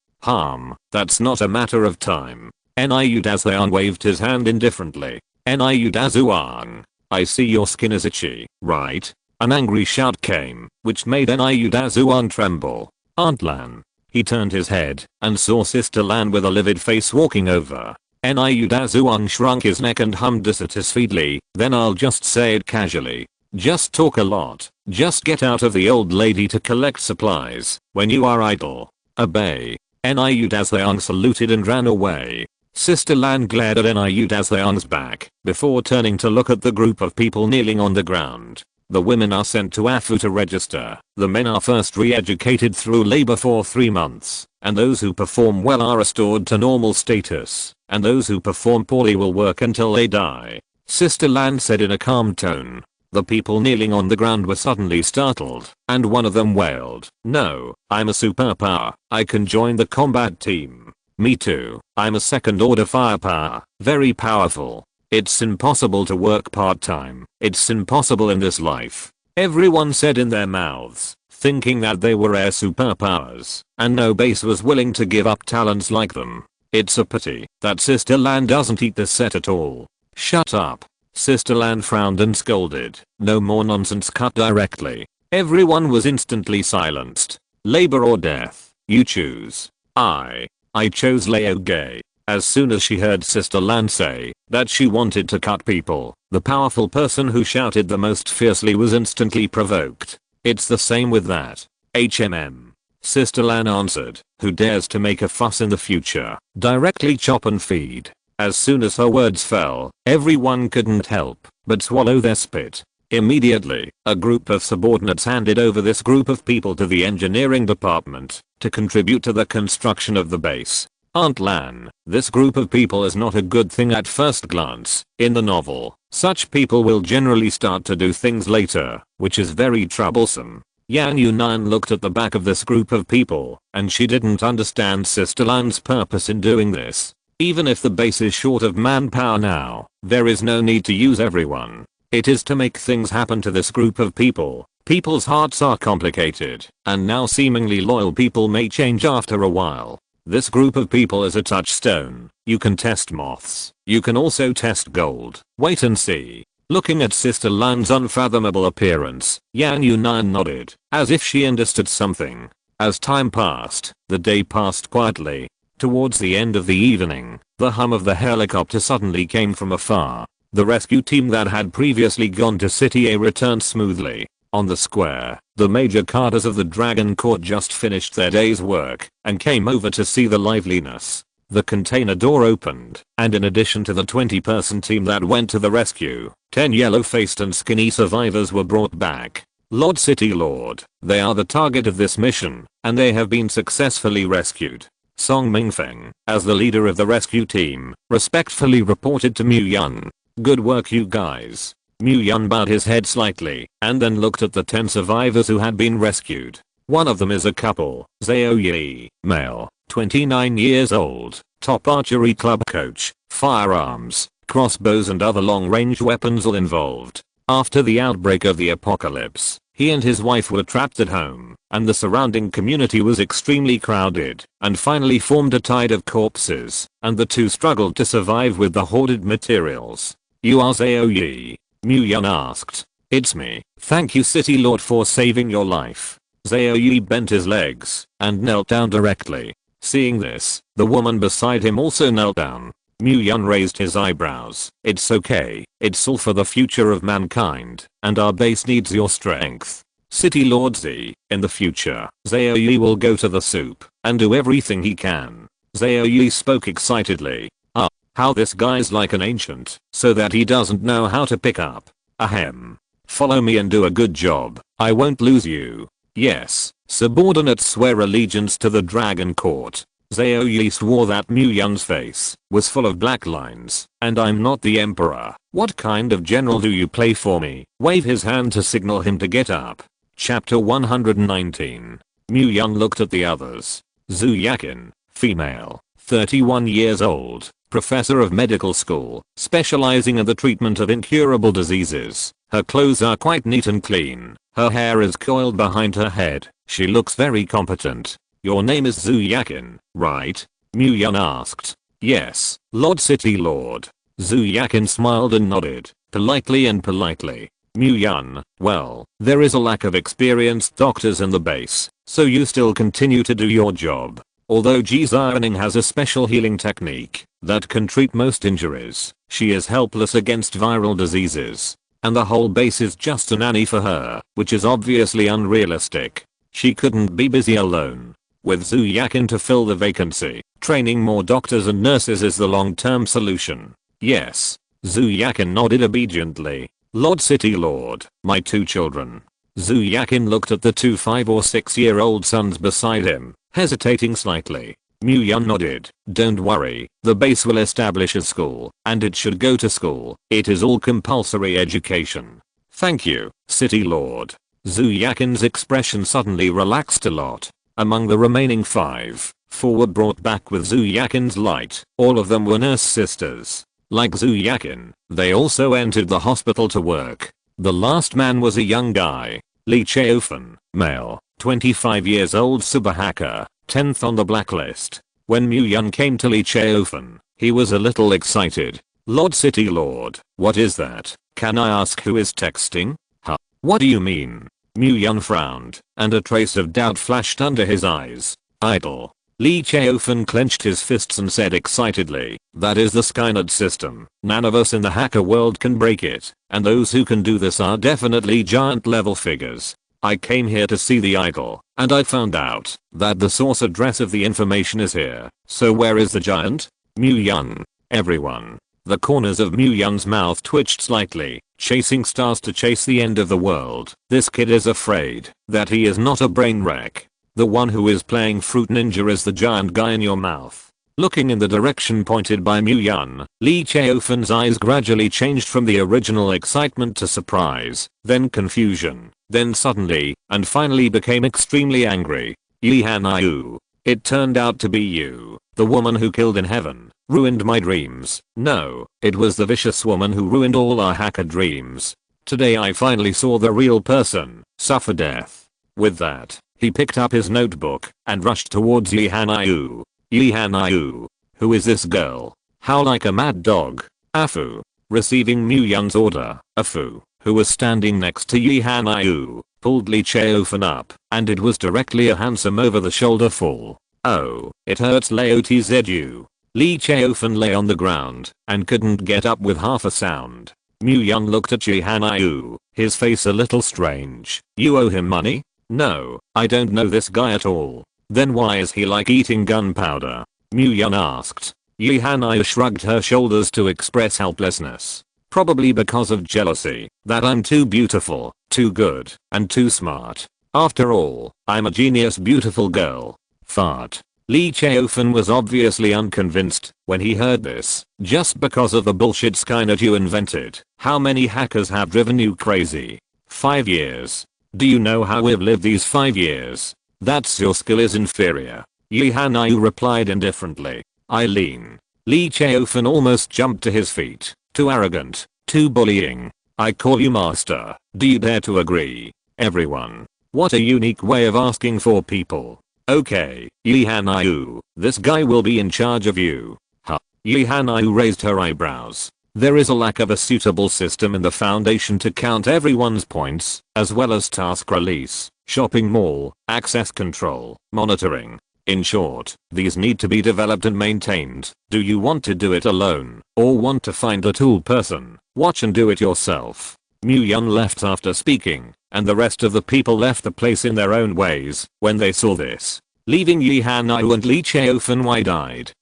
That's not a matter of time. Niu Daseong waved his hand indifferently. Niu Daseong, I see your skin is itchy, right? An angry shout came, which made Niu Daseong tremble. Aunt Lan. He turned his head and saw Sister Lan with a livid face walking over. Niu Daseong shrunk his neck and hummed dissatisfiedly, then I'll just say it casually. Just talk a lot. Just get out of the old lady to collect supplies. When you are idle, obey. Niu Daseong saluted and ran away. Sister Lan glared at Niu Daseong's back before turning to look at the group of people kneeling on the ground. The women are sent to AFU to register. The men are first re-educated through labor for 3 months, and those who perform well are restored to normal status, and those who perform poorly will work until they die. Sister Lan said in a calm tone. The people kneeling on the ground were suddenly startled, and one of them wailed, "No, I'm a superpower. I can join the combat team." Me too. I'm a second order firepower. Very powerful. It's impossible to work part-time. It's impossible in this life. Everyone said in their mouths, thinking that they were air superpowers, and no base was willing to give up talents like them. It's a pity that Sister Lan doesn't eat this set at all. Shut up. Sister Lan frowned and scolded. No more nonsense, cut directly. Everyone was instantly silenced. Labor or death, you choose. I chose Leo Gay. As soon as she heard Sister Lan say that she wanted to cut people, the powerful person who shouted the most fiercely was instantly provoked. It's the same with that. Sister Lan answered, who dares to make a fuss in the future, directly chop and feed. As soon as her words fell, everyone couldn't help but swallow their spit. Immediately, a group of subordinates handed over this group of people to the engineering department to contribute to the construction of the base. Aunt Lan, this group of people is not a good thing at first glance. In the novel, such people will generally start to do things later, which is very troublesome. Yan Yunan looked at the back of this group of people, and she didn't understand Sister Lan's purpose in doing this. Even if the base is short of manpower now, there is no need to use everyone. It is to make things happen to this group of people. People's hearts are complicated, and now seemingly loyal people may change after a while. This group of people is a touchstone. You can test moths. You can also test gold. Wait and see. Looking at Sister Lan's unfathomable appearance, Yan Yunan nodded, as if she understood something. As time passed, the day passed quietly. Towards the end of the evening, the hum of the helicopter suddenly came from afar. The rescue team that had previously gone to City A returned smoothly. On the square, the major carters of the Dragon Court just finished their day's work and came over to see the liveliness. The container door opened, and in addition to the 20-person team that went to the rescue, 10 yellow-faced and skinny survivors were brought back. Lord City Lord, they are the target of this mission, and they have been successfully rescued. Song Mingfeng, as the leader of the rescue team, respectfully reported to Mu Yun. Good work you guys. Mu Yun bowed his head slightly, and then looked at the 10 survivors who had been rescued. One of them is a couple, Zhao Yi, male, 29 years old, top archery club coach, firearms, crossbows and other long-range weapons all involved. After the outbreak of the apocalypse, he and his wife were trapped at home, and the surrounding community was extremely crowded, and finally formed a tide of corpses, and the two struggled to survive with the hoarded materials. You are Zhao Yi? Mu Yun asked. It's me. Thank you City Lord for saving your life. Zhao Yi bent his legs, and knelt down directly. Seeing this, the woman beside him also knelt down. Mu Yun raised his eyebrows. It's okay. It's all for the future of mankind, and our base needs your strength. City Lord Z, in the future, Zhao Yi will go to the soup and do everything he can. Zhao Yi spoke excitedly. How this guy's like an ancient, so that he doesn't know how to pick up. Ahem. Follow me and do a good job. I won't lose you. Yes, subordinates swear allegiance to the Dragon Court. Zhao Yi swore that Mu Yun's face was full of black lines, and I'm not the emperor. What kind of general do you play for me? Wave his hand to signal him to get up. Chapter 119. Mu Yun looked at the others. Zhu Yakin, female, 31 years old, professor of medical school, specializing in the treatment of incurable diseases. Her clothes are quite neat and clean. Her hair is coiled behind her head. She looks very competent. Your name is Zhu Yakin, right? Mu Yun asked. Yes, Lord City Lord. Zhu Yakin smiled and nodded, politely and politely. Mu Yun, well, there is a lack of experienced doctors in the base, so you still continue to do your job. Although Ji Xiaoning has a special healing technique that can treat most injuries, she is helpless against viral diseases. And the whole base is just a nanny for her, which is obviously unrealistic. She couldn't be busy alone. With Zhu Yakin to fill the vacancy, training more doctors and nurses is the long-term solution. Yes. Zhu Yakin nodded obediently. Lord City Lord, my 2 children. Zhu Yakin looked at the 2 5 or 6-year-old sons beside him, hesitating slightly. Mu Yun nodded. Don't worry, the base will establish a school, and it should go to school. It is all compulsory education. Thank you, City Lord. Zhu Yakin's expression suddenly relaxed a lot. Among the remaining 5, 4 were brought back with Zhu Yakin's light. All of them were nurse sisters. Like Zhu Yakin, they also entered the hospital to work. The last man was a young guy. Li Cheofen, male, 25 years old, super hacker, 10th on the blacklist. When Mu Yun came to Li Cheofen, he was a little excited. Lord City Lord, what is that? Can I ask who is texting? Huh? What do you mean? Mu Yun frowned, and a trace of doubt flashed under his eyes. Idle. Li Cheofen clenched his fists and said excitedly, that is the Skynet system. None of us in the hacker world can break it, and those who can do this are definitely giant level figures. I came here to see the idol, and I found out that the source address of the information is here. So where is the giant? Mu Yun. Everyone. The corners of Mu Yun's mouth twitched slightly, chasing stars to chase the end of the world. This kid is afraid that he is not a brain wreck. The one who is playing Fruit Ninja is the giant guy in your mouth. Looking in the direction pointed by Mu Yun, Li Cheofen's eyes gradually changed from the original excitement to surprise, then confusion, then suddenly, and finally became extremely angry. Yi Hanayu. It turned out to be you, the woman who killed in heaven, ruined my dreams. No, it was the vicious woman who ruined all our hacker dreams. Today I finally saw the real person suffer death. With that, he picked up his notebook and rushed towards Yi Hanayu. Yi Hanayu. Who is this girl? How like a mad dog. Afu. Receiving Mu Yun's order, Afu, who was standing next to Yi Hanayu, pulled Li Cheofen up, and it was directly a handsome over-the-shoulder fall. Oh, it hurts Leotzu. Li Cheofen lay on the ground and couldn't get up with half a sound. Mu Yun looked at Yi Hanayu, his face a little strange. You owe him money? No, I don't know this guy at all. Then why is he like eating gunpowder? Mu Yun asked. Yi Hanayu shrugged her shoulders to express helplessness. Probably because of jealousy, that I'm too beautiful, too good, and too smart. After all, I'm a genius beautiful girl. Fart. Li Cheofen was obviously unconvinced when he heard this, just because of the bullshit Skynet you invented. How many hackers have driven you crazy? 5 years. Do you know how we've lived these 5 years? That's your skill is inferior. Yi Hanayu replied indifferently. Eileen. Li Cheofen almost jumped to his feet. Too arrogant. Too bullying. I call you master. Do you dare to agree? Everyone. What a unique way of asking for people. Okay, Yi Hanayu, this guy will be in charge of you. Huh. Yi Hanayu raised her eyebrows. There is a lack of a suitable system in the Foundation to count everyone's points, as well as task release, shopping mall, access control, monitoring. In short, these need to be developed and maintained. Do you want to do it alone, or want to find a tool person? Watch and do it yourself. Mu Yun left after speaking, and the rest of the people left the place in their own ways when they saw this, leaving Yi Hanayu and Li Cheofen wide-eyed.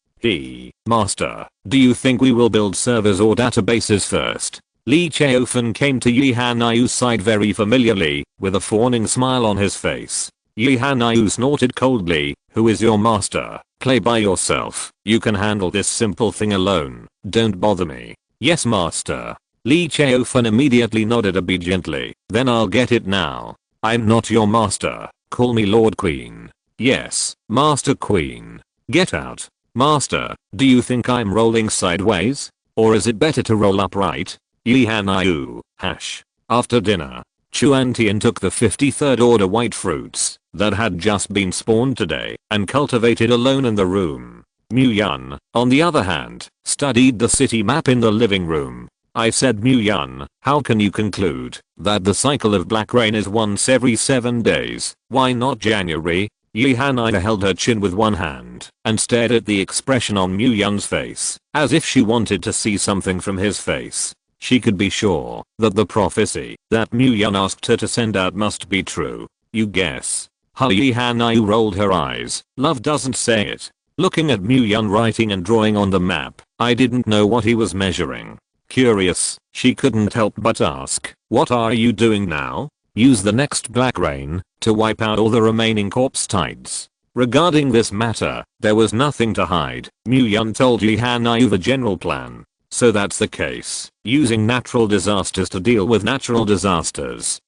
Master, do you think we will build servers or databases first? Li Cheofen came to Yi Hanayu's side very familiarly, with a fawning smile on his face. Yi Hanayu snorted coldly, who is your master? Play by yourself. You can handle this simple thing alone. Don't bother me. Yes master. Li Cheofen immediately nodded obediently. Then I'll get it now. I'm not your master. Call me Lord Queen. Yes, Master Queen. Get out. Master, do you think I'm rolling sideways? Or is it better to roll upright? Yihanayu, hash. After dinner, Chuan Tian took the 53rd order white fruits that had just been spawned today and cultivated alone in the room. Mu Yun, on the other hand, studied the city map in the living room. I said, Mu Yun, how can you conclude that the cycle of black rain is once every 7 days? Why not January? Yihanayu held her chin with one hand and stared at the expression on Mu Yun's face as if she wanted to see something from his face. She could be sure that the prophecy that Mu Yun asked her to send out must be true. You guess? Yihanayu rolled her eyes. Love doesn't say it. Looking at Mu Yun writing and drawing on the map, I didn't know what he was measuring. Curious, she couldn't help but ask, what are you doing now? Use the next black rain to wipe out all the remaining corpse tides. Regarding this matter, there was nothing to hide. Mu Yun told Yihanayu the general plan. So that's the case. Using natural disasters to deal with natural disasters.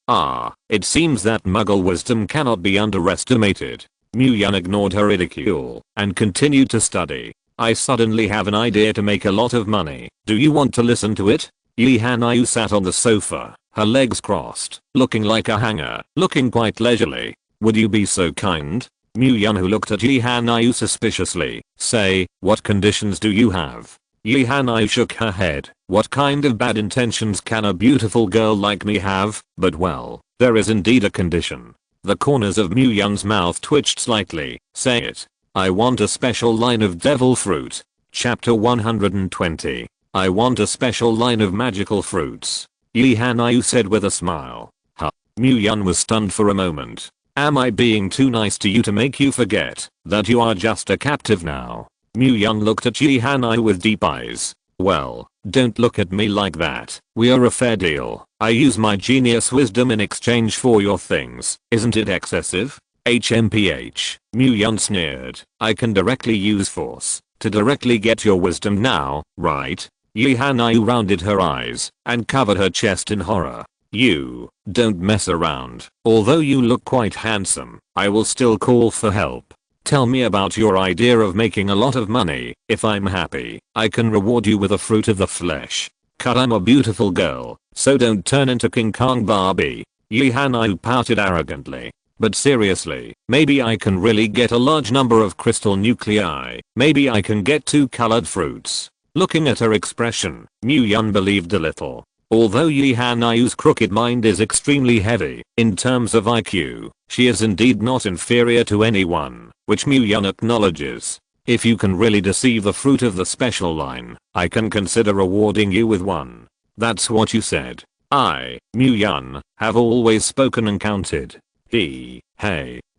It seems that Muggle wisdom cannot be underestimated. Mu Yun ignored her ridicule and continued to study. I suddenly have an idea to make a lot of money. Do you want to listen to it? Yihanayu sat on the sofa, her legs crossed, looking like a hanger, looking quite leisurely. Would you be so kind? Mu Yun, who looked at Yihanayu suspiciously, say, what conditions do you have? Yihanayu shook her head. What kind of bad intentions can a beautiful girl like me have? But well, there is indeed a condition. The corners of Mu Yun's mouth twitched slightly. Say it. I want a special line of devil fruit. Chapter 120. I want a special line of magical fruits. Yihanayu said with a smile. Huh. Mu Yun was stunned for a moment. Am I being too nice to you to make you forget that you are just a captive now? Mu Yun looked at Yihanayu with deep eyes. Well, don't look at me like that. We are a fair deal. I use my genius wisdom in exchange for your things. Isn't it excessive? HMPH. Mu Yun sneered. I can directly use force to directly get your wisdom now, right? Yihanayu rounded her eyes and covered her chest in horror. You don't mess around. Although you look quite handsome, I will still call for help. Tell me about your idea of making a lot of money. If I'm happy, I can reward you with a fruit of the flesh. Cut, I'm a beautiful girl, so don't turn into King Kong Barbie. Yihanayu pouted arrogantly. But seriously, maybe I can really get a large number of crystal nuclei. Maybe I can get 2 colored fruits. Looking at her expression, Mu Yun believed a little. Although Yihanayu's crooked mind is extremely heavy in terms of IQ, she is indeed not inferior to anyone, which Mu Yun acknowledges. If you can really deceive the fruit of the special line, I can consider rewarding you with one. That's what you said. I, Mu Yun, have always spoken and counted. Hey.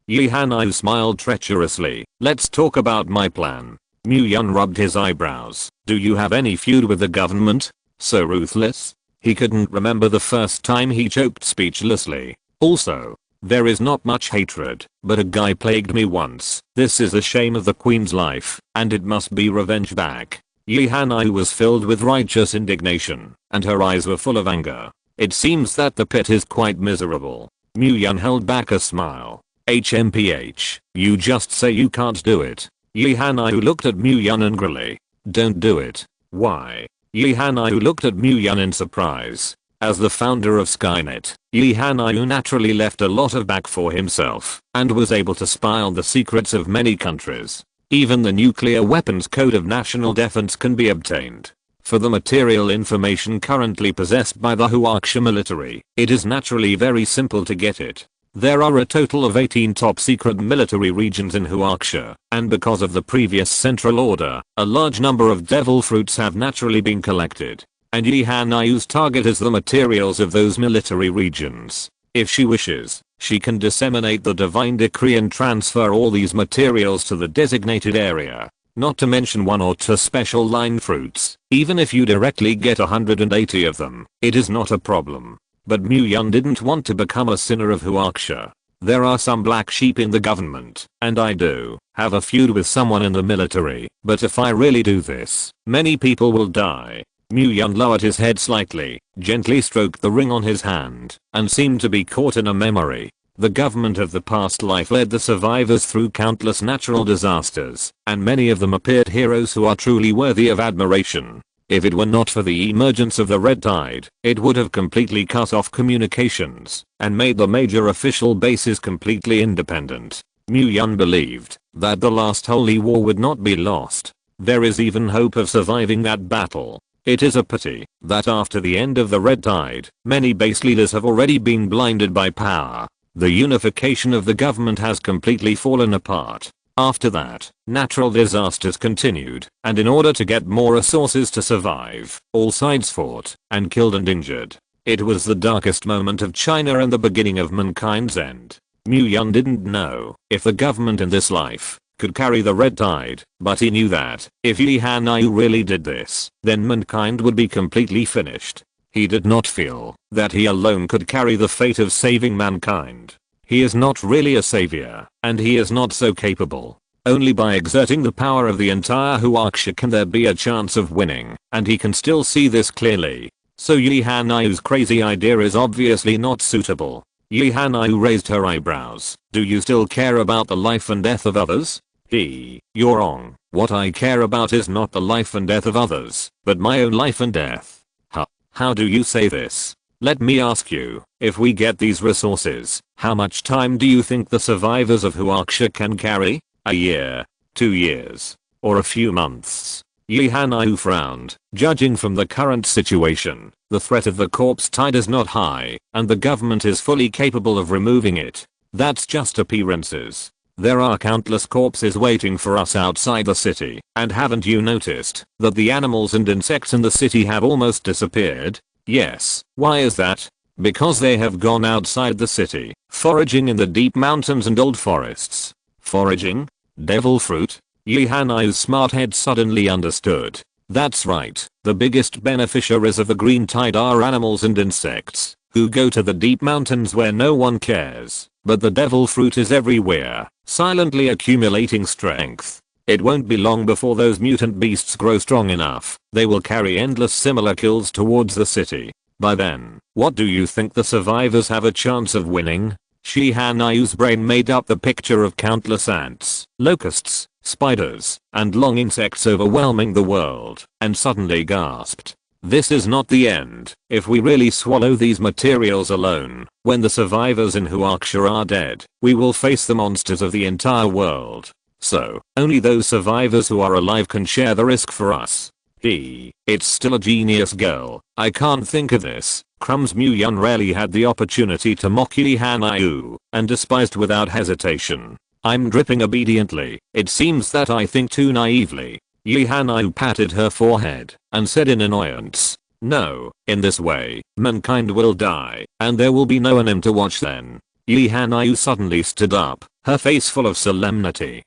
Yihanayu smiled treacherously. Let's talk about my plan. Mu Yun rubbed his eyebrows. Do you have any feud with the government? So ruthless? He couldn't remember the first time he choked speechlessly. Also, there is not much hatred, but a guy plagued me once. This is a shame of the queen's life, and it must be revenge back. Yihanayu was filled with righteous indignation, and her eyes were full of anger. It seems that the pit is quite miserable. Mu Yun held back a smile. HMPH, you just say you can't do it. Yihanayu looked at Mu Yun angrily. Don't do it. Why? Yihanayu looked at Mu Yun in surprise. As the founder of Skynet, Yihanayu naturally left a lot of back for himself and was able to spy on the secrets of many countries. Even the nuclear weapons code of national defense can be obtained. For the material information currently possessed by the Huaxia military, it is naturally very simple to get it. There are a total of 18 top secret military regions in Huaxia, and because of the previous central order, a large number of devil fruits have naturally been collected. And Yihanayu's target is the materials of those military regions. If she wishes, she can disseminate the divine decree and transfer all these materials to the designated area. Not to mention 1 or 2 special line fruits. Even if you directly get 180 of them, it is not a problem. But Mu Yun didn't want to become a sinner of Huaxia. There are some black sheep in the government, and I do have a feud with someone in the military, but if I really do this, many people will die. Mu Yun lowered his head slightly, gently stroked the ring on his hand, and seemed to be caught in a memory. The government of the past life led the survivors through countless natural disasters, and many of them appeared heroes who are truly worthy of admiration. If it were not for the emergence of the red tide, it would have completely cut off communications and made the major official bases completely independent. Mu-Yun believed that the last holy war would not be lost. There is even hope of surviving that battle. It is a pity that after the end of the red tide, many base leaders have already been blinded by power. The unification of the government has completely fallen apart. After that, natural disasters continued, and in order to get more resources to survive, all sides fought and killed and injured. It was the darkest moment of China and the beginning of mankind's end. Mu-Yun didn't know if the government in this life could carry the red tide, but he knew that if Yi Hanyu really did this, then mankind would be completely finished. He did not feel that he alone could carry the fate of saving mankind. He is not really a savior, and he is not so capable. Only by exerting the power of the entire Huaxia can there be a chance of winning, and he can still see this clearly. So Yi Hanyu's crazy idea is obviously not suitable. Yi Hanyu raised her eyebrows. Do you still care about the life and death of others? You're wrong. What I care about is not the life and death of others, but my own life and death. How do you say this? Let me ask you, if we get these resources, how much time do you think the survivors of Huaxia can carry? A year? 2 years? Or a few months? Yi Hanyu frowned. Judging from the current situation, the threat of the corpse tide is not high, and the government is fully capable of removing it. That's just appearances. There are countless corpses waiting for us outside the city, and haven't you noticed that the animals and insects in the city have almost disappeared? Yes. Why is that? Because they have gone outside the city, foraging in the deep mountains and old forests. Foraging? Devil fruit? Yi Hanyu's smart head suddenly understood. That's right, the biggest beneficiaries of the green tide are animals and insects, who go to the deep mountains where no one cares. But the devil fruit is everywhere, silently accumulating strength. It won't be long before those mutant beasts grow strong enough. They will carry endless similar kills towards the city. By then, what do you think the survivors have a chance of winning? Yi Hanyu's brain made up the picture of countless ants, locusts, spiders, and long insects overwhelming the world, and suddenly gasped. This is not the end. If we really swallow these materials alone, when the survivors in Huaxia are dead, we will face the monsters of the entire world. So, only those survivors who are alive can share the risk for us. It's still a genius girl. I can't think of this. Crumbs. Mu-Yun rarely had the opportunity to mock Yi Hanyu, and despised without hesitation. I'm dripping obediently. It seems that I think too naively. Yi Hanyu patted her forehead and said in annoyance, no, in this way, mankind will die, and there will be no one to watch then. Yi Hanyu suddenly stood up, her face full of solemnity.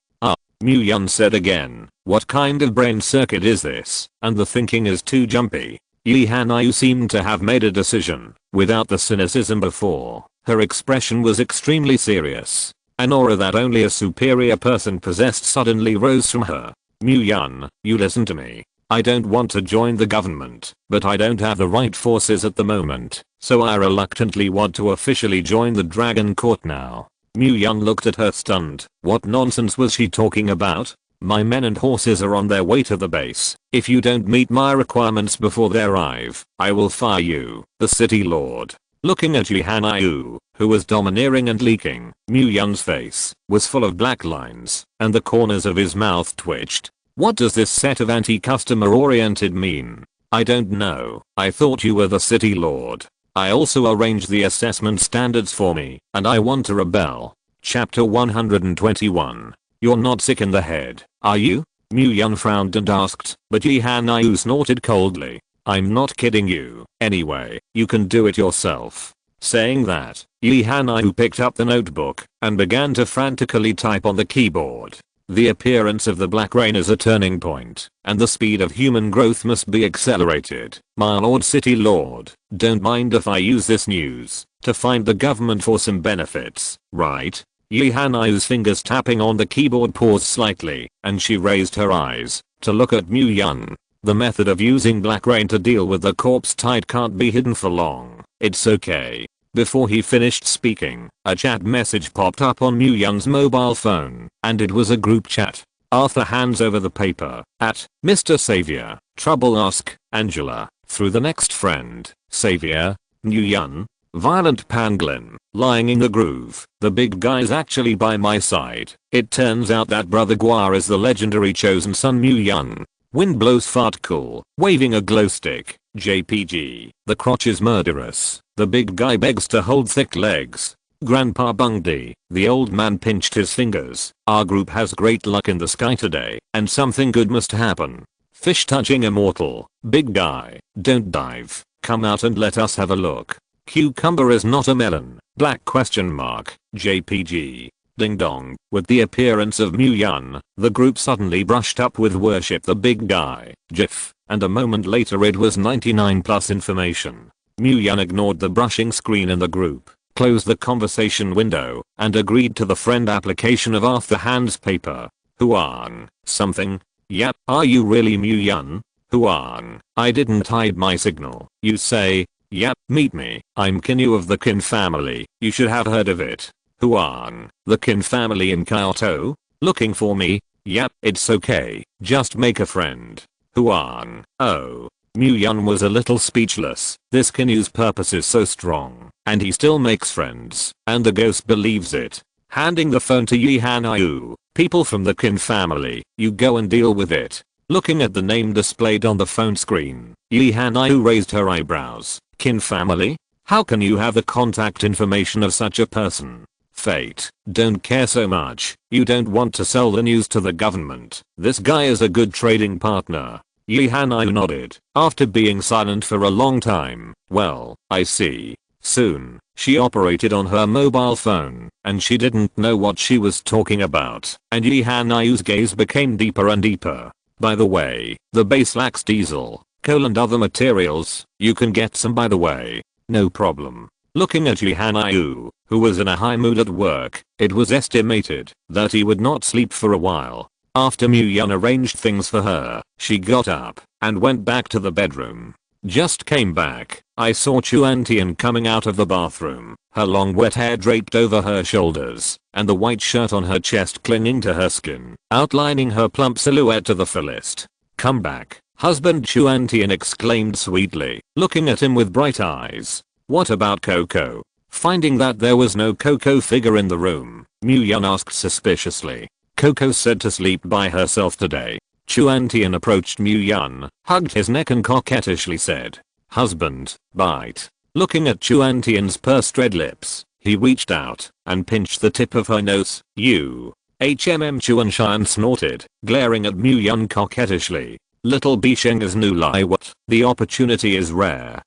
Mu-Yun said again, what kind of brain circuit is this? And the thinking is too jumpy. Yi Hanyu seemed to have made a decision, without the cynicism before. Her expression was extremely serious. An aura that only a superior person possessed suddenly rose from her. Mu-Yun, you listen to me. I don't want to join the government, but I don't have the right forces at the moment, so I reluctantly want to officially join the Dragon Court now. Mu-Yun looked at her stunned. What nonsense was she talking about? My men and horses are on their way to the base. If you don't meet my requirements before they arrive, I will fire you, the city lord. Looking at Yi Hanyu, who was domineering and leaking, Mu-Yun's face was full of black lines, and the corners of his mouth twitched. What does this set of anti-customer oriented mean? I don't know. I thought you were the city lord. I also arranged the assessment standards for me, and I want to rebel. Chapter 121. You're not sick in the head, are you? Mu-Yun frowned and asked, but Yi Hanyu snorted coldly. I'm not kidding you. Anyway, you can do it yourself. Saying that, Yi Hanyu picked up the notebook and began to frantically type on the keyboard. The appearance of the Black Rain is a turning point, and the speed of human growth must be accelerated. My lord city lord, don't mind if I use this news to find the government for some benefits, right? Yi Hanyu's fingers tapping on the keyboard paused slightly, and she raised her eyes to look at Mu-Yun. The method of using Black Rain to deal with the corpse tide can't be hidden for long. It's okay. Before he finished speaking, a chat message popped up on Myun's mobile phone, and it was a group chat. Arthur hands over the paper. At Mr. Savior, trouble ask, Angela, through the next friend, Savior, Myun, violent pangolin, lying in the groove. The big guy's actually by my side. It turns out that Brother Guar is the legendary chosen son Myun. Wind blows fart cool, waving a glow stick. JPG. The crotch is murderous. The big guy begs to hold thick legs. Grandpa Bungdy. The old man pinched his fingers. Our group has great luck in the sky today, and something good must happen. Fish touching immortal. Big guy. Don't dive. Come out and let us have a look. Cucumber is not a melon. Black question mark. JPG. Ding dong. With the appearance of Myun, the group suddenly brushed up with worship the big guy. GIF. And a moment later it was 99 plus information. Myun ignored the brushing screen in the group, closed the conversation window, and agreed to the friend application of Arthur Hand's paper. Huang. Something. Yep. Are you really Myun? Huang. I didn't hide my signal. You say. Yep. Meet me. I'm Kinyu of the Kin family. You should have heard of it. Huang. The Kin family in Kyoto? Looking for me? Yep. It's okay. Just make a friend. Huang. Oh. Myun was a little speechless. This Kinyu's purpose is so strong, and he still makes friends, and the ghost believes it. Handing the phone to Yi Hanayu. People from the Kin family, you go and deal with it. Looking at the name displayed on the phone screen, Yi Hanayu raised her eyebrows. Kin family? How can you have the contact information of such a person? Fate. Don't care so much. You don't want to sell the news to the government. This guy is a good trading partner. Yi Hanayu nodded, after being silent for a long time. Well, I see. Soon, she operated on her mobile phone, and she didn't know what she was talking about, and Yi Hanayu's gaze became deeper and deeper. By the way, the base lacks diesel, coal and other materials. You can get some by the way. No problem. Looking at Yi Hanayu, who was in a high mood at work, it was estimated that he would not sleep for a while. After Myun arranged things for her, she got up and went back to the bedroom. Just came back. I saw Chuantian coming out of the bathroom, her long wet hair draped over her shoulders, and the white shirt on her chest clinging to her skin, outlining her plump silhouette to the fullest. Come back, husband, Chuantian exclaimed sweetly, looking at him with bright eyes. What about Coco? Finding that there was no Coco figure in the room, Myun asked suspiciously. Coco said to sleep by herself today. Chuantian approached Myun, hugged his neck and coquettishly said, husband, bite. Looking at Chuantian's pursed red lips, he reached out and pinched the tip of her nose. You. Chuanshan snorted, glaring at Myun coquettishly. Little Bisheng is new lie what? The opportunity is rare.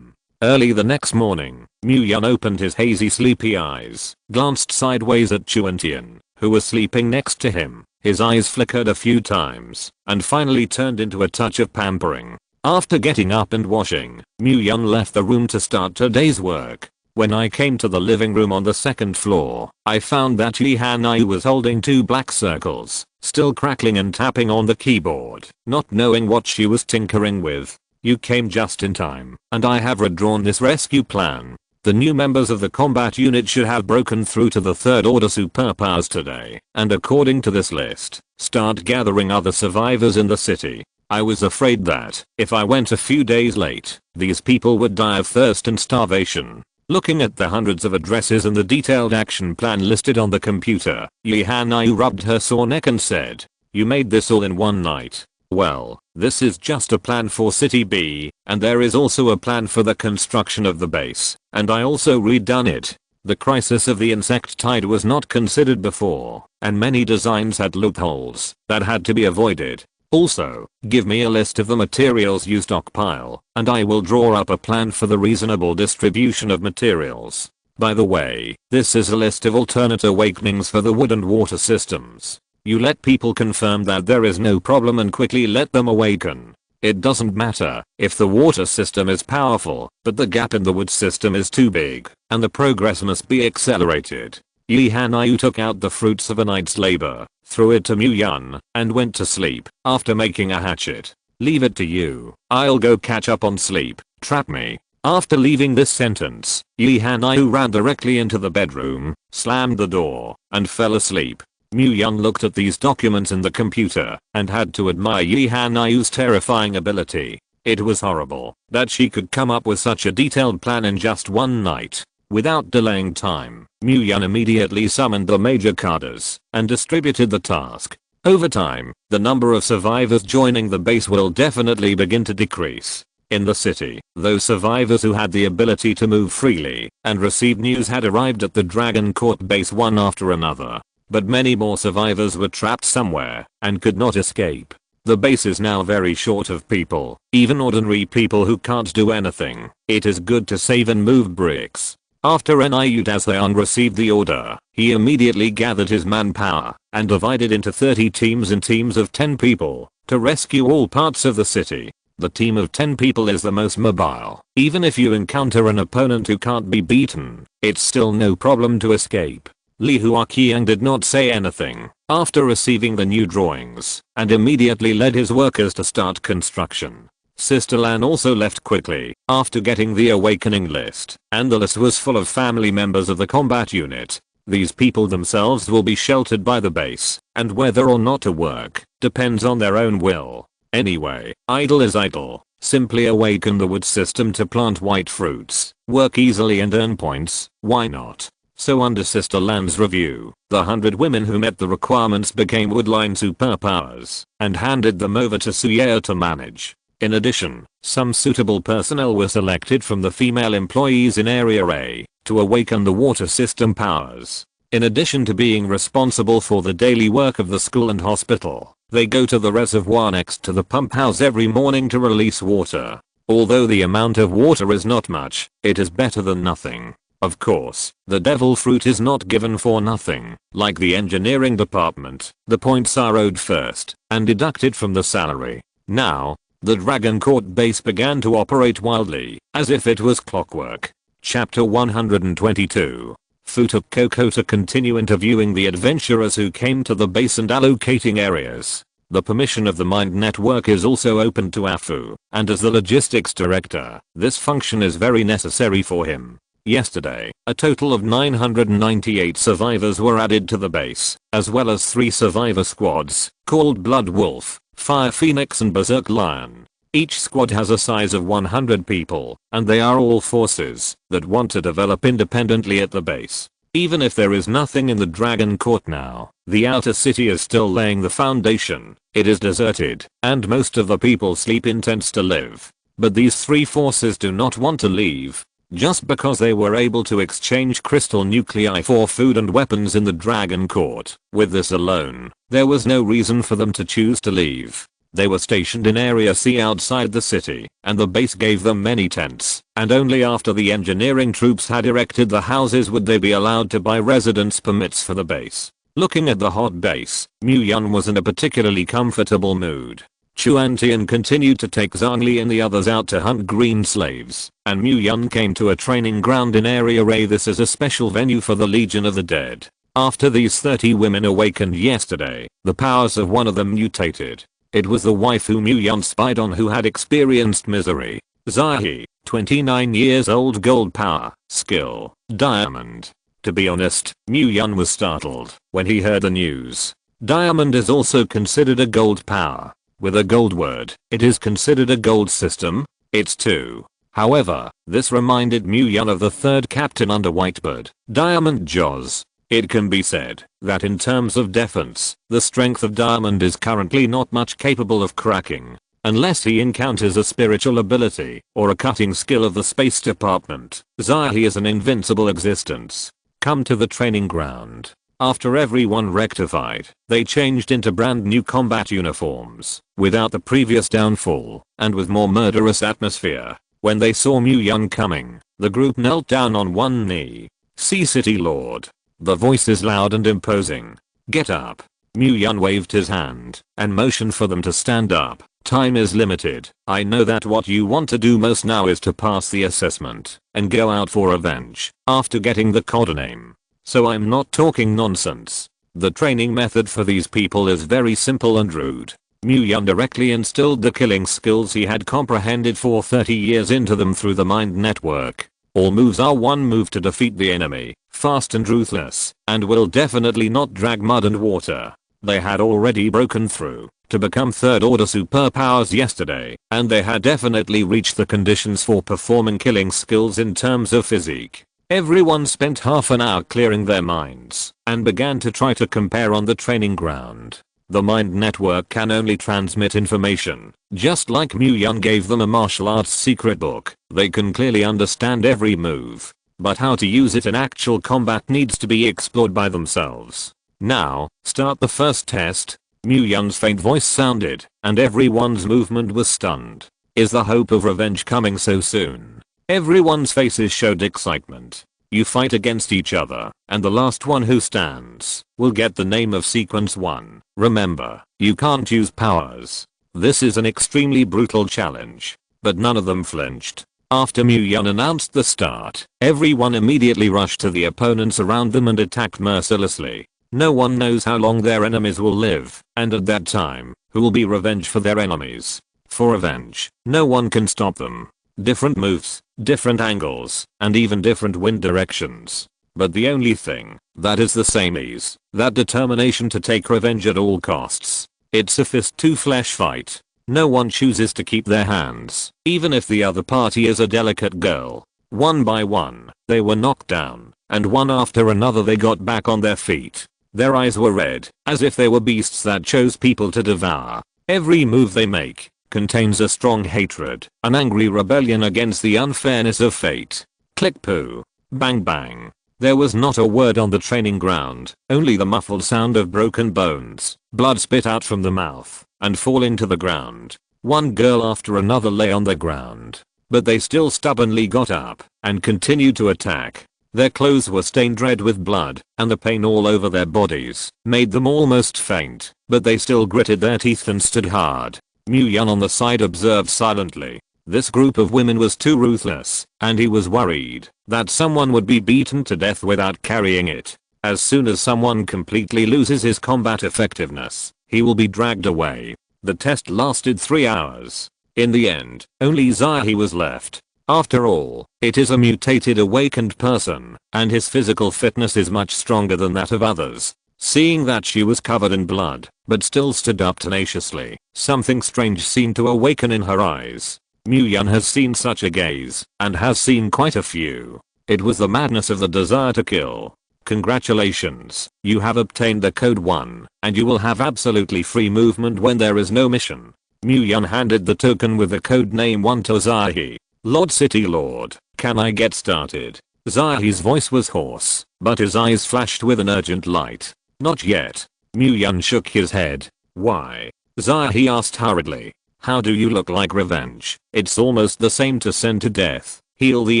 Early the next morning, Myun opened his hazy sleepy eyes, glanced sideways at Chuantian, who was sleeping next to him. His eyes flickered a few times, and finally turned into a touch of pampering. After getting up and washing, Myun left the room to start her day's work. When I came to the living room on the second floor, I found that Yi Hanayu was holding two black circles, still crackling and tapping on the keyboard, not knowing what she was tinkering with. You came just in time, and I have redrawn this rescue plan. The new members of the combat unit should have broken through to the third order superpowers today, and according to this list, start gathering other survivors in the city. I was afraid that, if I went a few days late, these people would die of thirst and starvation. Looking at the hundreds of addresses and the detailed action plan listed on the computer, Yi Hanayu rubbed her sore neck and said, you made this all in one night. Well, this is just a plan for City B, and there is also a plan for the construction of the base, and I also redone it. The crisis of the insect tide was not considered before, and many designs had loopholes that had to be avoided. Also, give me a list of the materials you stockpile, and I will draw up a plan for the reasonable distribution of materials. By the way, this is a list of alternate awakenings for the wood and water systems. You let people confirm that there is no problem and quickly let them awaken. It doesn't matter if the water system is powerful, but the gap in the wood system is too big, and the progress must be accelerated. Yi Hanayu took out the fruits of a night's labor, threw it to Myun, and went to sleep after making a hatchet. Leave it to you. I'll go catch up on sleep. Trap me. After leaving this sentence, Yi Hanayu ran directly into the bedroom, slammed the door, and fell asleep. Mu-yeon looked at these documents in the computer and had to admire Yi Hanayu's terrifying ability. It was horrible that she could come up with such a detailed plan in just one night. Without delaying time, Mu-yeon immediately summoned the major cadres and distributed the task. Over time, the number of survivors joining the base will definitely begin to decrease. In the city, those survivors who had the ability to move freely and receive news had arrived at the Dragon Court base one after another. But many more survivors were trapped somewhere and could not escape. The base is now very short of people, even ordinary people who can't do anything. It is good to save and move bricks. After Niu Daseon received the order, he immediately gathered his manpower and divided into 30 teams in teams of 10 people to rescue all parts of the city. The team of 10 people is the most mobile. Even if you encounter an opponent who can't be beaten, it's still no problem to escape. Lee Hua-kyung did not say anything after receiving the new drawings and immediately led his workers to start construction. Sister Lan also left quickly after getting the awakening list, and the list was full of family members of the combat unit. These people themselves will be sheltered by the base, and whether or not to work depends on their own will. Anyway, idle is idle. Simply awaken the wood system to plant white fruits, work easily and earn points, why not? So under Sister Lan's review, the 100 women who met the requirements became woodline superpowers and handed them over to Suye to manage. In addition, some suitable personnel were selected from the female employees in Area A to awaken the water system powers. In addition to being responsible for the daily work of the school and hospital, they go to the reservoir next to the pump house every morning to release water. Although the amount of water is not much, it is better than nothing. Of course, the devil fruit is not given for nothing. Like the engineering department, the points are owed first and deducted from the salary. Now, the Dragon Court base began to operate wildly, as if it was clockwork. Chapter 122. Fu took Coco to continue interviewing the adventurers who came to the base and allocating areas. The permission of the Mind Network is also open to Afu, and as the logistics director, this function is very necessary for him. Yesterday, a total of 998 survivors were added to the base, as well as 3 survivor squads, called Blood Wolf, Fire Phoenix and Berserk Lion. Each squad has a size of 100 people, and they are all forces that want to develop independently at the base. Even if there is nothing in the Dragon Court now, the outer city is still laying the foundation. It is deserted, and most of the people sleep in tents to live. But these 3 forces do not want to leave. Just because they were able to exchange crystal nuclei for food and weapons in the Dragon Court, with this alone, there was no reason for them to choose to leave. They were stationed in Area C outside the city, and the base gave them many tents, and only after the engineering troops had erected the houses would they be allowed to buy residence permits for the base. Looking at the hot base, Mu-yeon was in a particularly comfortable mood. Chuan-tian continued to take Zhangli and the others out to hunt green slaves, and Mu-yeon came to a training ground in Area A. This is a special venue for the Legion of the Dead. After these 30 women awakened yesterday, the powers of one of them mutated. It was the wife who Mu-yeon spied on who had experienced misery. Zahi, 29 years old, gold power, skill, diamond. To be honest, Mu-yeon was startled when he heard the news. Diamond is also considered a gold power. With a gold word, it is considered a gold system. It's 2. However, this reminded Mu-yeon of the 3rd captain under Whitebird, Diamond Jaws. It can be said that in terms of defense, the strength of Diamond is currently not much capable of cracking, unless he encounters a spiritual ability or a cutting skill of the space department. Zahi is an invincible existence. Come to the training ground. After everyone rectified, they changed into brand new combat uniforms, without the previous downfall, and with more murderous atmosphere. When they saw Mu-yeon coming, the group knelt down on one knee. "See, City Lord." The voice is loud and imposing. "Get up." Mu-yeon waved his hand and motioned for them to stand up. "Time is limited. I know that what you want to do most now is to pass the assessment and go out for revenge after getting the codename. So I'm not talking nonsense. The training method for these people is very simple and rude. Yun directly instilled the killing skills he had comprehended for 30 years into them through the mind network. All moves are one move to defeat the enemy, fast and ruthless, and will definitely not drag mud and water. They had already broken through to become third order superpowers yesterday, and they had definitely reached the conditions for performing killing skills in terms of physique. Everyone spent half an hour clearing their minds and began to try to compare on the training ground. The mind network can only transmit information. Just like Yun gave them a martial arts secret book, they can clearly understand every move. But how to use it in actual combat needs to be explored by themselves. Now, start the first test. Yun's faint voice sounded, and everyone's movement was stunned. Is the hope of revenge coming so soon? Everyone's faces showed excitement. You fight against each other, and the last one who stands will get the name of Sequence 1. Remember, you can't use powers. This is an extremely brutal challenge. But none of them flinched. After Yun announced the start, everyone immediately rushed to the opponents around them and attacked mercilessly. No one knows how long their enemies will live, and at that time, who will be revenge for their enemies. For revenge, no one can stop them. Different moves, different angles, and even different wind directions. But the only thing that is the same is that determination to take revenge at all costs. It's a fist to flesh fight. No one chooses to keep their hands, even if the other party is a delicate girl. One by one, they were knocked down, and one after another they got back on their feet. Their eyes were red, as if they were beasts that chose people to devour. Every move they make contains a strong hatred, an angry rebellion against the unfairness of fate. Click poo. Bang bang. There was not a word on the training ground, only the muffled sound of broken bones, blood spit out from the mouth, and falling to the ground. One girl after another lay on the ground. But they still stubbornly got up, and continued to attack. Their clothes were stained red with blood, and the pain all over their bodies made them almost faint, but they still gritted their teeth and stood hard. Yun on the side observed silently. This group of women was too ruthless, and he was worried that someone would be beaten to death without carrying it. As soon as someone completely loses his combat effectiveness, he will be dragged away. The test lasted 3 hours. In the end, only Zahi was left. After all, it is a mutated awakened person, and his physical fitness is much stronger than that of others. Seeing that she was covered in blood, but still stood up tenaciously, something strange seemed to awaken in her eyes. Yun has seen such a gaze, and has seen quite a few. It was the madness of the desire to kill. Congratulations, you have obtained the code 1, and you will have absolutely free movement when there is no mission. Yun handed the token with the code name 1 to Zahi. Lord City Lord, can I get started? Zahi's voice was hoarse, but his eyes flashed with an urgent light. Not yet. Yun shook his head. Why? Zahi asked hurriedly. How do you look like revenge? It's almost the same to send to death. Heal the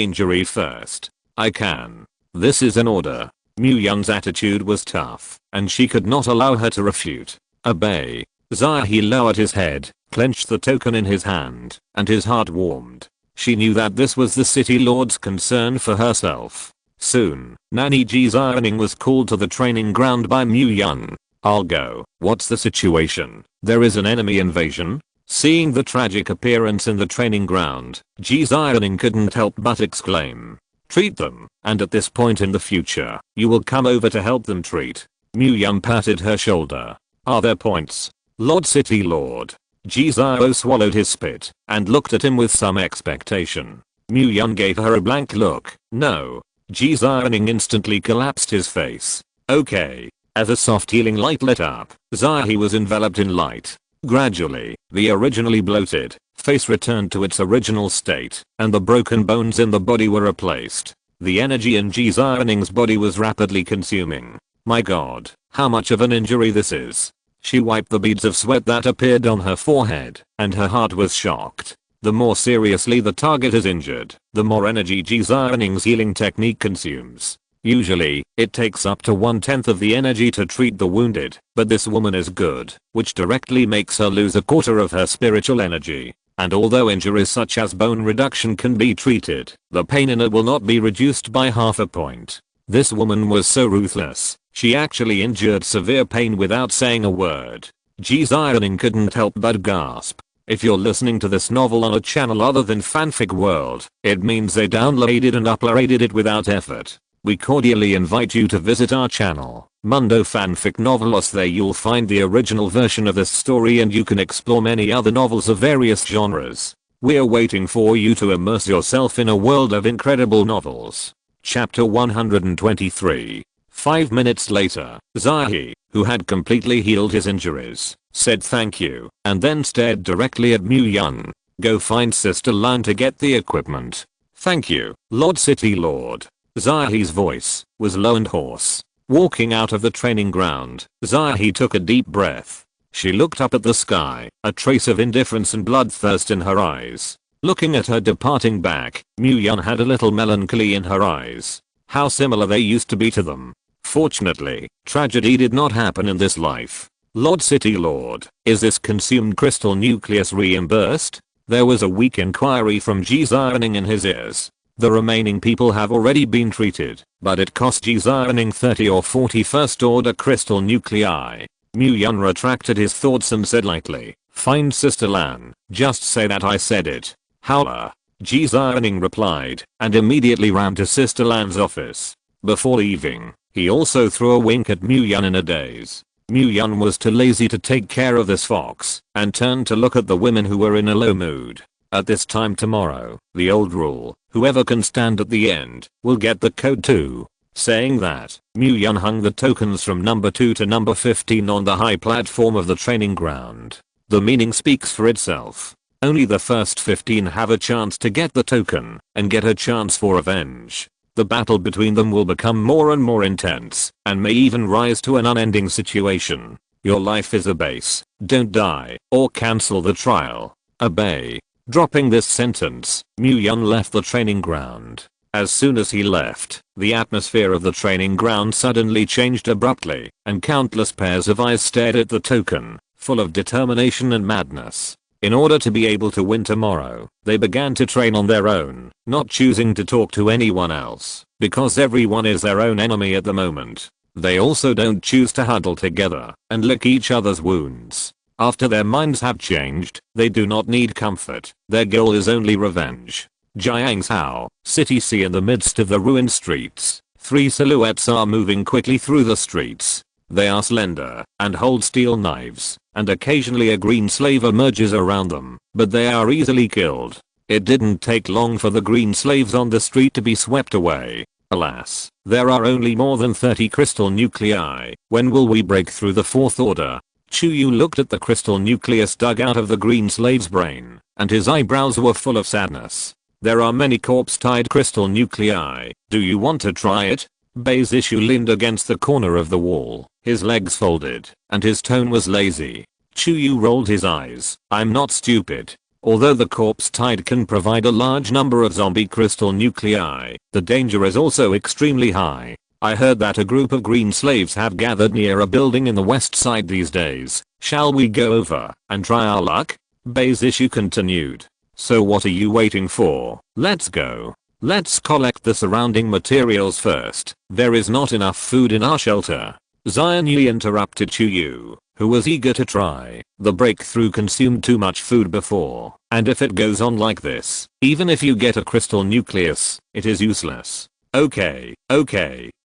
injury first. I can. This is an order. Yun's attitude was tough, and she could not allow her to refute. Obey. Zahi lowered his head, clenched the token in his hand, and his heart warmed. She knew that this was the city lord's concern for herself. Soon, Nanny Ji's ironing was called to the training ground by Yun. I'll go. What's the situation? There is an enemy invasion? Seeing the tragic appearance in the training ground, Ji's ironing couldn't help but exclaim. Treat them, and at this point in the future, you will come over to help them treat. Yun patted her shoulder. Are there points? Lord City Lord. Ji-Zio swallowed his spit, and looked at him with some expectation. Yun gave her a blank look. No. Ji-Zioning instantly collapsed his face. Okay. As a soft healing light lit up, Zahi was enveloped in light. Gradually, the originally bloated face returned to its original state, and the broken bones in the body were replaced. The energy in Ji-Zioning's body was rapidly consuming. My god, how much of an injury this is. She wiped the beads of sweat that appeared on her forehead, and her heart was shocked. The more seriously the target is injured, the more energy Ji-Zioning's healing technique consumes. Usually, it takes up to 1/10 of the energy to treat the wounded, but this woman is good, which directly makes her lose 1/4 of her spiritual energy. And although injuries such as bone reduction can be treated, the pain in it will not be reduced by 1/2 point. This woman was so ruthless, she actually endured severe pain without saying a word. Geez, ironing couldn't help but gasp. If you're listening to this novel on a channel other than Fanfic World, it means they downloaded and uploaded it without effort. We cordially invite you to visit our channel, Mundo Fanfic Novelos. There you'll find the original version of this story and you can explore many other novels of various genres. We're waiting for you to immerse yourself in a world of incredible novels. Chapter 123. 5 minutes later, Zahi, who had completely healed his injuries, said thank you, and then stared directly at Mu-Yun. Go find Sister Lan to get the equipment. Thank you, Lord City Lord. Zahi's voice was low and hoarse. Walking out of the training ground, Zahi took a deep breath. She looked up at the sky, a trace of indifference and bloodthirst in her eyes. Looking at her departing back, Mu-Yun had a little melancholy in her eyes. How similar they used to be to them. Fortunately, tragedy did not happen in this life. Lord City Lord, is this consumed crystal nucleus reimbursed? There was a weak inquiry from Ji's ironing in his ears. The remaining people have already been treated, but it cost Ji's ironing 30 or 40 first order crystal nuclei. Mu-Yun retracted his thoughts and said lightly, find Sister Lan, just say that I said it. Howler. Ji's ironing replied, and immediately ran to Sister Lan's office. Before leaving, he also threw a wink at Mu-Yun in a daze. Mu-Yun was too lazy to take care of this fox, and turned to look at the women who were in a low mood. At this time tomorrow, the old rule, whoever can stand at the end, will get the code too. Saying that, Mu-Yun hung the tokens from number 2 to number 15 on the high platform of the training ground. The meaning speaks for itself. Only the first 15 have a chance to get the token, and get a chance for revenge. The battle between them will become more and more intense, and may even rise to an unending situation. Your life is a base, don't die, or cancel the trial. Obey. Dropping this sentence, Mu-Yun left the training ground. As soon as he left, the atmosphere of the training ground suddenly changed abruptly, and countless pairs of eyes stared at the token, full of determination and madness. In order to be able to win tomorrow, they began to train on their own, not choosing to talk to anyone else, because everyone is their own enemy at the moment. They also don't choose to huddle together and lick each other's wounds. After their minds have changed, they do not need comfort, their goal is only revenge. Jiangzhou, City C. In the midst of the ruined streets, 3 silhouettes are moving quickly through the streets. They are slender, and hold steel knives, and occasionally a green slave emerges around them, but they are easily killed. It didn't take long for the green slaves on the street to be swept away. Alas, there are only more than 30 crystal nuclei. When will we break through the 4th order? Chuyu looked at the crystal nucleus dug out of the green slave's brain, and his eyebrows were full of sadness. There are many corpse-tied crystal nuclei. Do you want to try it? Beizishu leaned against the corner of the wall, his legs folded, and his tone was lazy. Chuyu rolled his eyes. I'm not stupid. Although the corpse-tied can provide a large number of zombie crystal nuclei, the danger is also extremely high. I heard that a group of green slaves have gathered near a building in the west side these days. Shall we go over and try our luck? Beizishu continued. So what are you waiting for? Let's go. Let's collect the surrounding materials first. There is not enough food in our shelter. Zion Yi interrupted Chuyu, who was eager to try. The breakthrough consumed too much food before, and if it goes on like this, even if you get a crystal nucleus, it is useless. Okay,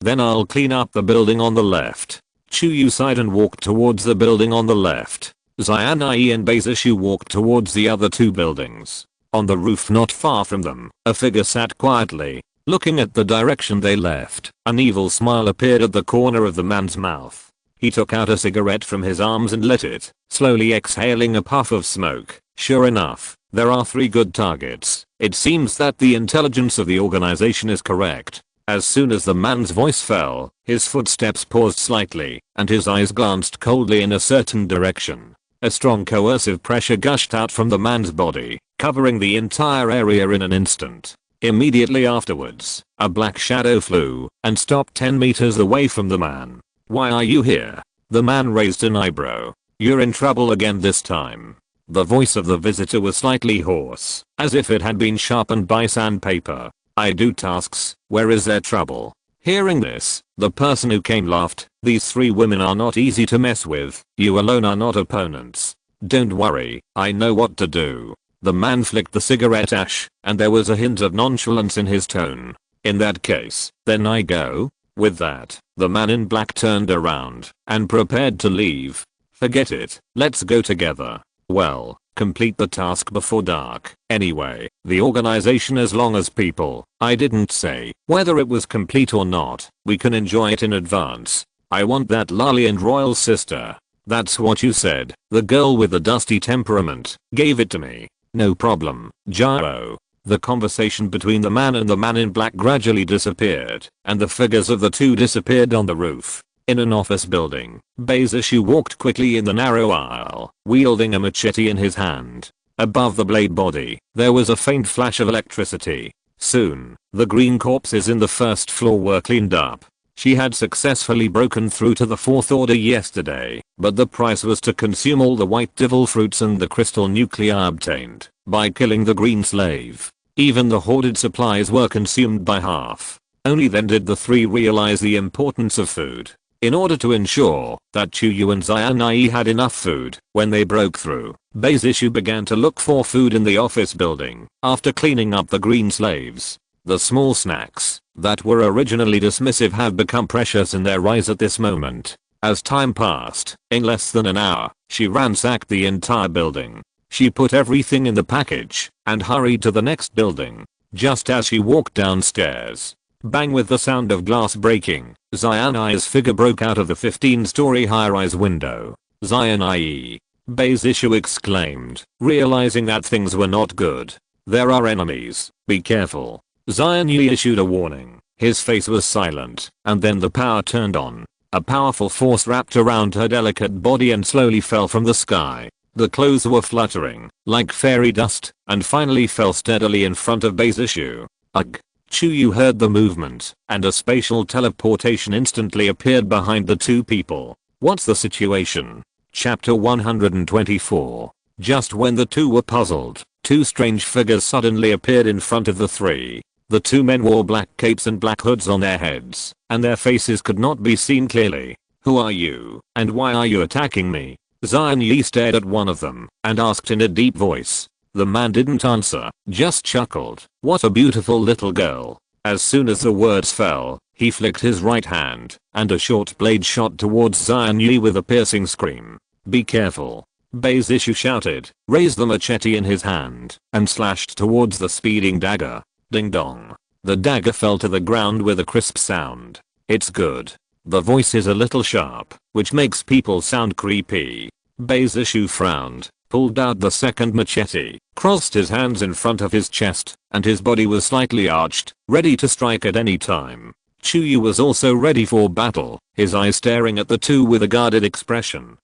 then I'll clean up the building on the left. Chuyu sighed and walked towards the building on the left. Zion-Yi and Beizishu walked towards the other 2 buildings. On the roof not far from them, a figure sat quietly, looking at the direction they left. An evil smile appeared at the corner of the man's mouth. He took out a cigarette from his arms and lit it, slowly exhaling a puff of smoke. Sure enough, there are 3 good targets. It seems that the intelligence of the organization is correct. As soon as the man's voice fell, his footsteps paused slightly, and his eyes glanced coldly in a certain direction. A strong coercive pressure gushed out from the man's body, covering the entire area in an instant. Immediately afterwards, a black shadow flew and stopped 10 meters away from the man. Why are you here? The man raised an eyebrow. You're in trouble again this time. The voice of the visitor was slightly hoarse, as if it had been sharpened by sandpaper. I do tasks, where is there trouble? Hearing this, the person who came laughed. These three women are not easy to mess with. You alone are not opponents. Don't worry, I know what to do. The man flicked the cigarette ash, and there was a hint of nonchalance in his tone. In that case, then I go? With that, the man in black turned around and prepared to leave. Forget it, let's go together. Well, complete the task before dark. Anyway, the organization as long as people, I didn't say whether it was complete or not, we can enjoy it in advance. I want that lolly and royal sister. That's what you said. The girl with the dusty temperament gave it to me. No problem, Gyro. The conversation between the man and the man in black gradually disappeared, and the figures of the two disappeared on the roof. In an office building, Betrayal walked quickly in the narrow aisle, wielding a machete in his hand. Above the blade body, there was a faint flash of electricity. Soon, the green corpses in the first floor were cleaned up. She had successfully broken through to the Fourth Order yesterday, but the price was to consume all the white devil fruits and the crystal nuclei obtained by killing the green slave. Even the hoarded supplies were consumed by half. Only then did the three realize the importance of food. In order to ensure that Chuyu and Xianai had enough food when they broke through, Betrayal began to look for food in the office building. After cleaning up the green slaves, the small snacks that were originally dismissive have become precious in their eyes at this moment. As time passed, in less than an hour, she ransacked the entire building. She put everything in the package and hurried to the next building. Just as she walked downstairs, bang, with the sound of glass breaking, Xianai's figure broke out of the 15-story high-rise window. Xianai! Betrayal exclaimed, realizing that things were not good. There are enemies, be careful. Xianai issued a warning. His face was silent, and then the power turned on. A powerful force wrapped around her delicate body and slowly fell from the sky. The clothes were fluttering, like fairy dust, and finally fell steadily in front of Betrayal. Ugh! Chuyu heard the movement, and a spatial teleportation instantly appeared behind the two people. What's the situation? Chapter 124. Just when the two were puzzled, two strange figures suddenly appeared in front of the three. The two men wore black capes and black hoods on their heads, and their faces could not be seen clearly. Who are you, and why are you attacking me? Xianai stared at one of them and asked in a deep voice. The man didn't answer, just chuckled. What a beautiful little girl. As soon as the words fell, he flicked his right hand, and a short blade shot towards Xianai with a piercing scream. Be careful. Betrayal shouted, raised the machete in his hand, and slashed towards the speeding dagger. Ding dong. The dagger fell to the ground with a crisp sound. It's good. The voice is a little sharp, which makes people sound creepy. Betrayal frowned, pulled out the second machete, crossed his hands in front of his chest, and his body was slightly arched, ready to strike at any time. Chuyu was also ready for battle, his eyes staring at the two with a guarded expression.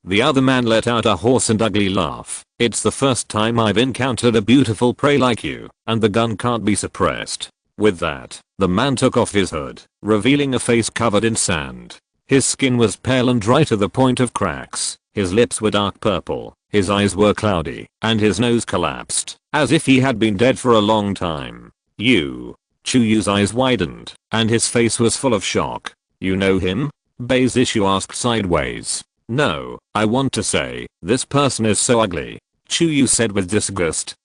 The other man let out a hoarse and ugly laugh. It's the first time I've encountered a beautiful prey like you, and the gun can't be suppressed. With that, the man took off his hood, revealing a face covered in sand. His skin was pale and dry to the point of cracks, his lips were dark purple, his eyes were cloudy, and his nose collapsed, as if he had been dead for a long time. You. Chuyu's eyes widened, and his face was full of shock. You know him? Betrayal asked sideways. No, I want to say, this person is so ugly. Chuyu said with disgust.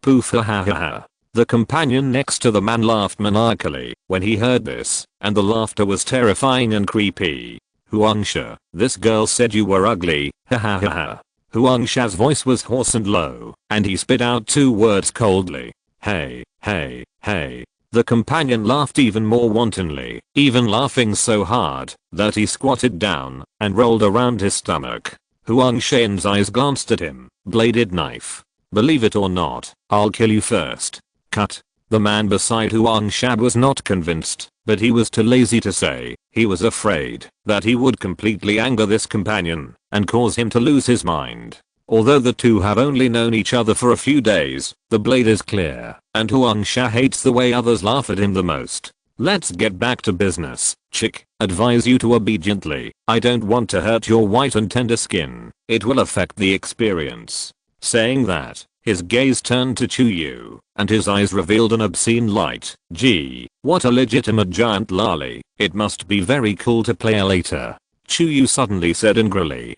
Poof, ha ha ha. The companion next to the man laughed maniacally when he heard this, and the laughter was terrifying and creepy. Huangsha, this girl said you were ugly, ha ha ha ha. Huangsha's voice was hoarse and low, and he spit out two words coldly. Hey, hey, hey. The companion laughed even more wantonly, even laughing so hard that he squatted down and rolled around his stomach. Huangshan's eyes glanced at him, bladed knife. Believe it or not, I'll kill you first. Cut. The man beside Huangsha was not convinced, but he was too lazy to say. He was afraid that he would completely anger this companion and cause him to lose his mind. Although the two have only known each other for a few days, the blade is clear, and Huangsha hates the way others laugh at him the most. Let's get back to business, chick. Advise you to obediently. I don't want to hurt your white and tender skin. It will affect the experience. Saying that, His gaze turned to Chuyu, and his eyes revealed an obscene light. Gee, what a legitimate giant lolly. It must be very cool to play later. Chuyu suddenly said angrily.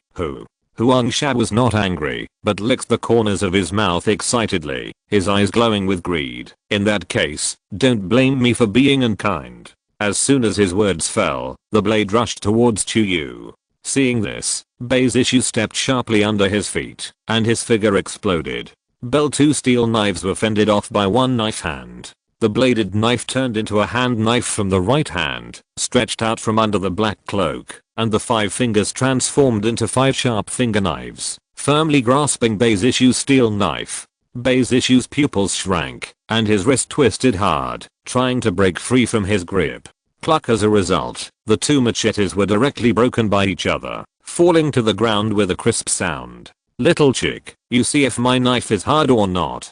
Huangsha was not angry, but licked the corners of his mouth excitedly, his eyes glowing with greed. In that case, don't blame me for being unkind. As soon as his words fell, the blade rushed towards Chuyu. Seeing this, Beizishu stepped sharply under his feet, and his figure exploded. Two steel knives were fended off by one knife hand. The bladed knife turned into a hand knife from the right hand, stretched out from under the black cloak, and the 5 fingers transformed into 5 sharp finger knives, firmly grasping Beizishu's steel knife. Beizishu's pupils shrank, and his wrist twisted hard, trying to break free from his grip. Cluck. As a result, the 2 machetes were directly broken by each other, falling to the ground with a crisp sound. Little chick, you see if my knife is hard or not.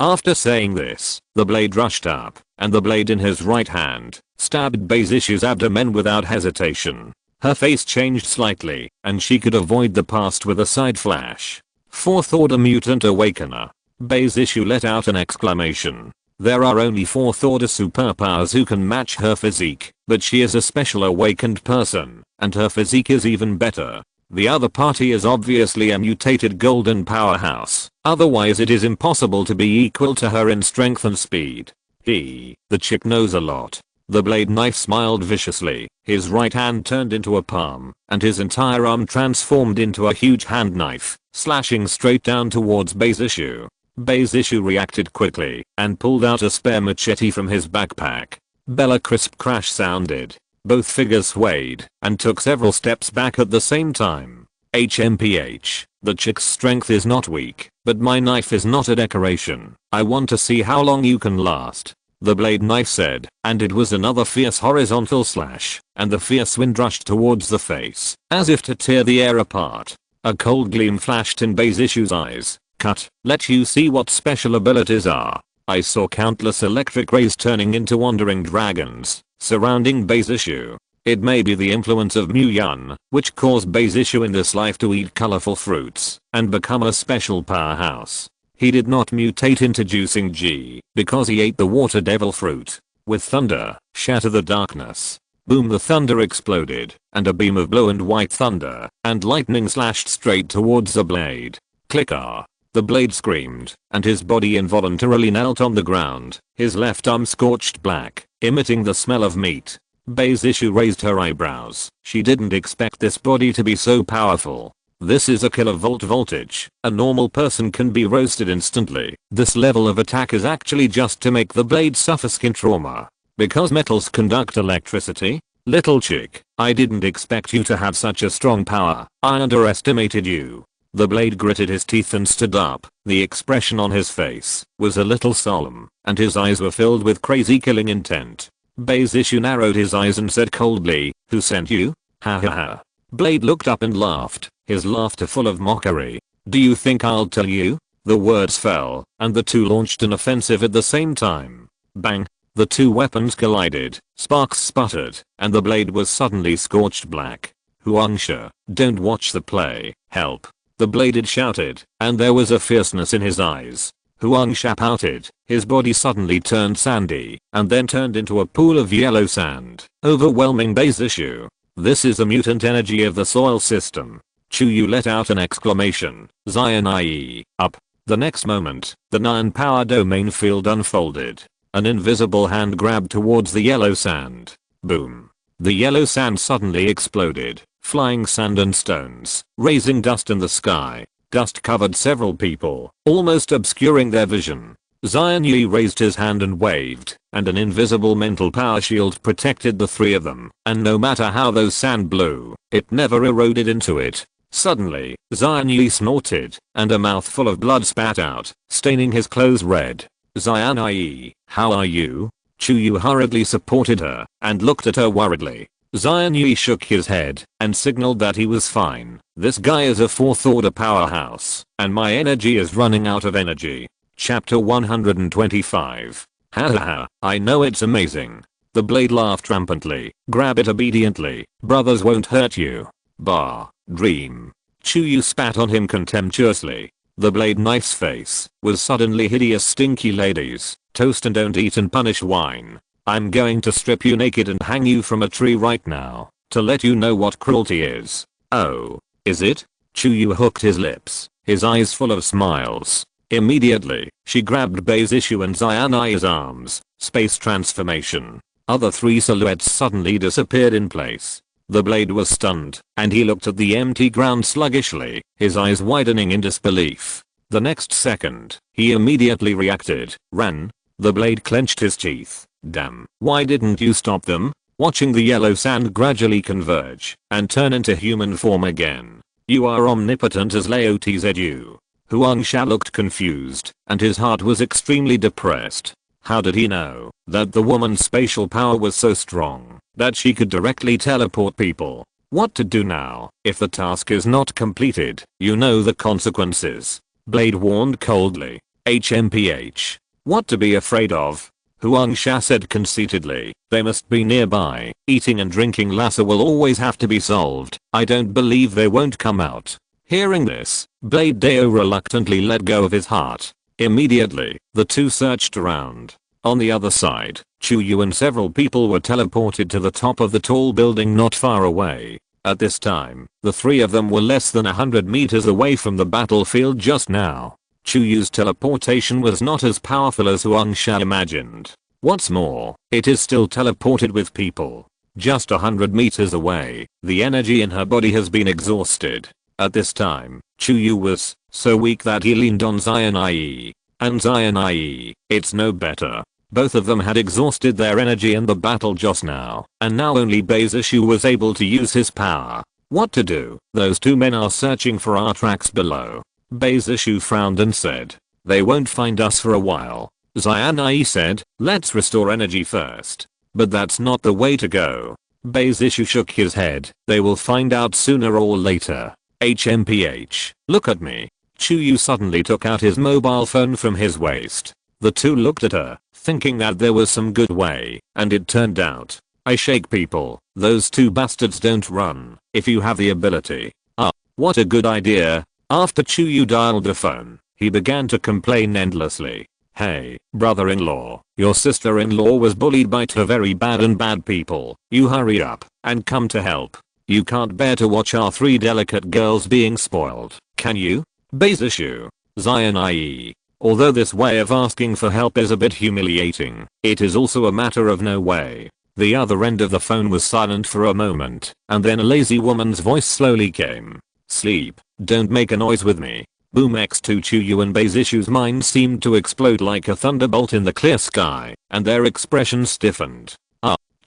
After saying this, the blade rushed up, and the blade in his right hand stabbed Beizishu's abdomen without hesitation. Her face changed slightly, and she could avoid the past with a side flash. 4th Order Mutant Awakener. Beizishu let out an exclamation. There are only 4th Order superpowers who can match her physique, but she is a special awakened person, and her physique is even better. The other party is obviously a mutated golden powerhouse, otherwise it is impossible to be equal to her in strength and speed. The chick knows a lot. The blade knife smiled viciously, his right hand turned into a palm, and his entire arm transformed into a huge hand knife, slashing straight down towards Beizishu. Beizishu reacted quickly, and pulled out a spare machete from his backpack. A crisp crash sounded. Both figures swayed, and took several steps back at the same time. HMPH, the chick's strength is not weak, but my knife is not a decoration. I want to see how long you can last. The blade knife said, and it was another fierce horizontal slash, and the fierce wind rushed towards the face, as if to tear the air apart. A cold gleam flashed in Beizishu's eyes. Cut. Let you see what special abilities are. I saw countless electric rays turning into wandering dragons, surrounding Beizishu. It may be the influence of Mu Yun, which caused Beizishu in this life to eat colorful fruits and become a special powerhouse. He did not mutate into juicing G because he ate the water devil fruit. With thunder, shatter the darkness. Boom, the thunder exploded, and a beam of blue and white thunder and lightning slashed straight towards the blade. Clicker. The blade screamed, and his body involuntarily knelt on the ground, his left arm scorched black, emitting the smell of meat. Beizishu raised her eyebrows. She didn't expect this body to be so powerful. This is a kilovolt voltage. A normal person can be roasted instantly. This level of attack is actually just to make the blade suffer skin trauma. Because metals conduct electricity? Little chick, I didn't expect you to have such a strong power. I underestimated you. The blade gritted his teeth and stood up. The expression on his face was a little solemn, and his eyes were filled with crazy killing intent. Beizishu narrowed his eyes and said coldly, "Who sent you?" Ha ha ha. Blade looked up and laughed, his laughter full of mockery. "Do you think I'll tell you?" The words fell, and the two launched an offensive at the same time. Bang! The two weapons collided, sparks sputtered, and the blade was suddenly scorched black. Huangsha, don't watch the play, help. The bladed shouted, and there was a fierceness in his eyes. Huangsha pouted, his body suddenly turned sandy, and then turned into a pool of yellow sand, overwhelming Beizishu. This is the mutant energy of the soil system. Chuyu let out an exclamation, Zion IE, up. The next moment, the 9-power domain field unfolded. An invisible hand grabbed towards the yellow sand. Boom. The yellow sand suddenly exploded, flying sand and stones, raising dust in the sky. Dust covered several people, almost obscuring their vision. Zion Yi raised his hand and waved, and an invisible mental power shield protected the three of them, and no matter how those sand blew, it never eroded into it. Suddenly, Zion Yi snorted, and a mouthful of blood spat out, staining his clothes red. Zion Yi, how are you? Chuyu hurriedly supported her, and looked at her worriedly. Zion Yi shook his head, and signaled that he was fine. This guy is a 4th order powerhouse, and my energy is running out of energy. Chapter 125. Hahaha, I know it's amazing. The blade laughed rampantly. Grab it obediently, brothers won't hurt you. Bah, dream. Chuyu spat on him contemptuously. The blade knife's face was suddenly hideous. Stinky ladies, toast and don't eat and punish wine. I'm going to strip you naked and hang you from a tree right now to let you know what cruelty is. Oh, is it? Chuyu hooked his lips, his eyes full of smiles. Immediately, she grabbed Bei's issue and Xianai's arms. Space transformation. Other three silhouettes suddenly disappeared in place. The blade was stunned, and he looked at the empty ground sluggishly, his eyes widening in disbelief. The next second, he immediately reacted, ran. The blade clenched his teeth. Damn, why didn't you stop them? Watching the yellow sand gradually converge and turn into human form again. You are omnipotent as Laoti's Edu. Huang Sha looked confused, and his heart was extremely depressed. How did he know that the woman's spatial power was so strong that she could directly teleport people? What to do now? If the task is not completed, you know the consequences. Blade warned coldly. HMPH. What to be afraid of? Huang Sha said conceitedly. They must be nearby. Eating and drinking Lhasa will always have to be solved. I don't believe they won't come out. Hearing this, Blade Deo reluctantly let go of his heart. Immediately, the two searched around. On the other side, Chuyu and several people were teleported to the top of the tall building not far away. At this time, the three of them were less than 100 meters away from the battlefield just now. Chuyu's teleportation was not as powerful as Huang Sha imagined. What's more, it is still teleported with people. Just 100 meters away, the energy in her body has been exhausted. At this time, Chuyu was so weak that he leaned on Xianai. And Xianai, it's no better. Both of them had exhausted their energy in the battle just now, and now only Bei's issue was able to use his power. What to do? Those two men are searching for our tracks below. Bei's issue frowned and said, they won't find us for a while. Xianai said, let's restore energy first. But that's not the way to go. Bei's issue shook his head, they will find out sooner or later. HMPH, look at me. Chuyu suddenly took out his mobile phone from his waist. The two looked at her, thinking that there was some good way, and it turned out. I shake people, those two bastards don't run, if you have the ability. Ah, what a good idea. After Chuyu dialed the phone, he began to complain endlessly. Hey, brother-in-law, your sister-in-law was bullied by two very bad people. You hurry up and come to help. You can't bear to watch our three delicate girls being spoiled, can you? Bei's issue. Xianai. Although this way of asking for help is a bit humiliating, it is also a matter of no way. The other end of the phone was silent for a moment, and then a lazy woman's voice slowly came. Sleep, don't make a noise with me. Boom. X2 Chuyu and Bei's issue's mind seemed to explode like a thunderbolt in the clear sky, and their expressions stiffened.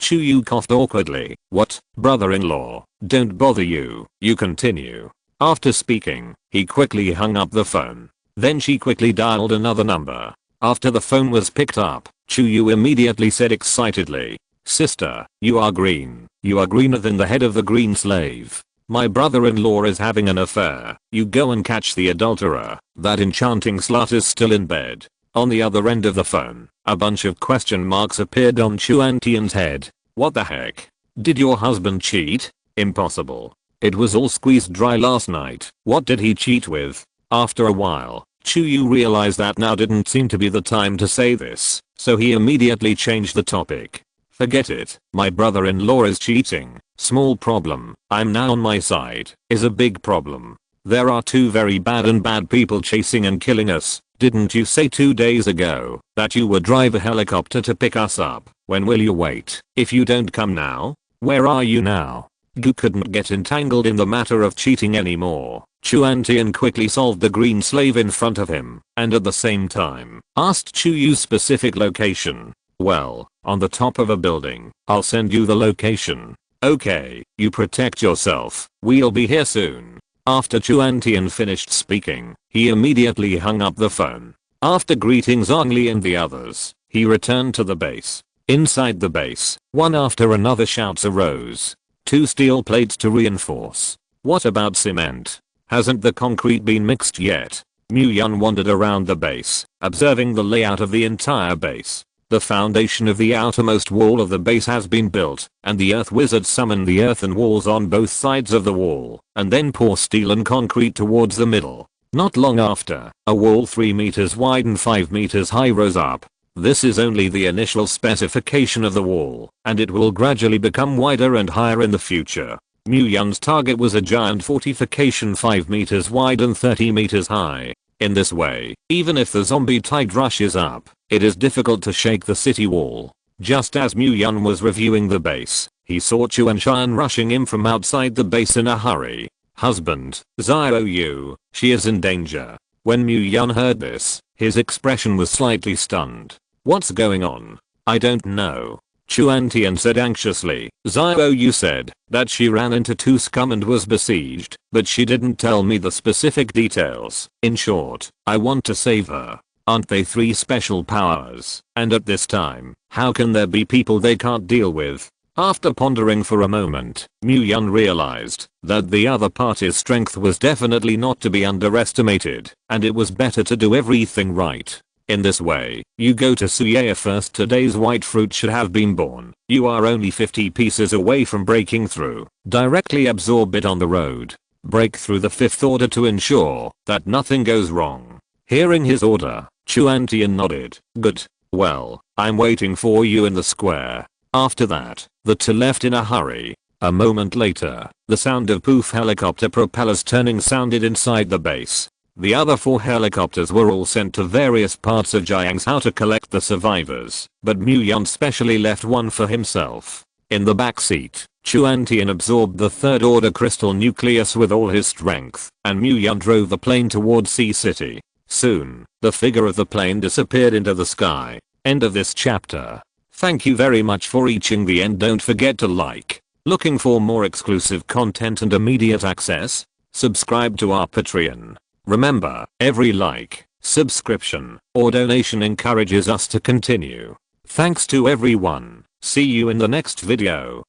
Chuyu coughed awkwardly. What, brother-in-law, don't bother you continue. After speaking, he quickly hung up the phone. Then she quickly dialed another number. After the phone was picked up, Chuyu immediately said excitedly, sister, you are green. You are greener than the head of the green slave. My brother-in-law is having an affair. You go and catch the adulterer. That enchanting slut is still in bed. On the other end of the phone, a bunch of question marks appeared on Chuan Tian's head. What the heck? Did your husband cheat? Impossible. It was all squeezed dry last night. What did he cheat with? After a while, Chuyu realized that now didn't seem to be the time to say this, so he immediately changed the topic. Forget it. My brother-in-law is cheating. Small problem. I'm now on my side. Is a big problem. There are two very bad people chasing and killing us. Didn't you say 2 days ago that you would drive a helicopter to pick us up? When will you wait? If you don't come now, where are you now? Gu couldn't get entangled in the matter of cheating anymore. Chuan Tian quickly solved the green slave in front of him, and at the same time, asked Chuyu's specific location. Well, on the top of a building. I'll send you the location. Okay, you protect yourself. We'll be here soon. After Chuan Tian finished speaking, he immediately hung up the phone. After greeting Zhang Li and the others, he returned to the base. Inside the base, one after another shouts arose. 2 steel plates to reinforce. What about cement? Hasn't the concrete been mixed yet? Mu Yun wandered around the base, observing the layout of the entire base. The foundation of the outermost wall of the base has been built, and the earth wizard summoned the earthen walls on both sides of the wall, and then pour steel and concrete towards the middle. Not long after, a wall 3 meters wide and 5 meters high rose up. This is only the initial specification of the wall, and it will gradually become wider and higher in the future. Myun's target was a giant fortification 5 meters wide and 30 meters high. In this way, even if the zombie tide rushes up, it is difficult to shake the city wall. Just as Myun was reviewing the base, he saw Chuanshan rushing in from outside the base in a hurry. Husband, Xiaoyu, she is in danger. When Myun heard this, his expression was slightly stunned. What's going on? I don't know. Chuantian said anxiously. Xiaoyu said that she ran into two scum and was besieged, but she didn't tell me the specific details. In short, I want to save her. Aren't they 3 special powers? And at this time, how can there be people they can't deal with? After pondering for a moment, Myun realized that the other party's strength was definitely not to be underestimated, and it was better to do everything right. In this way, you go to Suya first. Today's white fruit should have been born. You are only 50 pieces away from breaking through. Directly absorb it on the road. Break through the 5th order to ensure that nothing goes wrong. Hearing his order, Chuantian nodded. Good. Well, I'm waiting for you in the square. After that, the two left in a hurry. A moment later, the sound of poof helicopter propellers turning sounded inside the base. The other 4 helicopters were all sent to various parts of Jiangzhou to collect the survivors, but Myun specially left one for himself. In the back seat, Chuantian absorbed the 3rd order crystal nucleus with all his strength, and Myun drove the plane towards Sea City. Soon, the figure of the plane disappeared into the sky. End of this chapter. Thank you very much for reaching the end. Don't forget to like. Looking for more exclusive content and immediate access? Subscribe to our Patreon. Remember, every like, subscription, or donation encourages us to continue. Thanks to everyone. See you in the next video.